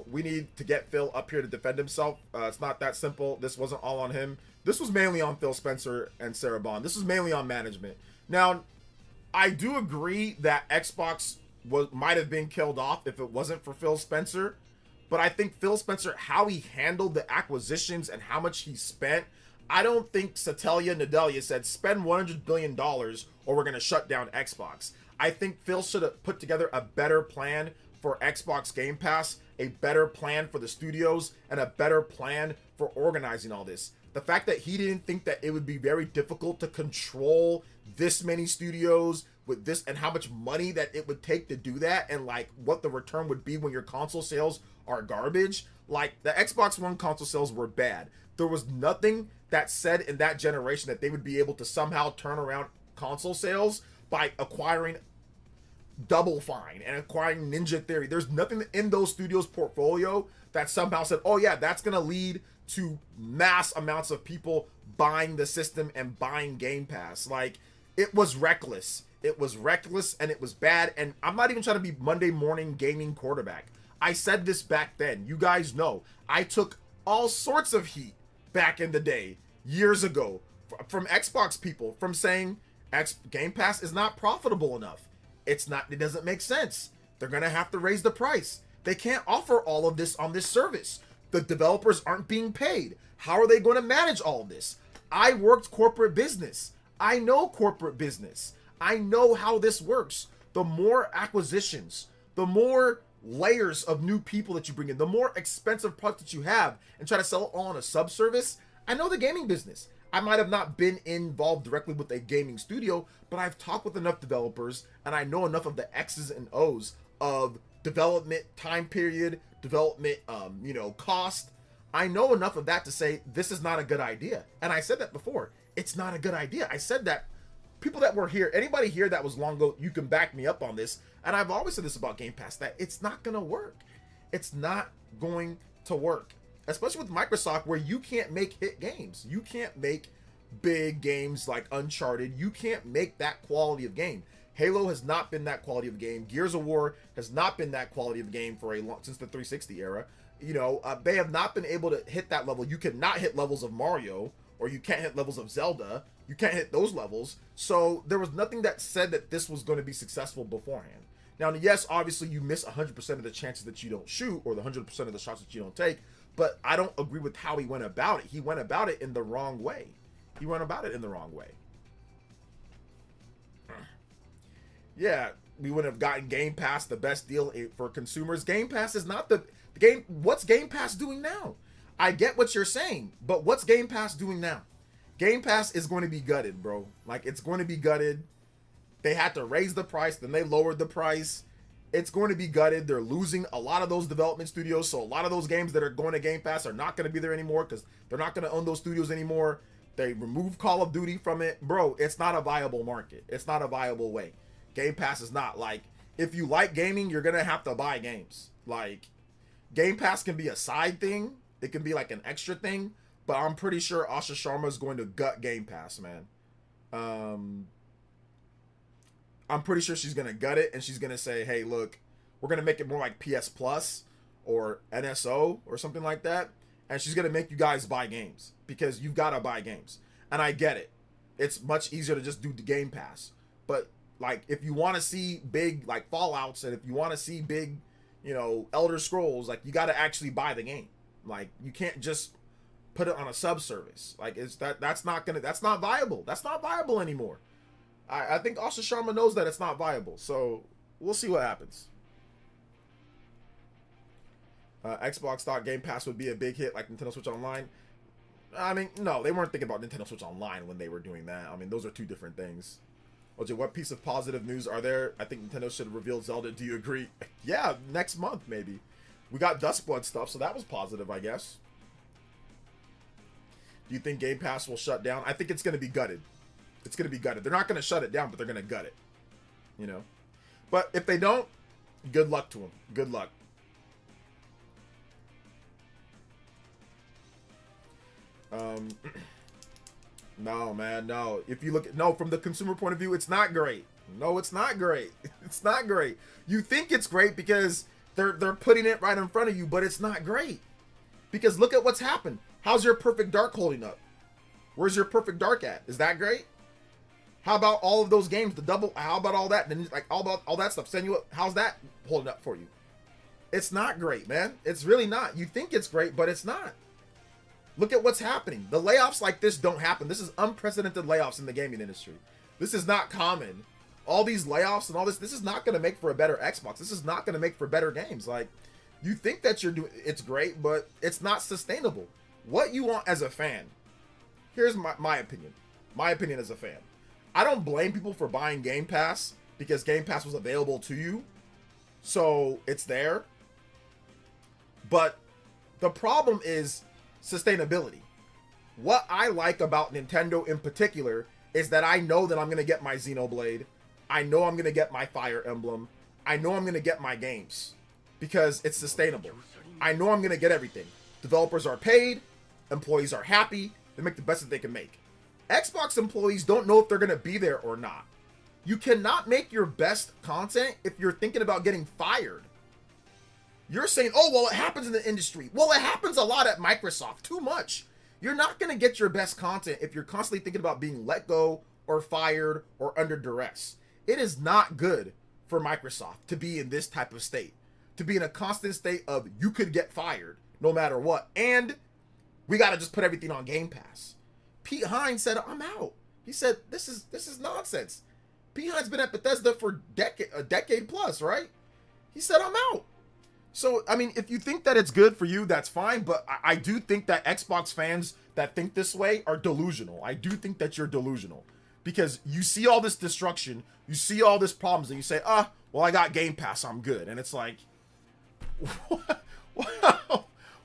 We need to get Phil up here to defend himself. It's not that simple. This wasn't all on him. This was mainly on Phil Spencer and Sarah Bond. This was mainly on management. Now, I do agree that Xbox might have been killed off if it wasn't for Phil Spencer. But I think Phil Spencer, how he handled the acquisitions and how much he spent, I don't think Satya Nadella said, spend $100 billion or we're going to shut down Xbox. I think Phil should have put together a better plan for Xbox Game Pass, a better plan for the studios, and a better plan for organizing all this. The fact that he didn't think that it would be very difficult to control this many studios with this, and how much money that it would take to do that, and like what the return would be when your console sales are garbage. Like, the Xbox One console sales were bad. There was nothing that said in that generation that they would be able to somehow turn around console sales by acquiring Double Fine and acquiring Ninja Theory. There's nothing in those studios' portfolio that somehow said, oh yeah, that's going to lead to mass amounts of people buying the system and buying Game Pass. Like, it was reckless. It was reckless and it was bad. And I'm not even trying to be Monday morning gaming quarterback. I said this back then. You guys know. I took all sorts of heat back in the day, years ago, from Xbox people, from saying Game Pass is not profitable enough. It doesn't make sense. They're going to have to raise the price. They can't offer all of this on this service. The developers aren't being paid. How are they going to manage all of this? I worked corporate business. I know corporate business. I know how this works. The more acquisitions, the more layers of new people that you bring in, the more expensive product that you have and try to sell it all on a sub-service. I know the gaming business. I might have not been involved directly with a gaming studio, but I've talked with enough developers and I know enough of the X's and O's of development time period, development, cost. I know enough of that to say this is not a good idea. And I said that before. It's not a good idea. I said that. People that were here, anybody here that was long ago, you can back me up on this. And I've always said this about Game Pass, that it's not going to work. It's not going to work. Especially with Microsoft, where you can't make hit games. You can't make big games like Uncharted. You can't make that quality of game. Halo has not been that quality of game. Gears of War has not been that quality of game for since the 360 era. They have not been able to hit that level. You cannot hit levels of Mario, or you can't hit levels of Zelda. You can't hit those levels. So there was nothing that said that this was going to be successful beforehand. Now, yes, obviously you miss 100% of the chances that you don't shoot, or the 100% of the shots that you don't take, but I don't agree with how he went about it. He went about it in the wrong way. Yeah, we wouldn't have gotten Game Pass, the best deal for consumers. Game Pass is not the game. What's Game Pass doing now? I get what you're saying, but what's Game Pass doing now? Game Pass is going to be gutted, bro. Like, it's going to be gutted. They had to raise the price, then they lowered the price. It's going to be gutted. They're losing a lot of those development studios, so a lot of those games that are going to Game Pass are not going to be there anymore because they're not going to own those studios anymore. They removed Call of Duty from it. Bro, it's not a viable market. It's not a viable way. Game Pass is not. Like, if you like gaming, you're going to have to buy games. Like, Game Pass can be a side thing. It can be like an extra thing. But I'm pretty sure Asha Sharma is going to gut Game Pass, man. I'm pretty sure she's going to gut it, and she's going to say, hey, look, we're going to make it more like PS Plus or NSO or something like that. And she's going to make you guys buy games because you've got to buy games. And I get it. It's much easier to just do the Game Pass. But, like, if you want to see big, like, Fallouts, and if you want to see big, Elder Scrolls, like, you got to actually buy the game. Like, you can't just put it on a sub-service. Like, that's not viable. That's not viable anymore. I think Asha Sharma knows that it's not viable. So we'll see what happens. Xbox thought Game Pass would be a big hit like Nintendo Switch Online. I mean, no, they weren't thinking about Nintendo Switch Online when they were doing that. I mean, those are two different things. OJ, what piece of positive news are there? I think Nintendo should have revealed Zelda. Do you agree? Yeah, next month maybe. We got Duskbloods stuff, so that was positive, I guess. Do you think Game Pass will shut down? I think it's going to be gutted. It's going to be gutted. They're not going to shut it down, but they're going to gut it. But if they don't, good luck to them. Good luck. No, man, no. If you look at, from the consumer point of view, it's not great. No, it's not great. It's not great. You think it's great because they're putting it right in front of you, but it's not great. Because look at what's happened. How's your Perfect Dark holding up? Where's your Perfect Dark at? Is that great? How about all of those games? How about all that? And like all that stuff. How's that holding up for you? It's not great, man. It's really not. You think it's great, but it's not. Look at what's happening. The layoffs like this don't happen. This is unprecedented layoffs in the gaming industry. This is not common. All these layoffs and all this is not going to make for a better Xbox. This is not going to make for better games. Like, you think that you're doing it's great, but it's not sustainable. What you want as a fan, here's my opinion. My opinion as a fan. I don't blame people for buying Game Pass because Game Pass was available to you. So it's there. But the problem is sustainability. what I like about Nintendo in particular is that I know that I'm going to get my Xenoblade. I know I'm going to get my Fire Emblem. I know I'm going to get my games because it's sustainable. I know I'm going to get everything. Developers are paid. Employees are happy. They make the best that they can make. Xbox employees don't know if they're going to be there or not. You cannot make your best content if you're thinking about getting fired. You're saying, oh, well, it happens in the industry. Well, it happens a lot at Microsoft. Too much. You're not going to get your best content if you're constantly thinking about being let go or fired or under duress. It is not good for Microsoft to be in this type of state, to be in a constant state of you could get fired no matter what. And we got to just put everything on Game Pass. Pete Hines said, I'm out. He said, this is nonsense. Pete Hines been at Bethesda for a decade plus, right? He said, I'm out. So, I mean, if you think that it's good for you, that's fine. But I do think that Xbox fans that think this way are delusional. I do think that you're delusional. Because you see all this destruction, you see all this problems, and you say, well, I got Game Pass, I'm good. And it's like,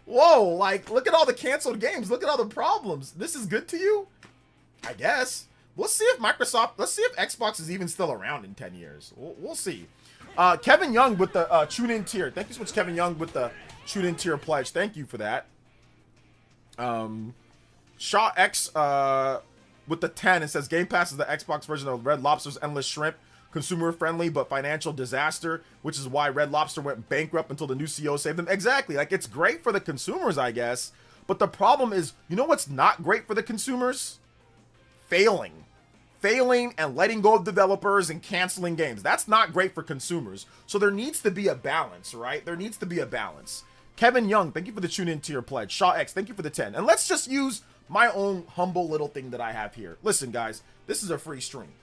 whoa, like, look at all the canceled games. Look at all the problems. This is good to you? I guess. Let's see if Xbox is even still around in 10 years. We'll see. Kevin Young with the tune-in tier. Thank you so much, Kevin Young, with the tune-in tier pledge. Thank you for that. Shaw X with the 10. It says Game Pass is the Xbox version of Red Lobster's Endless Shrimp. Consumer-friendly, but financial disaster, which is why Red Lobster went bankrupt until the new CEO saved them. Exactly. Like, it's great for the consumers, I guess. But the problem is, you know what's not great for the consumers? Failing and letting go of developers and canceling games. That's not great for consumers. So there needs to be a balance, right? There needs to be a balance. Kevin Young, thank you for the tune-in to your pledge. Shaw X, thank you for the 10. And let's just use my own humble little thing that I have here. Listen, guys, this is a free stream.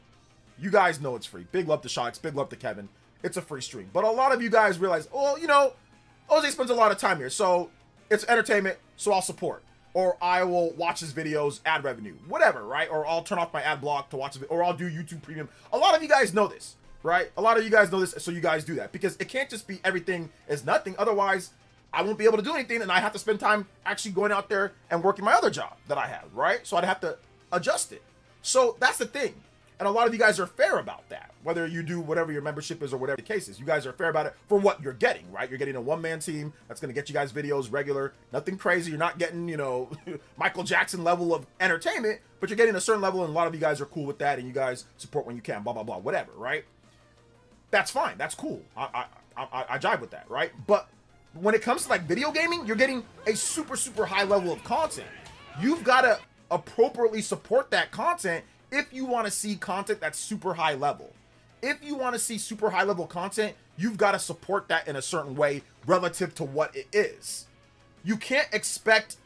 You guys know it's free. Big love to Shaw X, big love to Kevin. It's a free stream. But a lot of you guys realize, well, you know, OJ spends a lot of time here, so it's entertainment, so I'll support. Or I will watch his videos, ad revenue, whatever, right? Or I'll turn off my ad block to watch it, or I'll do YouTube Premium. A lot of you guys know this, right? A lot of you guys know this, so you guys do that. Because it can't just be everything is nothing. Otherwise, I won't be able to do anything, and I have to spend time actually going out there and working my other job that I have, right? So I'd have to adjust it. So that's the thing. And a lot of you guys are fair about that, whether you do whatever your membership is or whatever the case is. You guys are fair about it for what you're getting, right? You're getting a one-man team that's going to get you guys videos regular, nothing crazy. You're not getting, you know, Michael Jackson level of entertainment, but you're getting a certain level, and a lot of you guys are cool with that, and you guys support when you can, blah, blah, blah, whatever, right? That's fine. That's cool. I jive with that, right? But when it comes to, like, video gaming, you're getting a super, super high level of content. You've got to appropriately support that content if you want to see content that's super high level. If you want to see super high level content, you've got to support that in a certain way relative to what it is. You can't expect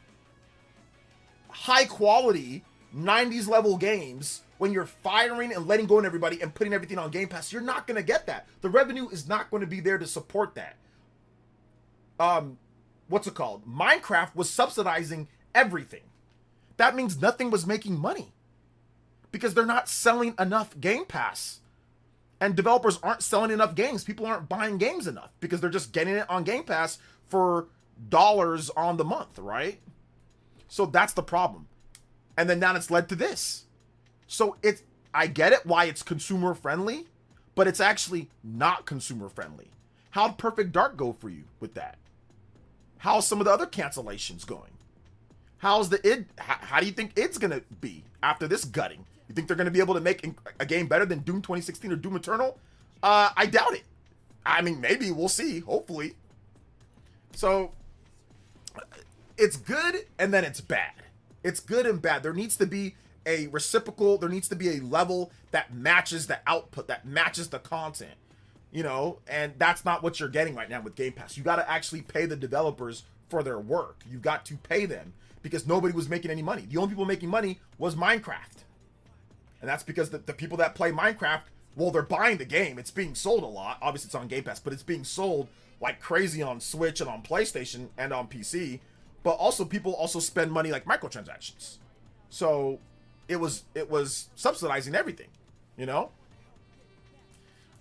high quality 90s level games when you're firing and letting go of everybody and putting everything on Game Pass. You're not going to get that. The revenue is not going to be there to support that. What's it called? Minecraft was subsidizing everything. That means nothing was making money, because they're not selling enough Game Pass. And developers aren't selling enough games. People aren't buying games enough because they're just getting it on Game Pass for dollars on the month, right? So that's the problem. And then now it's led to this. So I get it why it's consumer friendly, but it's actually not consumer friendly. How'd Perfect Dark go for you with that? How's some of the other cancellations going? How's the id? How do you think it's gonna be after this gutting? You think they're going to be able to make a game better than Doom 2016 or Doom Eternal? I doubt it. I mean, maybe. We'll see. Hopefully. So, it's good and then it's bad. It's good and bad. There needs to be a reciprocal. There needs to be a level that matches the output, that matches the content. You know, and that's not what you're getting right now with Game Pass. You got to actually pay the developers for their work. You've got to pay them because nobody was making any money. The only people making money was Minecraft. And that's because the people that play Minecraft, well, they're buying the game. It's being sold a lot. Obviously, it's on Game Pass, but it's being sold like crazy on Switch and on PlayStation and on PC. But also, people also spend money like microtransactions. So it was subsidizing everything, you know?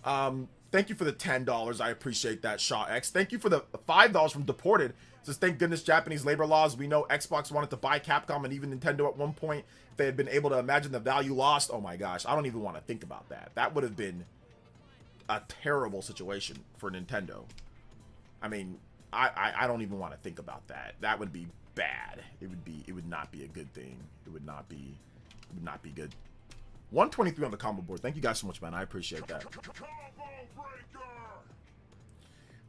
Thank you for the $10. I appreciate that, Shaw X. Thank you for the $5 from Deported. Says, thank goodness Japanese labor laws. We know Xbox wanted to buy Capcom and even Nintendo at one point. If they had been able to imagine the value lost, oh my gosh, I don't even want to think about that. That would have been a terrible situation for Nintendo. I mean, I don't even want to think about that. That would be bad. It would not be a good thing. It would not be good. 123 on the combo board. Thank you guys so much, man. I appreciate that.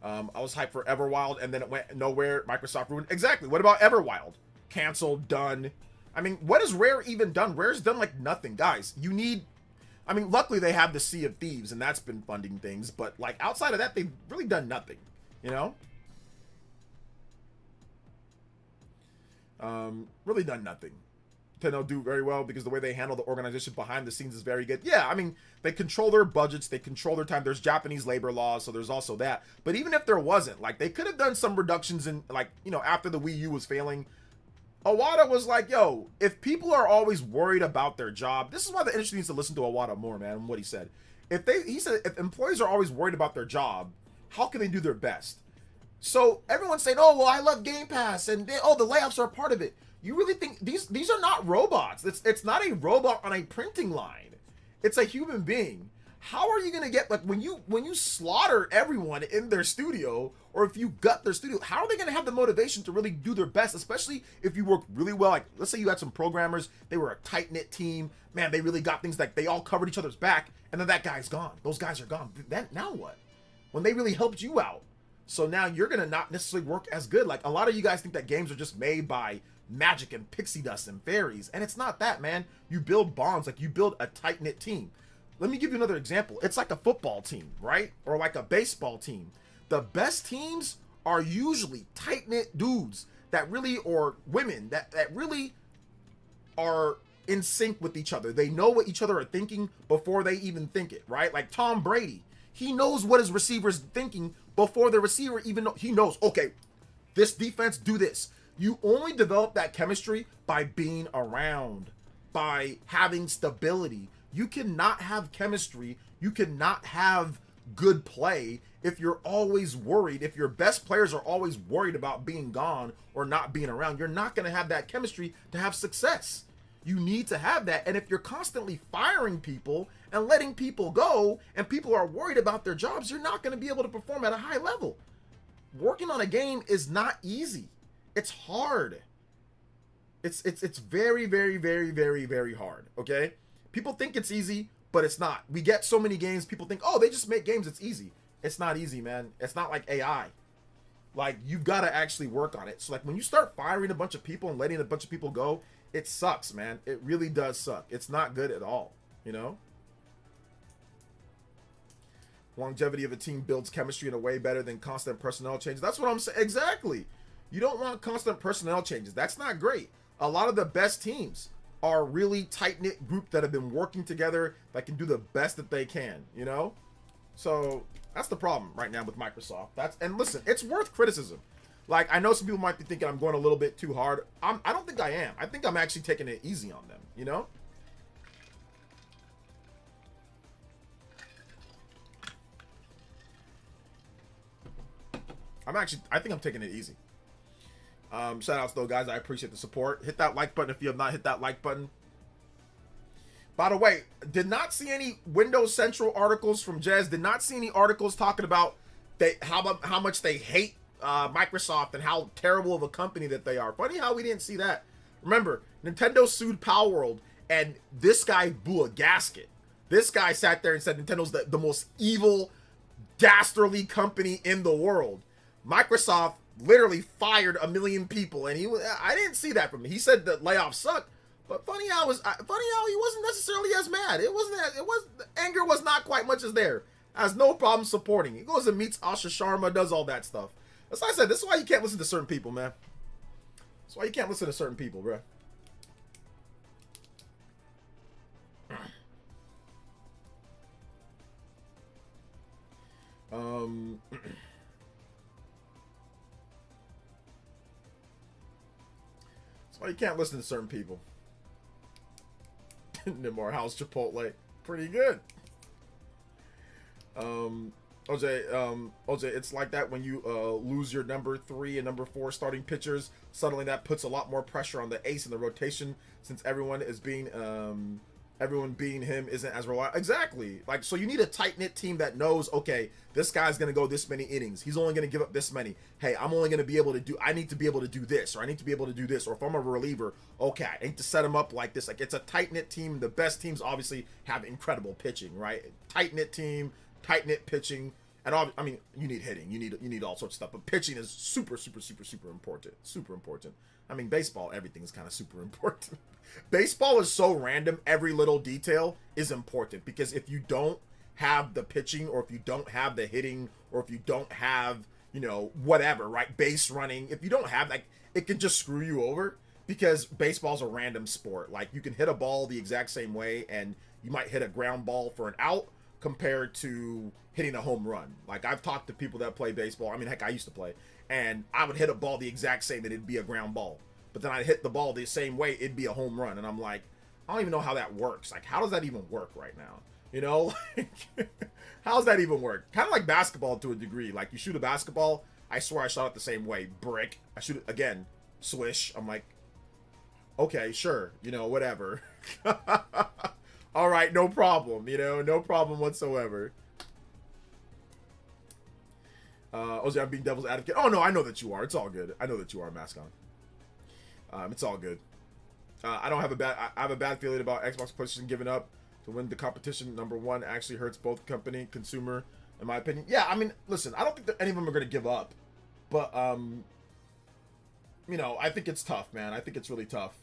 I was hyped for Everwild, and then it went nowhere. Microsoft ruined. Exactly. What about Everwild? Canceled, done. I mean, what has Rare even done? Rare's done, like, nothing. Guys, you need... I mean, luckily they have the Sea of Thieves, and that's been funding things, but, like, outside of that, they've really done nothing, you know? Really done nothing. Nintendo do very well because the way they handle the organization behind the scenes is very good. Yeah, I mean, they control their budgets, they control their time. There's Japanese labor laws, so there's also that. But even if there wasn't, like, they could have done some reductions in, like, you know, after the Wii U was failing. Iwata was like, yo, if people are always worried about their job, this is why the industry needs to listen to Iwata more, man, and what he said. He said, if employees are always worried about their job, how can they do their best? So everyone's saying, oh, well, I love Game Pass, and the layoffs are a part of it. You really think these are not robots? It's not a robot on a printing line. It's a human being. How are you gonna get, like, when you slaughter everyone in their studio, or if you gut their studio, how are they gonna have the motivation to really do their best, especially if you work really well? Like, let's say you had some programmers, they were a tight-knit team, man, they really got things, like, they all covered each other's back, and then that guy's gone. Those guys are gone. Then now what? When they really helped you out. So now you're gonna not necessarily work as good. Like, a lot of you guys think that games are just made by magic and pixie dust and fairies, and it's not that, man. You build bonds, like, you build a tight-knit team. Let me give you another example. It's like a football team, right? Or like a baseball team. The best teams are usually tight-knit dudes that really, or women that really are in sync with each other. They know what each other are thinking before they even think it, right? Like Tom Brady, he knows what his receiver's thinking before the receiver even he knows, okay, this defense, do this. You only develop that chemistry by being around, by having stability. You cannot have chemistry, you cannot have good play if you're always worried, if your best players are always worried about being gone or not being around. You're not going to have that chemistry to have success. You need to have that, and if you're constantly firing people and letting people go, and people are worried about their jobs, you're not going to be able to perform at a high level. Working on a game is not easy. It's hard. It's very, very, very, very, very hard, okay? People think it's easy, but it's not. We get so many games, people think, oh, they just make games, it's easy. It's not easy, man. It's not like AI. Like, you've got to actually work on it. So, like, when you start firing a bunch of people and letting a bunch of people go, it sucks, man. It really does suck. It's not good at all, you know? Longevity of a team builds chemistry in a way better than constant personnel changes. That's what I'm saying. Exactly. You don't want constant personnel changes. That's not great. A lot of the best teams are really tight-knit group that have been working together that can do the best that they can, you know? So that's the problem right now with Microsoft. And listen, it's worth criticism. Like, I know some people might be thinking I'm going a little bit too hard. I don't think I am. I think I'm actually taking it easy on them, you know? I think I'm taking it easy. Shout outs though, guys. I appreciate the support. Hit that like button if you have not hit that like button. By the way, did not see any Windows Central articles from Jez. Did not see any articles talking about how much they hate Microsoft and how terrible of a company that they are. Funny how we didn't see that. Remember, Nintendo sued Palworld, and this guy blew a gasket. This guy sat there and said Nintendo's the most evil, dastardly company in the world. Microsoft literally fired 1 million people, and I didn't see that from him. He said that layoffs suck, but funny how he wasn't necessarily as mad. The anger was not quite much as there. Has no problem supporting. He goes and meets Asha Sharma, does all that stuff. That's why I said this is why you can't listen to certain people, man. That's why you can't listen to certain people, bro. That's why you can't listen to certain people. Nimar House Chipotle. Pretty good. OJ, it's like that when you lose your number 3 and number 4 starting pitchers. Suddenly, that puts a lot more pressure on the ace in the rotation since everyone being him isn't as reliable. Exactly. Like, so you need a tight knit team that knows, okay, this guy's gonna go this many innings. He's only gonna give up this many. Hey, I'm only gonna be able to do. I need to be able to do this, or I need to be able to do this. Or if I'm a reliever, okay, I need to set him up like this. Like, it's a tight knit team. The best teams obviously have incredible pitching, right? Tight knit team. Tight knit pitching, and I mean, you need hitting, you need all sorts of stuff, but pitching is super important. Super important. I mean, baseball, everything is kind of super important. Baseball is so random. Every little detail is important because if you don't have the pitching, or if you don't have the hitting, or if you don't have, you know, whatever, right, base running, if you don't have, like, it can just screw you over because baseball's a random sport. Like, you can hit a ball the exact same way, and you might hit a ground ball for an out compared to hitting a home run. Like, I've talked to people that play baseball. I mean, heck, I used to play, and I would hit a ball the exact same, and it'd be a ground ball. But then I'd hit the ball the same way, it'd be a home run. And I'm like, I don't even know how that works. Like, how does that even work right now? You know, like, how does that even work? Kind of like basketball to a degree. Like, you shoot a basketball, I swear I shot it the same way. Brick. I shoot it again. Swish. I'm like, okay, sure. You know, whatever. All right, no problem, you know, no problem whatsoever. Ozzy, I'm being devil's advocate. Oh, no, I know that you are. It's all good. I know that you are, Mascon. It's all good. I don't have a bad... I have a bad feeling about Xbox PlayStation giving up to win the competition. Number one actually hurts both company, consumer, in my opinion. Yeah, I mean, listen, I don't think that any of them are going to give up. But, you know, I think it's tough, man. I think it's really tough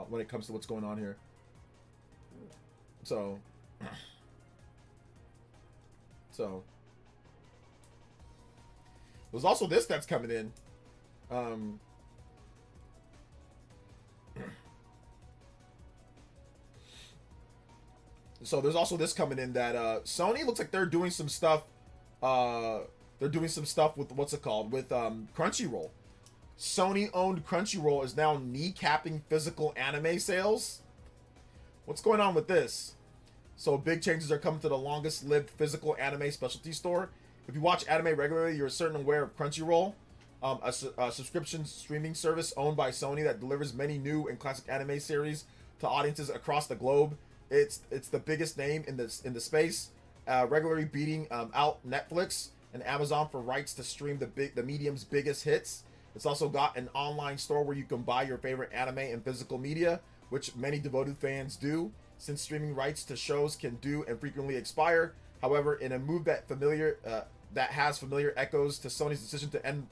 when it comes to what's going on here. So there's also this that's coming in. So there's also this coming in that Sony looks like they're doing some stuff. They're doing some stuff with what's it called, with Crunchyroll. Sony-owned Crunchyroll is now kneecapping physical anime sales. What's going on with this? So big changes are coming to the longest-lived physical anime specialty store. If you watch anime regularly, you're certain aware of Crunchyroll, a subscription streaming service owned by Sony that delivers many new and classic anime series to audiences across the globe. It's the biggest name in the space, regularly beating out Netflix and Amazon for rights to stream the medium's biggest hits. It's also got an online store where you can buy your favorite anime and physical media, which many devoted fans do, since streaming rights to shows can do and frequently expire. However, in a move that has familiar echoes to Sony's decision to end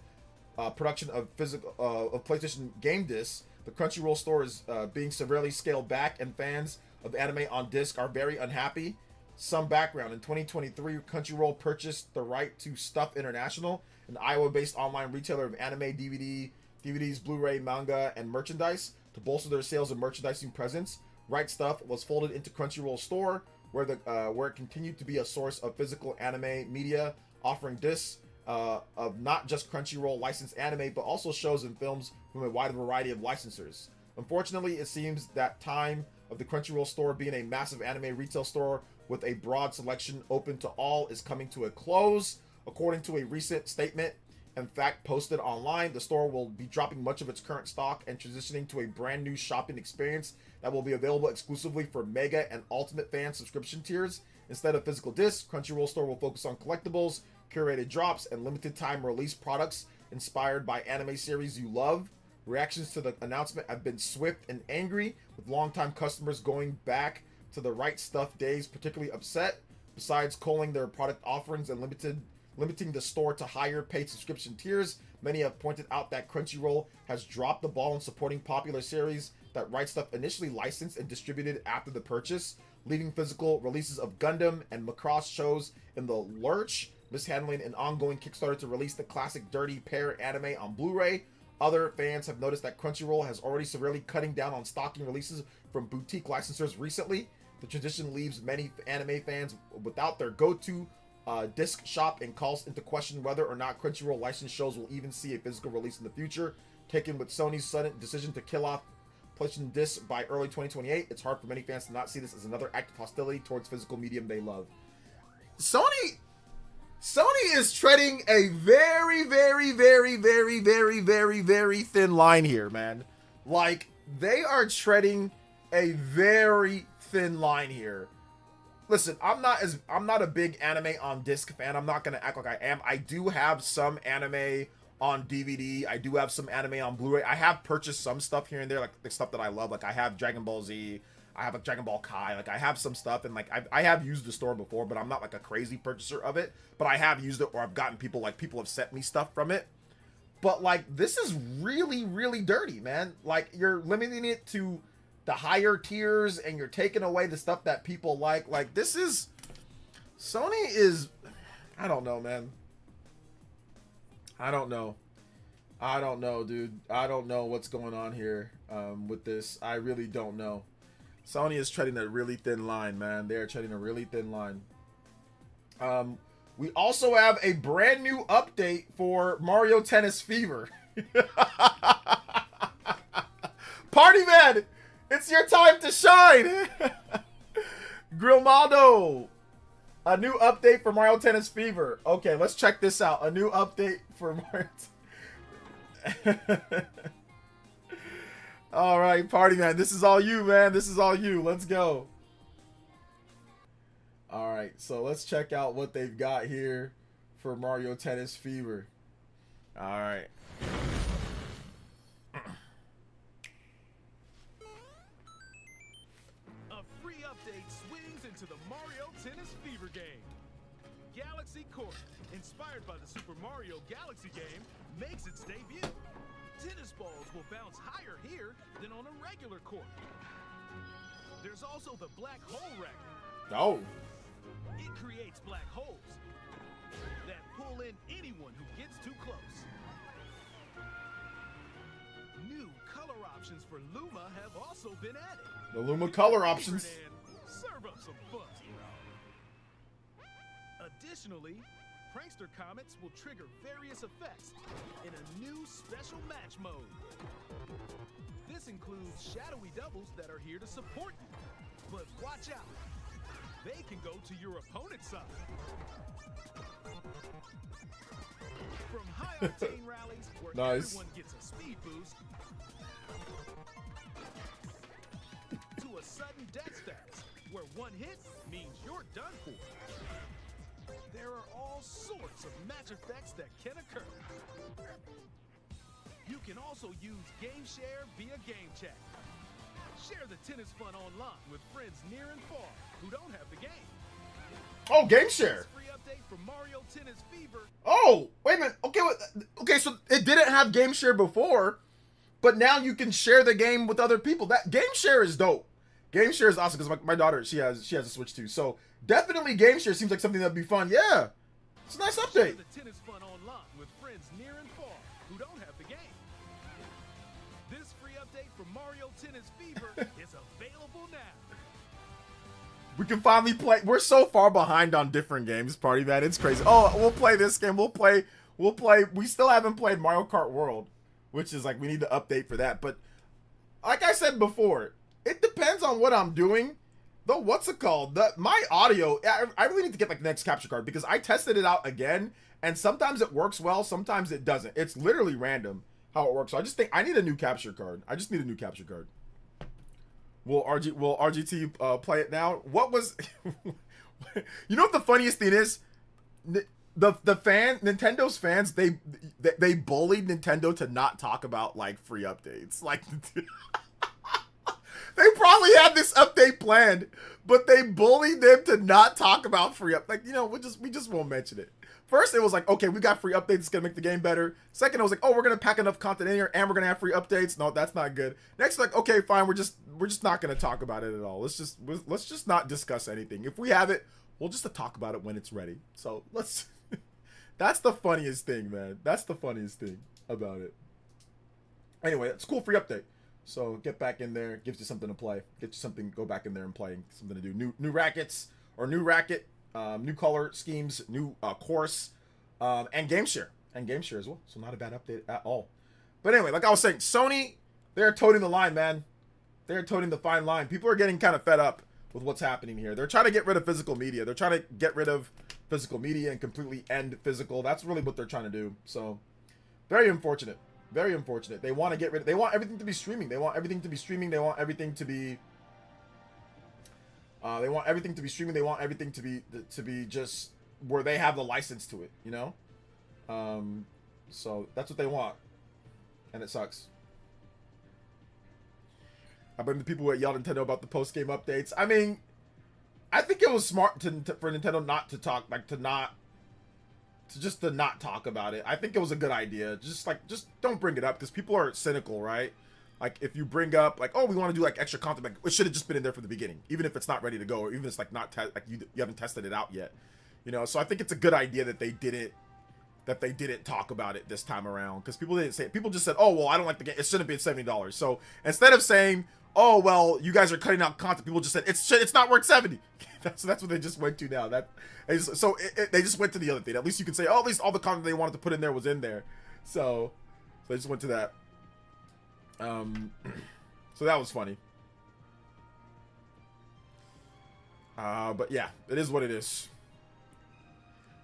production of PlayStation game discs, the Crunchyroll store is being severely scaled back, and fans of anime on disc are very unhappy. Some background: in 2023, Crunchyroll purchased the right to Stuff International, an Iowa-based online retailer of anime, DVDs, Blu-ray, manga, and merchandise. To bolster their sales and merchandising presence, Right Stuff was folded into Crunchyroll store, where it continued to be a source of physical anime media, offering discs of not just Crunchyroll licensed anime, but also shows and films from a wide variety of licensors. Unfortunately, it seems that time of the Crunchyroll store being a massive anime retail store with a broad selection open to all is coming to a close. According to a recent statement, in fact posted online, the store will be dropping much of its current stock and transitioning to a brand new shopping experience that will be available exclusively for Mega and Ultimate fan subscription tiers. Instead of physical discs, Crunchyroll store will focus on collectibles, curated drops, and limited time release products inspired by anime series you love. Reactions to the announcement have been swift and angry, with longtime customers going back to the Right Stuff days particularly upset. Besides culling their product offerings and limiting the store to higher paid subscription tiers, many have pointed out that Crunchyroll has dropped the ball in supporting popular series that Right Stuff initially licensed and distributed after the purchase, leaving physical releases of Gundam and Macross shows in the lurch, mishandling an ongoing Kickstarter to release the classic Dirty Pair anime on Blu-ray. Other fans have noticed that Crunchyroll has already severely cutting down on stocking releases from boutique licensors recently. The transition leaves many anime fans without their go-to disc shop and calls into question whether or not Crunchyroll licensed shows will even see a physical release in the future. Taken with Sony's sudden decision to kill off PlayStation discs by early 2028, it's hard for many fans to not see this as another act of hostility towards physical medium they love. Sony Sony is treading a very, very, very, very, very, very, very thin line here, man. Like, they are treading a very thin line here. Listen, I'm not a big anime on disc fan. I'm not gonna act like I am. I do have some anime on DVD. I do have some anime on Blu-ray. I have purchased some stuff here and there, like the stuff that I love. Like I have Dragon Ball Z. I have like Dragon Ball Kai. Like I have some stuff, and like I have used the store before, but I'm not like a crazy purchaser of it. But I have used it, or I've gotten people have sent me stuff from it. But like this is really, really dirty, man. Like you're limiting it to the higher tiers, and you're taking away the stuff that people like. Like this is Sony is, I don't know, man. I don't know, dude. I don't know what's going on here with this. I really don't know. Sony is treading a really thin line, man. They're treading a really thin line. We also have a brand new update for Mario Tennis Fever. Party man, it's your time to shine. Grilmado. A new update for Mario Tennis Fever. Okay, let's check this out. A new update for Mario. All right, Party Man. This is all you, man. This is all you. Let's go. All right, so let's check out what they've got here for Mario Tennis Fever. All right. A free update swings into the Mario Tennis Fever game. Galaxy Court, inspired by the Super Mario Galaxy game, makes its debut. Tennis balls will bounce higher here than on a regular court. There's also the black hole racket. Oh. It creates black holes that pull in anyone who gets too close. New color options for Luma have also been added. The Luma color options. And serve up some fun. Additionally, prankster comets will trigger various effects in a new special match mode. This includes shadowy doubles that are here to support you. But watch out, they can go to your opponent's side. From high-octane rallies where nice. Everyone gets a speed boost to a sudden death stats where one hit means you're done for. There are all sorts of match effects that can occur. You can also use Game Share via Game Chat. Share the tennis fun online with friends near and far who don't have the game. Oh, Game Share. Free update for Mario Tennis Fever. Oh, wait a minute. Okay, so it didn't have Game Share before, but now you can share the game with other people. That Game Share is dope. Game Share is awesome because my daughter, she has a Switch too. So definitely Game Share seems like something that'd be fun. Yeah, it's a nice update. Share the tennis fun online with friends near and far who don't have the game. This free update for Mario Tennis Fever is available now. We can finally play. We're so far behind on different games, Party Man. It's crazy. Oh, we'll play this game. We'll play. We still haven't played Mario Kart World, which is like we need to update for that. But like I said before, it depends on what I'm doing. Though, what's it called? My audio, I really need to get like the next capture card because I tested it out again, and sometimes it works well, sometimes it doesn't. It's literally random how it works. So I just think I need a new capture card. I just need a new capture card. Will RGT play it now? What was you know what the funniest thing is? Nintendo's fans, they bullied Nintendo to not talk about like free updates. Like they probably had this update planned, but they bullied them to not talk about free up. Like, you know, we just won't mention it. First, it was like, okay, we got free updates. It's going to make the game better. Second, it was like, oh, we're going to pack enough content in here and we're going to have free updates. No, that's not good. Next, like, okay, fine. We're just not going to talk about it at all. Let's just not discuss anything. If we have it, we'll just talk about it when it's ready. So that's the funniest thing, man. That's the funniest thing about it. Anyway, it's a cool free update. So get back in there. Gives you something to play. Get you something. Go back in there and play. Something to do. New rackets or new racket. New color schemes, new course, and game share as well. So not a bad update at all. But anyway, like I was saying, Sony, they're toting the line, man. They're toting the fine line. People are getting kind of fed up with what's happening here. They're trying to get rid of physical media. They're trying to get rid of physical media and completely end physical. That's really what they're trying to do. So very unfortunate. Very unfortunate. They want to get rid of, they want everything to be streaming. They want everything to be streaming. They want everything to be they want everything to be streaming. They want everything to be just where they have the license to it, you know? So that's what they want. And it sucks. I blame the people who yelled at Nintendo about the post-game updates. I mean, I think it was smart for Nintendo not to talk, like to not talk about it. I think it was a good idea. Just don't bring it up because people are cynical, right? Like if you bring up like, oh, we want to do like extra content, like it should have just been in there from the beginning, even if it's not ready to go, or even if it's like not like you haven't tested it out yet, you know. So I think it's a good idea that they didn't talk about it this time around because people didn't say it. People just said, oh well, I don't like the game. It shouldn't be at $70. So instead of saying, oh well, you guys are cutting out content, people just said it's not worth 70. That's what they just went to now. They just went to the other thing. At least you can say, oh, at least all the content they wanted to put in there was in there. So they just went to that. So that was funny. But yeah, it is what it is.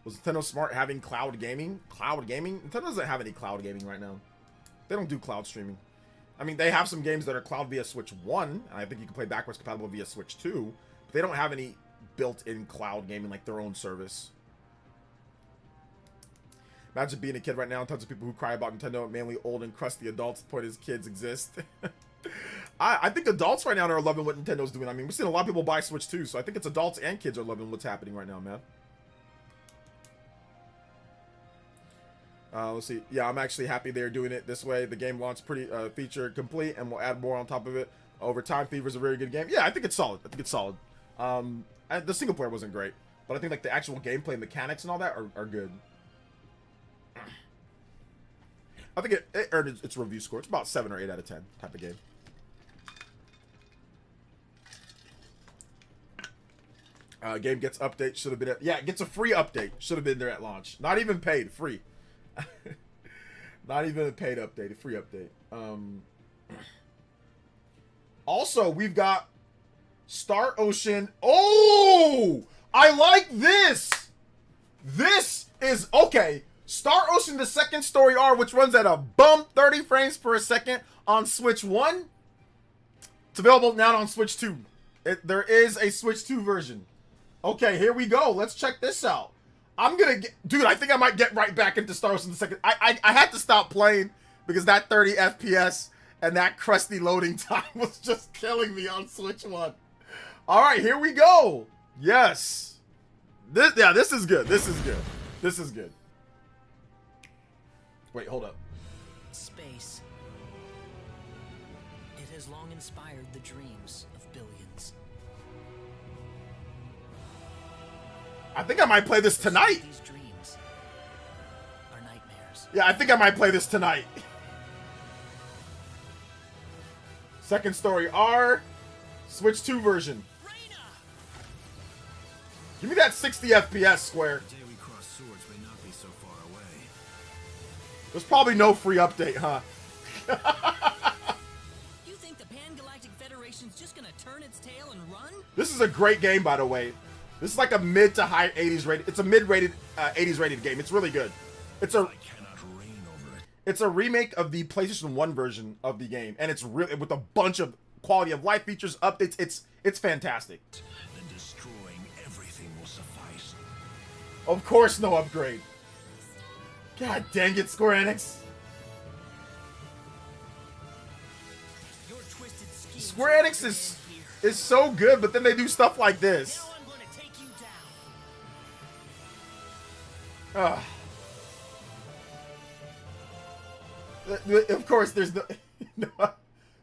Was Nintendo smart having cloud gaming? Cloud gaming? Nintendo doesn't have any cloud gaming right now. They don't do cloud streaming. I mean, they have some games that are cloud via Switch 1, and I think you can play backwards compatible via Switch 2, but they don't have any built-in cloud gaming like their own service. Imagine being a kid right now and tons of people who cry about Nintendo, mainly old and crusty adults. The point is kids exist. I think adults right now are loving what Nintendo's doing. I mean, we're seeing a lot of people buy Switch 2, so I think it's adults and kids are loving what's happening right now, man. Let's see. Yeah, I'm actually happy they're doing it this way. The game launched pretty feature complete, and we'll add more on top of it over time. Fever's a very good game. Yeah, I think it's solid. The single player wasn't great, but I think like the actual gameplay mechanics and all that are good. I think it earned its review score. It's about 7 or 8 out of 10 type of game. Game gets update. Should have been yeah, it gets a free update. Should have been there at launch. Not even paid. Free. Not even a paid update. A free update. Also, we've got Star Ocean. Oh! I like this! This is... Okay. Star Ocean, the second story R, which runs at a bump 30 frames per second on Switch 1. It's available now on Switch 2. There is a Switch 2 version. Okay, here we go. Let's check this out. I'm gonna get... Dude, I think I might get right back into Star Ocean the second... I had to stop playing because that 30 FPS and that crusty loading time was just killing me on Switch 1. Alright, here we go. Yes. This is good. This is good. This is good. Wait, hold up. Space. It has long inspired the dreams of billions. I think I might play this tonight. These dreams are nightmares. Yeah, I think I might play this tonight. Second story R, Switch 2 version. Give me that 60 FPS, Square. The day we cross swords may not be so far away. There's probably no free update, huh? You think the Pan-Galactic Federation's just gonna turn its tail and run? This is a great game, by the way. This is like a mid to high 80s rated. It's a mid-rated 80s rated game. It's really good. It's a I cannot reign over it. It's a remake of the PlayStation 1 version of the game, and it's really with a bunch of quality of life features, updates. It's fantastic. Then destroying everything will suffice. Of course, no upgrade. God dang it, Square Enix. Your twisted schemes Square Enix is so good, but then they do stuff like this. Now I'm gonna take you down. Of course, there's no... no.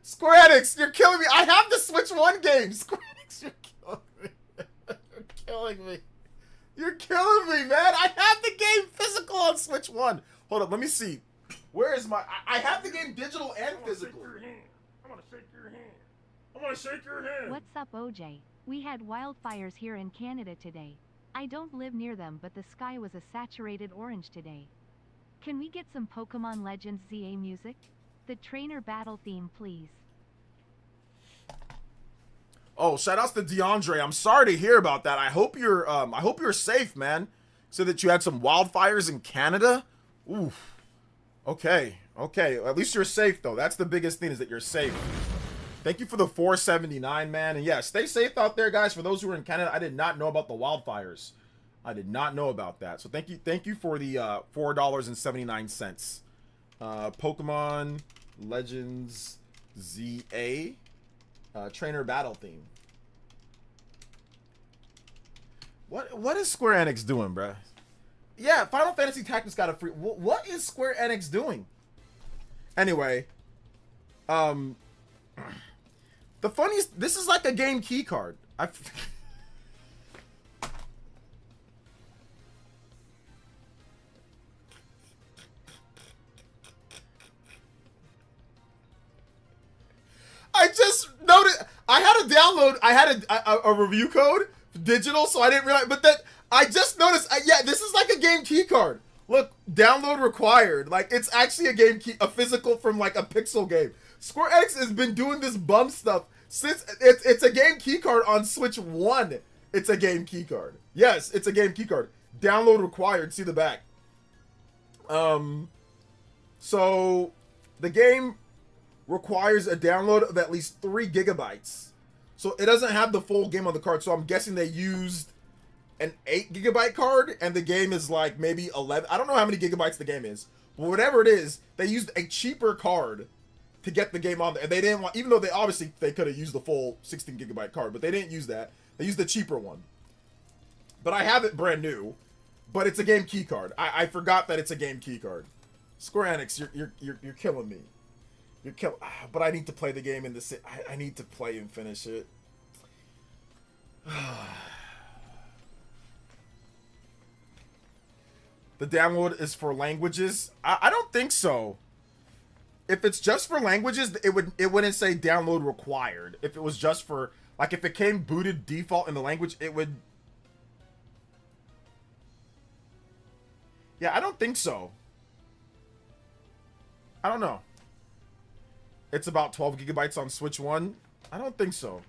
Square Enix, you're killing me. I have the Switch 1 game. Square Enix, you're killing me. You're killing me. You're killing me, man. I have the game physical on Switch 1. Hold up, let me see. Where is my... I have the game digital and physical. I want to shake your hand. I want to shake your hand. What's up, OJ? We had wildfires here in Canada today. I don't live near them, but the sky was a saturated orange today. Can we get some Pokemon Legends ZA music? The trainer battle theme, please. Oh, shout outs to DeAndre. I'm sorry to hear about that. I hope you're safe, man. So that you had some wildfires in Canada? Oof. Okay. Okay. At least you're safe, though. That's the biggest thing, is that you're safe. Thank you for the 479, man. And yeah, stay safe out there, guys. For those who are in Canada, I did not know about the wildfires. I did not know about that. So thank you for the $4.79. Pokemon Legends ZA trainer battle theme. What is Square Enix doing, bruh? Yeah, Final Fantasy Tactics got a free... What is Square Enix doing? Anyway. The funniest... This is like a game key card. I just noticed... I had to download... I had a review code... digital, so I didn't realize, but that I just noticed. Yeah, this is like a game key card. Look, download required. Like, it's actually a game key, a physical from like a pixel game. Square Enix has been doing this bum stuff since it's a game key card on Switch 1. It's a game key card. Yes, it's a game key card. Download required. See the back. So the game requires a download of at least 3 gigabytes. So it doesn't have the full game on the card. So I'm guessing they used an 8 gigabyte card, and the game is like maybe 11. I don't know how many gigabytes the game is, but whatever it is, they used a cheaper card to get the game on there. And they didn't want, even though they could have used the full 16 gigabyte card, but they didn't use that. They used the cheaper one. But I have it brand new, but it's a game key card. I forgot that it's a game key card. Square Enix, you're killing me. But I need to play the game in the... I need to play and finish it. The download is for languages? I don't think so. If it's just for languages, it wouldn't say download required. If it was just for... Like, if it came booted default in the language, it would... Yeah, I don't think so. I don't know. It's about 12 gigabytes on Switch 1? I don't think so.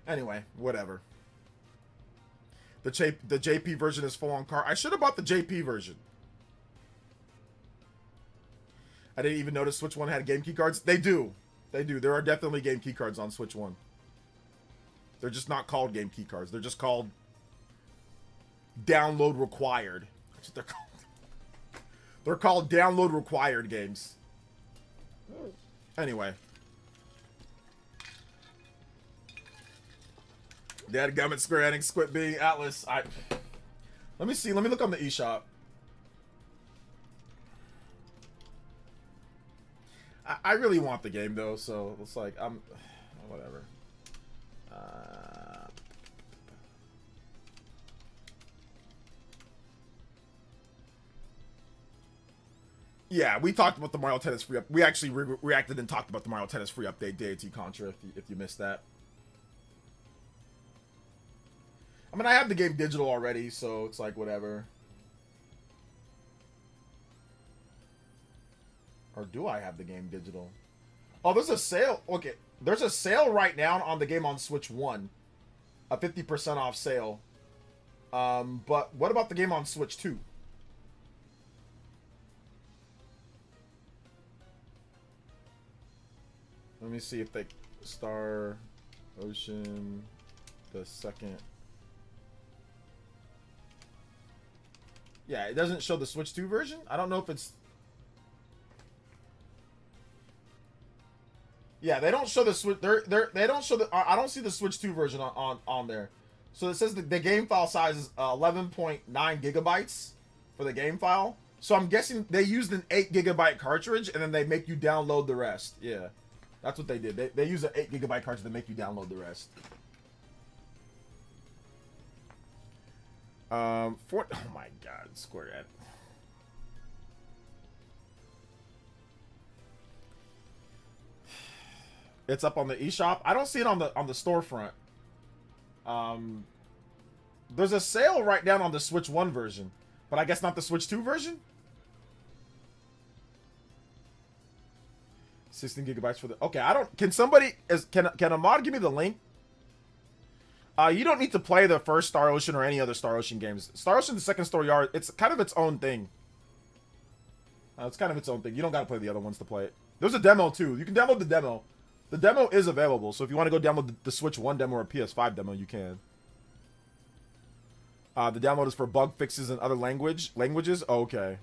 Anyway, whatever. The JP version is full on car. I should have bought the JP version. I didn't even notice Switch 1 had game key cards. They do. They do. There are definitely game key cards on Switch 1. They're just not called game key cards. They're just called download required. That's what they're called. They're called download required games. Anyway. Dadgummit, Square Enix, quit being Atlas. Let me see. Let me look on the eShop. I really want the game though, so it's like whatever. Yeah, we talked about the Mario Tennis free up. We actually reacted and talked about the Mario Tennis free update, Deity Contra, if you missed that. I mean, I have the game digital already, so it's like whatever. Or do I have the game digital? Oh, there's a sale. Okay, there's a sale right now on the game on Switch 1. A 50% off sale. But what about the game on Switch 2? Let me see if they... Star Ocean... The second... Yeah, it doesn't show the Switch 2 version? I don't know if it's... Yeah, they don't show the Switch... They don't show the... I don't see the Switch 2 version on there. So it says the game file size is 11.9 gigabytes for the game file. So I'm guessing they used an 8 gigabyte cartridge and then they make you download the rest. Yeah. That's what they did. They use an 8 gigabyte cartridge to make you download the rest. Oh my god, Square Enix. It's up on the eShop. I don't see it on the storefront. There's a sale right now on the Switch 1 version, but I guess not the Switch 2 version. 16 gigabytes for the... Okay, I don't... Can somebody... Can a mod give me the link You don't need to play the first Star Ocean or any other Star Ocean games. Star Ocean, the second story are, it's kind of its own thing. It's kind of its own thing. You don't gotta play the other ones to play it. There's a demo too. You can download the demo. The demo is available, so if you want to go download the Switch 1 demo or PS5 demo, you can. The download is for bug fixes in other languages. Oh, okay.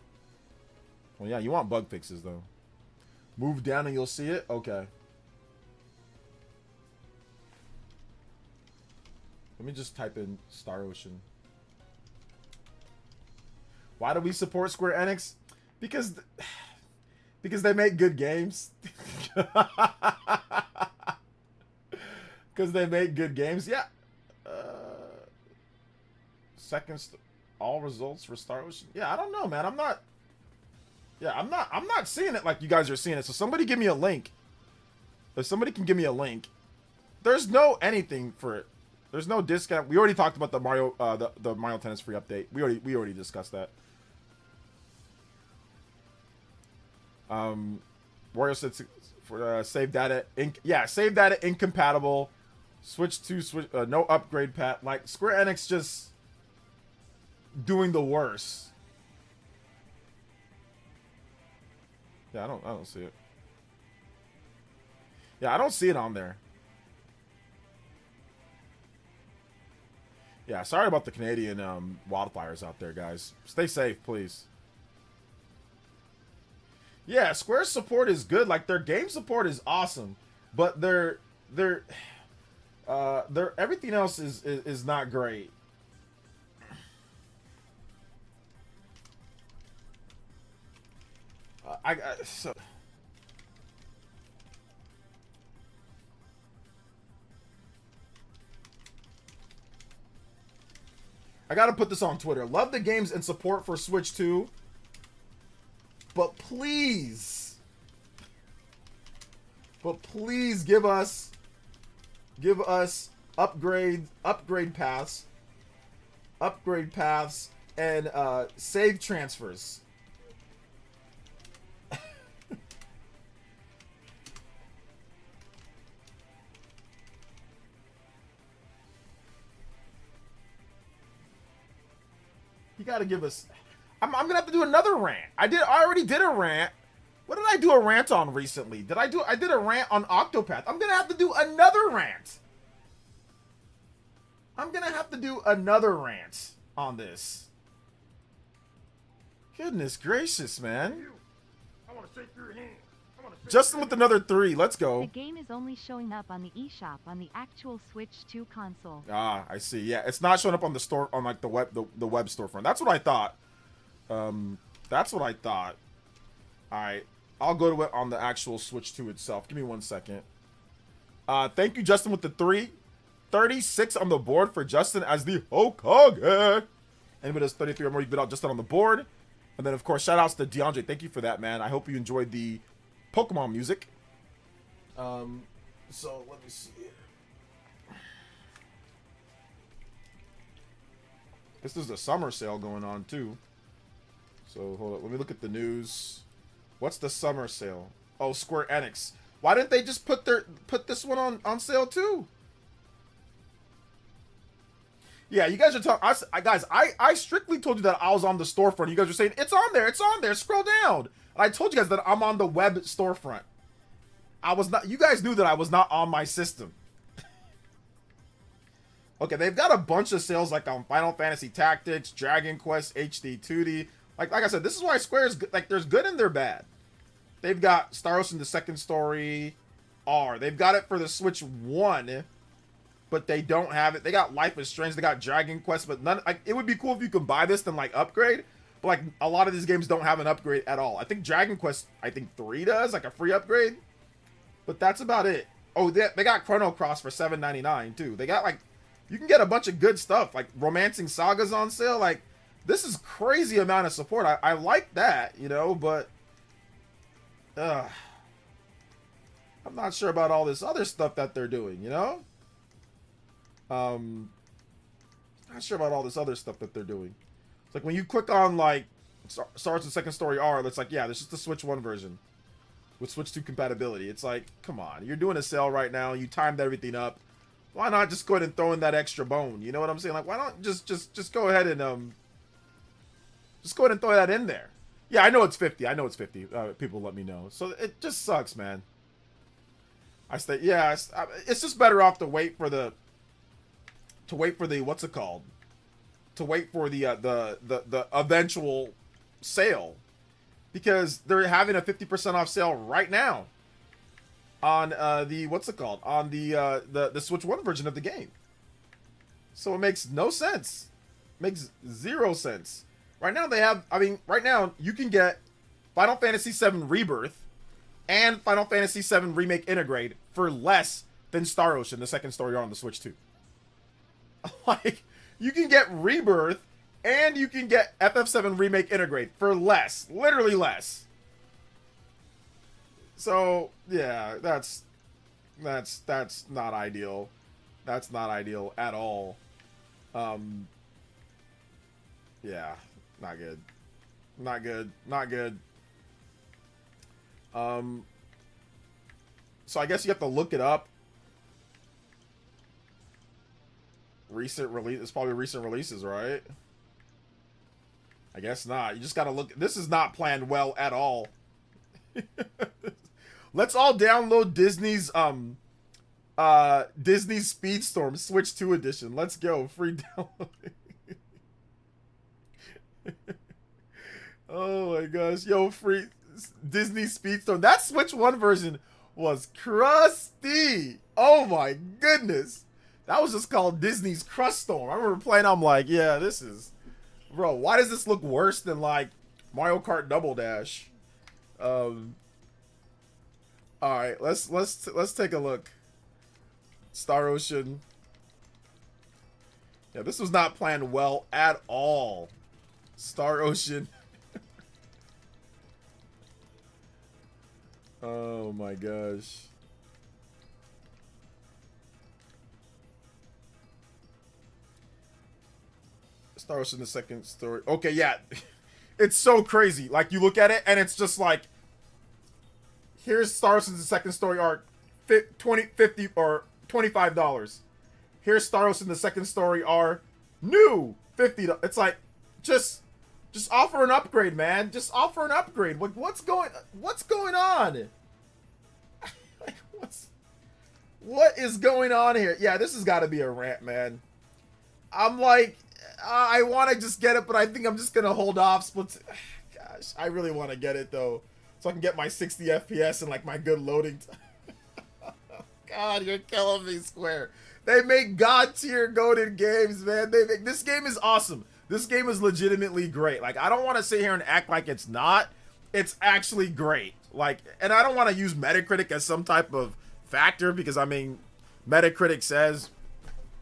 Well, yeah, you want bug fixes though. Move down and you'll see it. Okay. Let me just type in Star Ocean. Why do we support Square Enix? Because they make good games. Because they make good games. Yeah. All results for Star Ocean. Yeah, I don't know, man. I'm not seeing it like you guys are seeing it. So somebody give me a link. If somebody can give me a link. There's no anything for it. There's no discount. We already talked about the Mario the Mario Tennis free update. We already discussed that. Wario said for save data save data incompatible. Switch no upgrade path. Like Square Enix just doing the worst. Yeah, I don't see it. Yeah, I don't see it on there. Yeah, sorry about the Canadian wildfires out there, guys. Stay safe, please. Yeah, Square's support is good. Like their game support is awesome, but their everything else is not great. I gotta put this on Twitter. Love the games and support for Switch 2. But please give us upgrade paths and save transfers. You gotta give us. I'm gonna have to do another rant. I already did a rant. What did I do a rant on recently? I did a rant on Octopath. I'm gonna have to do another rant. I'm gonna have to do another rant on this. Goodness gracious, man. I want to shake your hand. I want to shake Justin with another 3. Let's go. The game is only showing up on the eShop on the actual Switch 2 console. Ah, I see. Yeah, it's not showing up on the store on like the web storefront. That's what I thought. That's what I thought. All right, I'll go to it on the actual Switch 2 itself. Give me 1 second. Thank you, Justin, with the 3. 36 on the board for Justin as the Hokage. Anybody does 33 or more, you bid out Justin on the board. And then, of course, shout outs to DeAndre. Thank you for that, man. I hope you enjoyed the Pokemon music. So let me see. This is a summer sale going on too. So hold up, let me look at the news. What's the summer sale? Oh, Square Enix. Why didn't they just put this one on sale too? Yeah, you guys are talking. I strictly told you that I was on the storefront. You guys are saying it's on there. It's on there. Scroll down. And I told you guys that I'm on the web storefront. I was not. You guys knew that I was not on my system. Okay, they've got a bunch of sales like on Final Fantasy Tactics, Dragon Quest HD 2D. Like I said, this is why Square is like there's good and they're bad. They've got Star Ocean: The Second Story R. They've got it for the Switch 1, but they don't have it. They got Life is Strange. They got Dragon Quest, but none. Like it would be cool if you could buy this and like upgrade. But like a lot of these games don't have an upgrade at all. I think Dragon Quest, 3 does like a free upgrade, but that's about it. Oh, they got Chrono Cross for $7.99 too. They got like. You can get a bunch of good stuff, like Romancing Sagas on sale. Like, this is crazy amount of support. I like that, you know, but I'm not sure about all this other stuff that they're doing, you know? Not sure about all this other stuff that they're doing. It's like when you click on, like, Star Wars: Second Story R, it's like, yeah, this is the Switch 1 version with Switch 2 compatibility. It's like, come on. You're doing a sale right now. You timed everything up why not just go ahead and throw in that extra bone? You know what I'm saying? Like, why not just go ahead and just go ahead and throw that in there? Yeah, I know it's 50. I know it's 50. People let me know. So it just sucks, man. Yeah, it's just better off to wait for the what's it called? To wait for the eventual sale, because they're having a 50% off sale right now on the what's it called? On the Switch 1 version of the game. So it makes no sense. Makes zero sense. Right now they have, I mean, right now you can get Final Fantasy VII Rebirth and Final Fantasy VII Remake Integrate for less than Star Ocean, the second story on the Switch 2. Like, you can get Rebirth and you can get FF7 Remake Integrate for less. Literally less. So, yeah, that's not ideal. That's not ideal at all. Yeah, not good. Not good. Not good. So I guess you have to look it up. Recent release. It's probably recent releases, right? I guess not. You just gotta look. This is not planned well at all. Let's all download Disney's Disney Speedstorm Switch 2 edition. Let's go. Free download. Oh my gosh. Yo, free Disney Speedstorm. That Switch 1 version was crusty. Oh my goodness. That was just called Disney's Crust Storm. I remember playing, I'm like, yeah, this is... Bro, why does this look worse than, like, Mario Kart Double Dash? Alright, let's take a look. Star Ocean. Yeah, this was not planned well at all. Star Ocean. Oh my gosh. Star Ocean, the second story. Okay, yeah. It's so crazy. Like, you look at it, and it's just like, here's Star Ocean's the second story arc, 50 or $25. Here's Star Ocean the second story arc, new, $50. It's like, just offer an upgrade, man. Just offer an upgrade. Like, what's going on? Like, what is going on here? Yeah, this has got to be a rant, man. I'm like, I want to just get it, but I think I'm just going to hold off. Gosh, I really want to get it, though. So I can get my 60 FPS and, like, my good loading time. God, you're killing me, Square. They make God-tier goated games, man. This game is awesome. This game is legitimately great. Like, I don't want to sit here and act like it's not. It's actually great. Like, and I don't want to use Metacritic as some type of factor, because, I mean, Metacritic says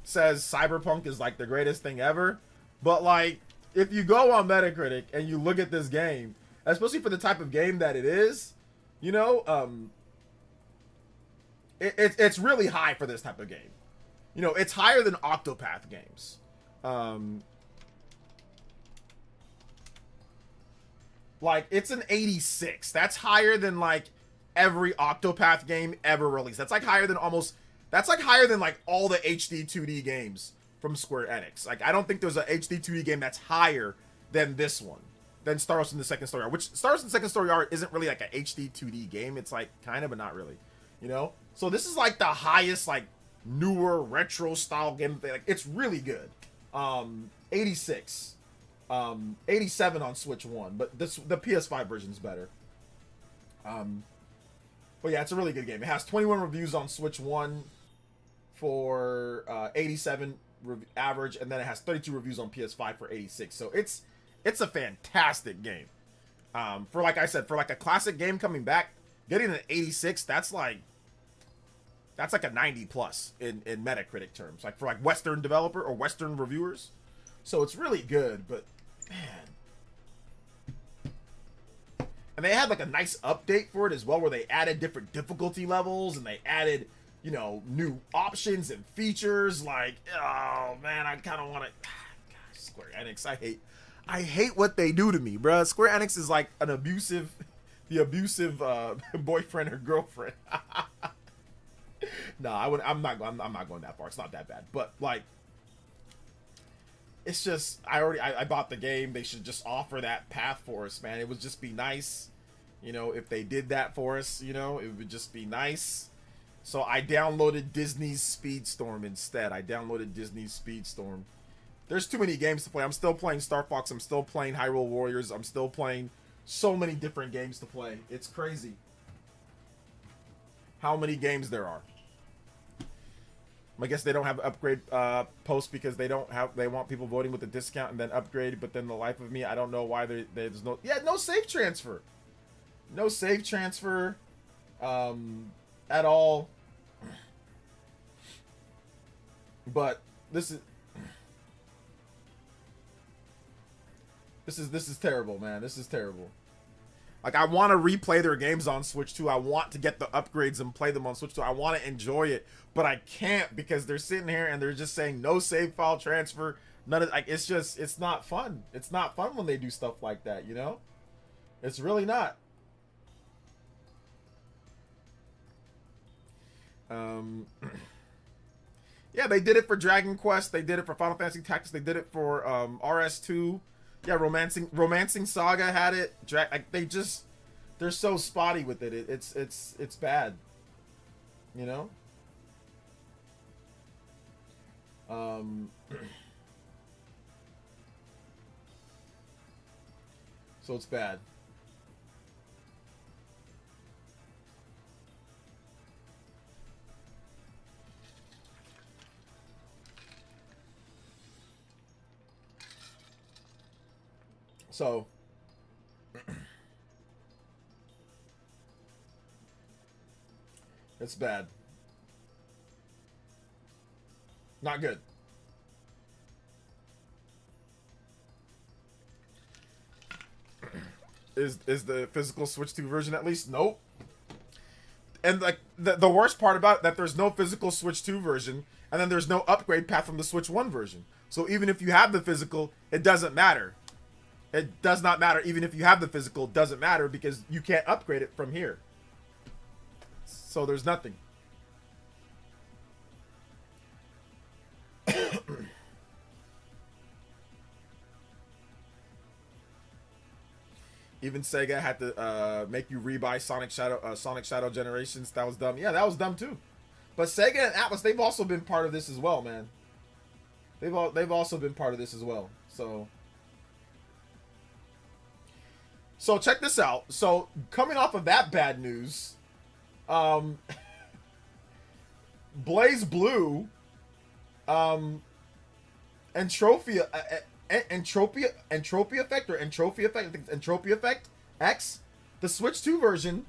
Cyberpunk is, like, the greatest thing ever. But, like, if you go on Metacritic and you look at this game, especially for the type of game that it is, you know, it's really high for this type of game. You know, it's higher than Octopath games. Like, it's an 86. That's higher than, like, every Octopath game ever released. That's, like, higher than like, all the HD 2D games from Square Enix. Like, I don't think there's a HD 2D game that's higher than this one. Than Star Ocean the Second Story Art. Which, Star Ocean the Second Story Art isn't really, like, a HD 2D game. It's, like, kind of, but not really. You know? So, this is, like, the highest, like, newer, retro-style game. Like, it's really good. 86. 87 on Switch 1, but the PS5 version is better. But yeah, it's a really good game. It has 21 reviews on Switch 1 for 87 average, and then it has 32 reviews on PS5 for 86. So it's a fantastic game. For, like I said, for like a classic game coming back, getting an 86, that's like a 90 plus in Metacritic terms, like for like Western developer or Western reviewers. So it's really good, but man. And they had like a nice update for it as well, where they added different difficulty levels and they added, you know, new options and features. Like, oh man, I kind of want to. Gosh, Square Enix, I hate what they do to me, bruh. Square Enix is like the abusive boyfriend or girlfriend. No, I'm not going that far. It's not that bad. But like, it's just I bought the game. They should just offer that path for us, man. It would just be nice, you know, if they did that for us. You know, it would just be nice. So I downloaded Disney's Speedstorm instead. There's too many games to play. I'm still playing Star Fox. I'm still playing Hyrule Warriors. I'm still playing so many different games to play. It's crazy how many games there are. I guess they don't have upgrade posts because they want people voting with the discount and then upgrade. But then the life of me, I don't know why there's no save transfer. No save transfer at all. But this is terrible, man. This is terrible. Like, I want to replay their games on Switch 2. I want to get the upgrades and play them on Switch 2. I want to enjoy it, but I can't because they're sitting here and they're just saying no save file transfer. None of like it's not fun. It's not fun when they do stuff like that, you know? It's really not. Yeah, they did it for Dragon Quest. They did it for Final Fantasy Tactics. They did it for RS2. Yeah, Romancing Saga had it. Like they're so spotty with it. It's bad. You know? So it's bad. So it's bad. Not good. Is the physical Switch 2 version at least? Nope. And like the worst part about it, that there's no physical Switch 2 version, and then there's no upgrade path from the Switch 1 version. So even if you have the physical, it doesn't matter. It does not matter. Even if you have the physical, it doesn't matter because you can't upgrade it from here. So there's nothing. Even Sega had to make you rebuy Sonic Shadow Generations. That was dumb. Yeah, that was dumb too. But Sega and Atlas, they've also been part of this as well, man. They've also been part of this as well. So check this out. So coming off of that bad news, Blaze Blue, Entropy Effect X, the Switch 2 version,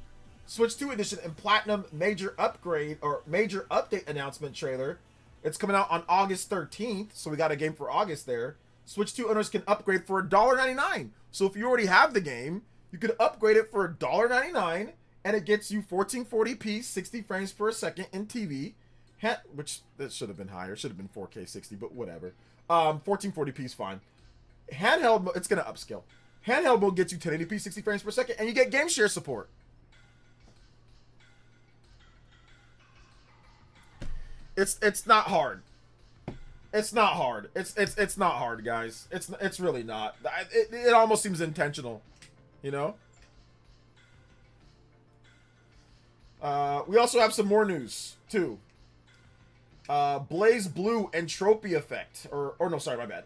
Switch 2 edition, and Platinum major upgrade or major update announcement trailer. It's coming out on August 13th, so we got a game for August there. Switch 2 owners can upgrade for $1.99. So if you already have the game, you could upgrade it for $1.99, and it gets you 1440p, 60 frames per second in TV, which that should have been higher. Should have been 4K 60, but whatever. 1440p is fine. Handheld, it's gonna upscale. Handheld mode gets you 1080p, 60 frames per second, and you get game share support. It's not hard. It's not hard. It's not hard, guys. It's really not. It almost seems intentional, you know. We also have some more news too. Blaze Blue Entropy Effect, or no, sorry, my bad.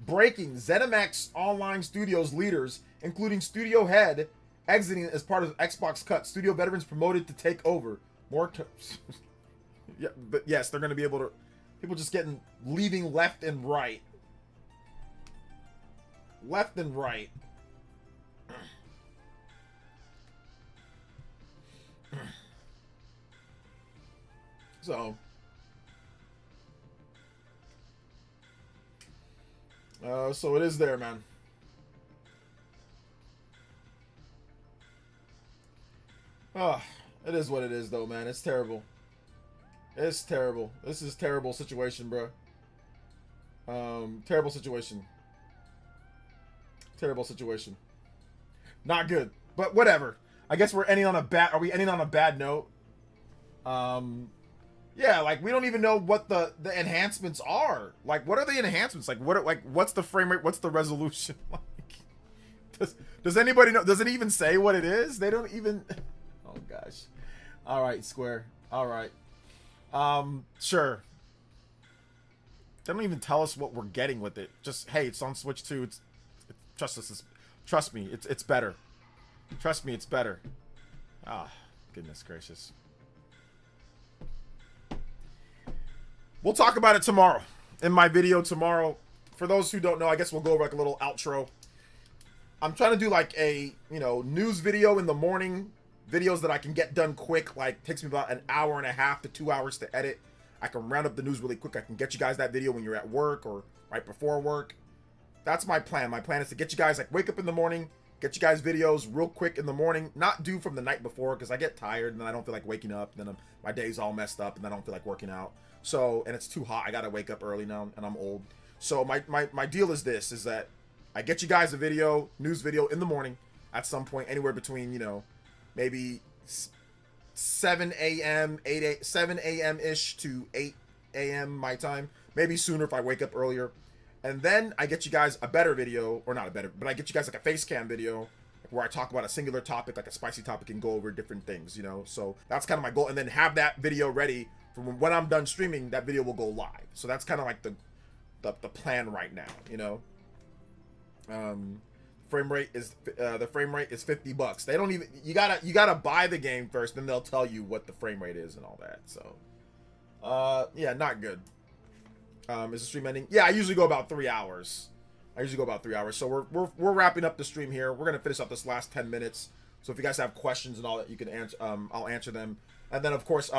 Breaking ZeniMax Online Studios leaders, including studio head, exiting as part of Xbox Cut. Studio veterans promoted to take over. Yeah, but yes, they're going to be able to. People just leaving left and right. Left and right. So. So it is there, man. It is what it is, though, man. It's terrible. It's terrible. This is a terrible situation, bro. Terrible situation. Terrible situation. Not good. But whatever. I guess we're ending on a bad... Are we ending on a bad note? Yeah, like we don't even know what the enhancements are. Like, what are the enhancements? Like, what's the frame rate? What's the resolution? Like, does anybody know? Does it even say what it is? They don't even. Oh gosh. All right, Square. All right. Sure. They don't even tell us what we're getting with it. Just, hey, it's on Switch 2. Trust me, it's better. Trust me, it's better. Ah, goodness gracious. We'll talk about it tomorrow. In my video tomorrow. For those who don't know, I guess we'll go over like a little outro. I'm trying to do like a, news video in the morning. Videos that I can get done quick. Like, takes me about an hour and a half to 2 hours to edit. I can round up the news really quick. I can get you guys that video when you're at work or right before work. That's my plan. My plan is to get you guys, like, wake up in the morning, get you guys videos real quick in the morning. Not due from the night before, because I get tired and then I don't feel like waking up. And then my day's all messed up and then I don't feel like working out. So, and it's too hot. I got to wake up early now and I'm old. So my deal is this, is that I get you guys a video, news video in the morning at some point, anywhere between, maybe 7 a.m. 7 a.m.-ish to 8 a.m. my time. Maybe sooner if I wake up earlier. And then I get you guys a better video, or not a better, but I get you guys like a face cam video where I talk about a singular topic, like a spicy topic, and go over different things, So that's kind of my goal. And then have that video ready for when I'm done streaming, that video will go live. So that's kind of like the plan right now, frame rate is the frame rate is $50. They don't even, you gotta buy the game first, then they'll tell you what the frame rate is and all that. So yeah, not good. Is the stream ending? Yeah, I usually go about 3 hours. So we're wrapping up the stream here. We're gonna finish up this last 10 minutes. So if you guys have questions and all that, you can answer. I'll answer them. And then of course,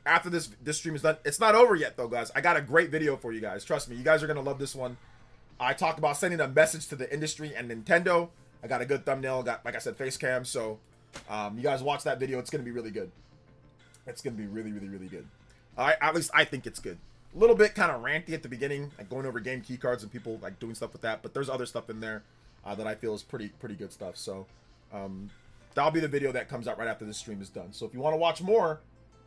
after this stream is done, it's not over yet though, guys. I got a great video for you guys. Trust me, you guys are gonna love this one. I talked about sending a message to the industry and Nintendo. I got a good thumbnail. Got, like I said, face cam. So you guys watch that video. It's gonna be really good. It's gonna be really, really, really good. At least I think it's good. A little bit kind of ranty at the beginning, like going over game key cards and people like doing stuff with that. But there's other stuff in there that I feel is pretty good stuff. So that'll be the video that comes out right after this stream is done. So if you want to watch more,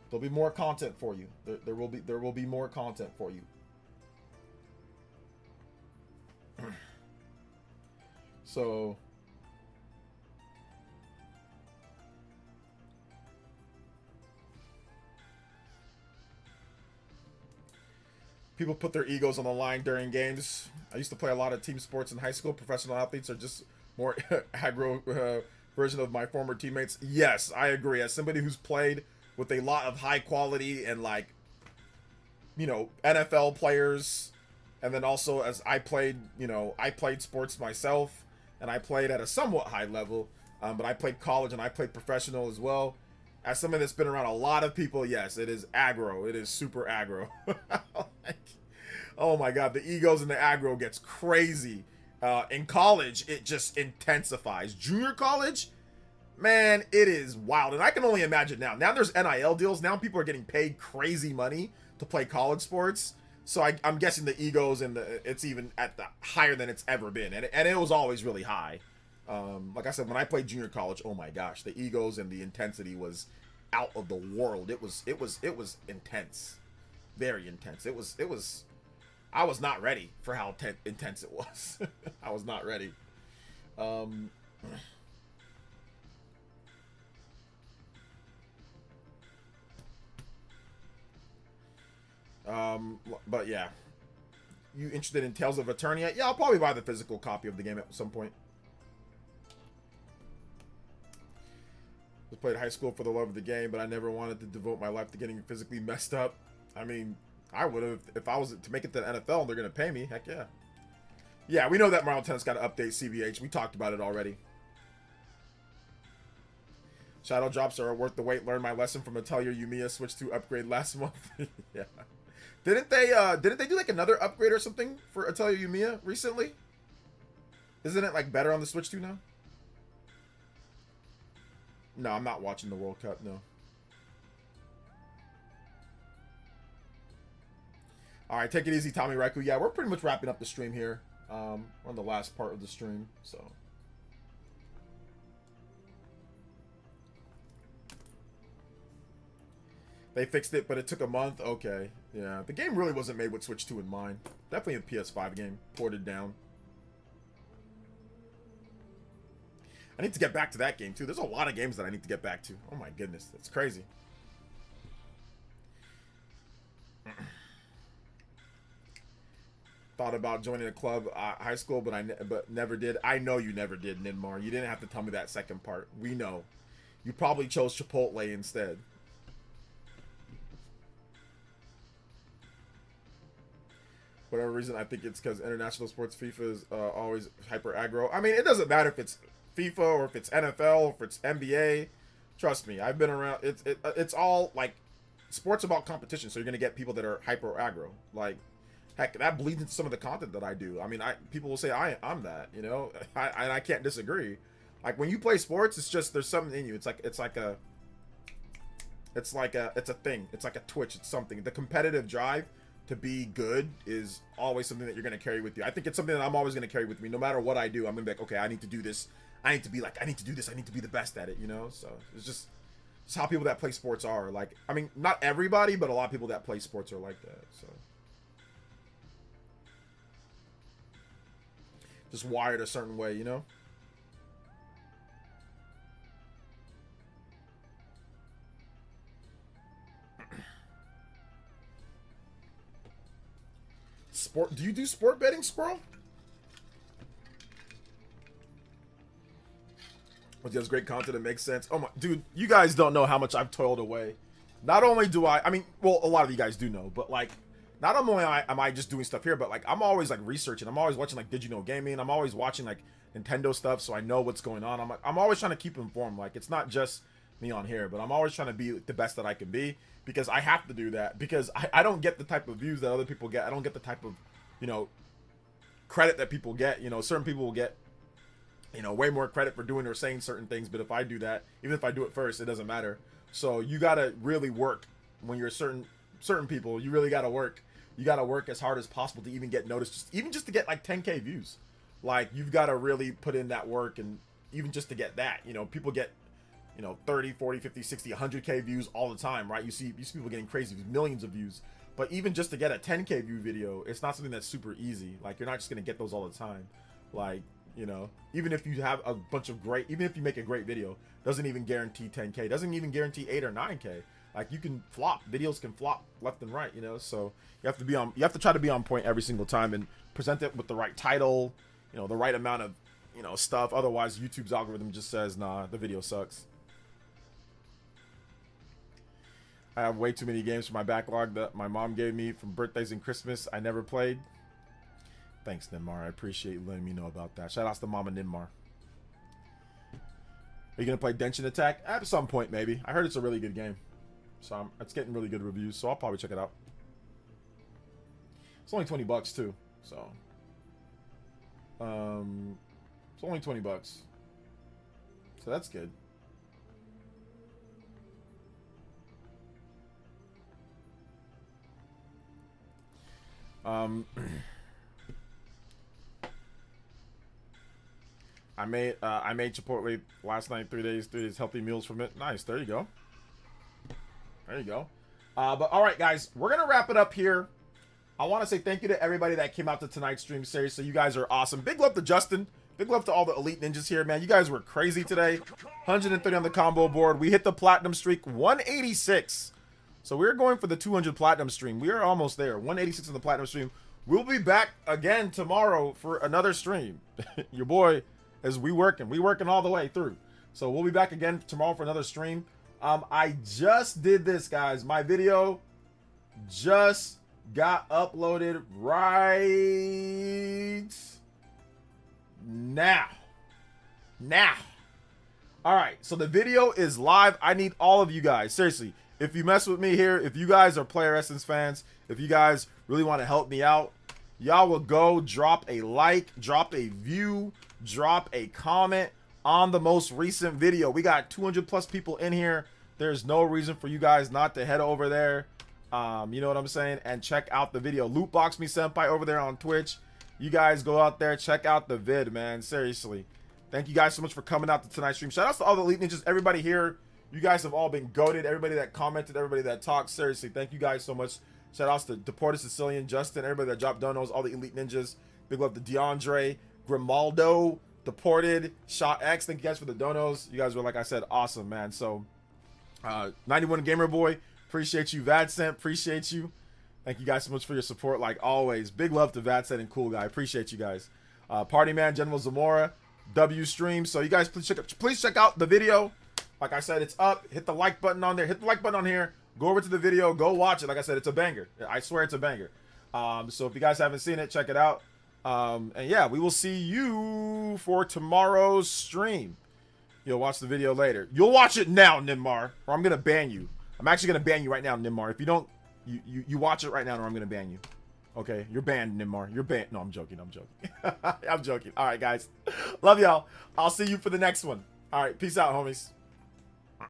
there'll be more content for you. There will be more content for you. So people put their egos on the line during games. I used to play a lot of team sports in high school. Professional athletes are just more aggro version of my former teammates. Yes, I agree. As somebody who's played with a lot of high quality and like, NFL players, and then also as I played, I played sports myself, and I played at a somewhat high level, but I played college and I played professional as well. As somebody that's been around a lot of people, yes, it is aggro. It is super aggro. Like, oh my god, the egos and the aggro gets crazy. In college, it just intensifies. Junior college, man, it is wild. And I can only imagine now. Now there's NIL deals. Now people are getting paid crazy money to play college sports. So I'm guessing the egos and it's even at the higher than it's ever been. And it was always really high. Like I said, when I played junior college, oh my gosh, the egos and the intensity was out of the world. It was intense, very intense. It was. I was not ready for how intense it was. I was not ready. But yeah, you interested in Tales of Eternia? Yeah, I'll probably buy the physical copy of the game at some point. I played high school for the love of the game, but I never wanted to devote my life to getting physically messed up. I mean, I would have if I was to make it to the NFL and they're gonna pay me. Heck yeah. Yeah, we know that Mario Tennis got to update CBH. We talked about it already. Shadow drops are worth the wait. Learned my lesson from Atelier Yumiya. Switched to upgrade last month. Yeah. Didn't they do like another upgrade or something for Atelier Yumiya recently? Isn't it like better on the Switch 2 now? No, I'm not watching the World Cup, no. Alright, take it easy, Tommy Raiku. Yeah, we're pretty much wrapping up the stream here. We're on the last part of the stream, so. They fixed it, but it took a month. Okay, yeah. The game really wasn't made with Switch 2 in mind. Definitely a PS5 game, ported down. I need to get back to that game, too. There's a lot of games that I need to get back to. Oh my goodness, that's crazy. Thought about joining a club high school, but never did. I know you never did, Ninmar. You didn't have to tell me that second part. We know. You probably chose Chipotle instead. Whatever reason, I think it's because international sports FIFA is always hyper aggro. I mean, it doesn't matter if it's FIFA or if it's NFL or if it's NBA. Trust me, I've been around. It's all like sports about competition, so you're gonna get people that are hyper aggro. Like, heck, that bleeds into some of the content that I do. I mean, people will say I'm that, you know, I can't disagree. Like when you play sports, it's just there's something in you. It's a thing. It's like a twitch. It's something. The competitive drive to be good is always something that you're going to carry with you. I think it's something that I'm always going to carry with me. No matter what I do, I'm going to be like, okay, I need to do this. I need to do this. I need to be the best at it, you know? So it's how people that play sports are. Like, I mean, not everybody, but a lot of people that play sports are like that. So just wired a certain way, you know? Sport? Do you do sport betting, Squirrel? Well, he has great content. It makes sense. Oh my, dude, you guys don't know how much I've toiled away. Not only do I mean, well, a lot of you guys do know, but like, not only am I just doing stuff here, but like, I'm always like researching. I'm always watching like Did You Know Gaming. I'm always watching like Nintendo stuff, so I know what's going on. I'm always trying to keep informed. Like, it's not just me on here, but I'm always trying to be the best that I can be, because I have to do that, because I don't get the type of views that other people get. I don't get the type of, you know, credit that people get. You know, certain people will get, you know, way more credit for doing or saying certain things, but if I do that, even if I do it first, it doesn't matter. So you gotta really work when you're certain people. You really gotta work. You gotta work as hard as possible to even get noticed, even just to get like 10K views. Like, you've got to really put in that work, and even just to get that, you know, people get, you know, 30, 40, 50, 60, 100K views all the time, right? You see people getting crazy with millions of views. But even just to get a 10K view video, it's not something that's super easy. Like, you're not just going to get those all the time. Like, you know, even if you have a bunch of even if you make a great video, doesn't even guarantee 10K, doesn't even guarantee 8 or 9K. Like, you can flop, videos can flop left and right, you know? So you have to try to be on point every single time and present it with the right title, you know, the right amount of, you know, stuff. Otherwise, YouTube's algorithm just says, nah, the video sucks. I have way too many games for my backlog that my mom gave me from birthdays and Christmas I never played. Thanks, Ninmar. I appreciate you letting me know about that. Shout outs to Mama Ninmar. Are you going to play Genshin Attack? At some point, maybe. I heard it's a really good game. So it's getting really good reviews, so I'll probably check it out. It's only $20 too, so it's only $20, so that's good. I made Chipotle last night. 3 days healthy meals from it. Nice. There you go. There you go. But all right, guys, we're gonna wrap it up here. I want to say thank you to everybody that came out to tonight's stream series. So you guys are awesome. Big love to Justin. Big love to all the elite ninjas here, man. You guys were crazy today. 130 on the combo board. We hit the platinum streak, 186. So we're going for the 200 platinum stream. We are almost there. 186 on the platinum stream. We'll be back again tomorrow for another stream. Your boy is we working all the way through. So we'll be back again tomorrow for another stream. I just did this, guys. My video just got uploaded right now. All right, so the video is live. I need all of you guys, seriously. If you mess with me here, if you guys are PlayerEssence fans, if you guys really want to help me out, y'all will go drop a like, drop a view, drop a comment on the most recent video. We got 200 plus people in here. There's no reason for you guys not to head over there. You know what I'm saying? And check out the video. Lootbox Me Senpai over there on Twitch. You guys go out there, check out the vid, man. Seriously. Thank you guys so much for coming out to tonight's stream. Shout out to all the elite ninjas, everybody here. You guys have all been goated. Everybody that commented, everybody that talked. Seriously, thank you guys so much. Shout outs to Deported Sicilian, Justin, everybody that dropped donos, all the Elite Ninjas. Big love to DeAndre, Grimaldo, Deported, Shot X. Thank you guys for the donos. You guys were, like I said, awesome, man. So, 91 Gamer Boy, appreciate you. Vadcent, appreciate you. Thank you guys so much for your support, like always. Big love to Vadcent and Cool Guy. Appreciate you guys. Party Man, General Zamora, W Stream. So you guys please check out the video. Like I said, it's up. Hit the like button on there. Hit the like button on here. Go over to the video. Go watch it. Like I said, it's a banger. I swear it's a banger. So if you guys haven't seen it, check it out. And yeah, we will see you for tomorrow's stream. You'll watch the video later. You'll watch it now, Ninmar, or I'm going to ban you. I'm actually going to ban you right now, Ninmar. If you don't, you watch it right now or I'm going to ban you. Okay, you're banned, Ninmar. You're banned. No, I'm joking. I'm joking. I'm joking. All right, guys. Love y'all. I'll see you for the next one. All right, peace out, homies.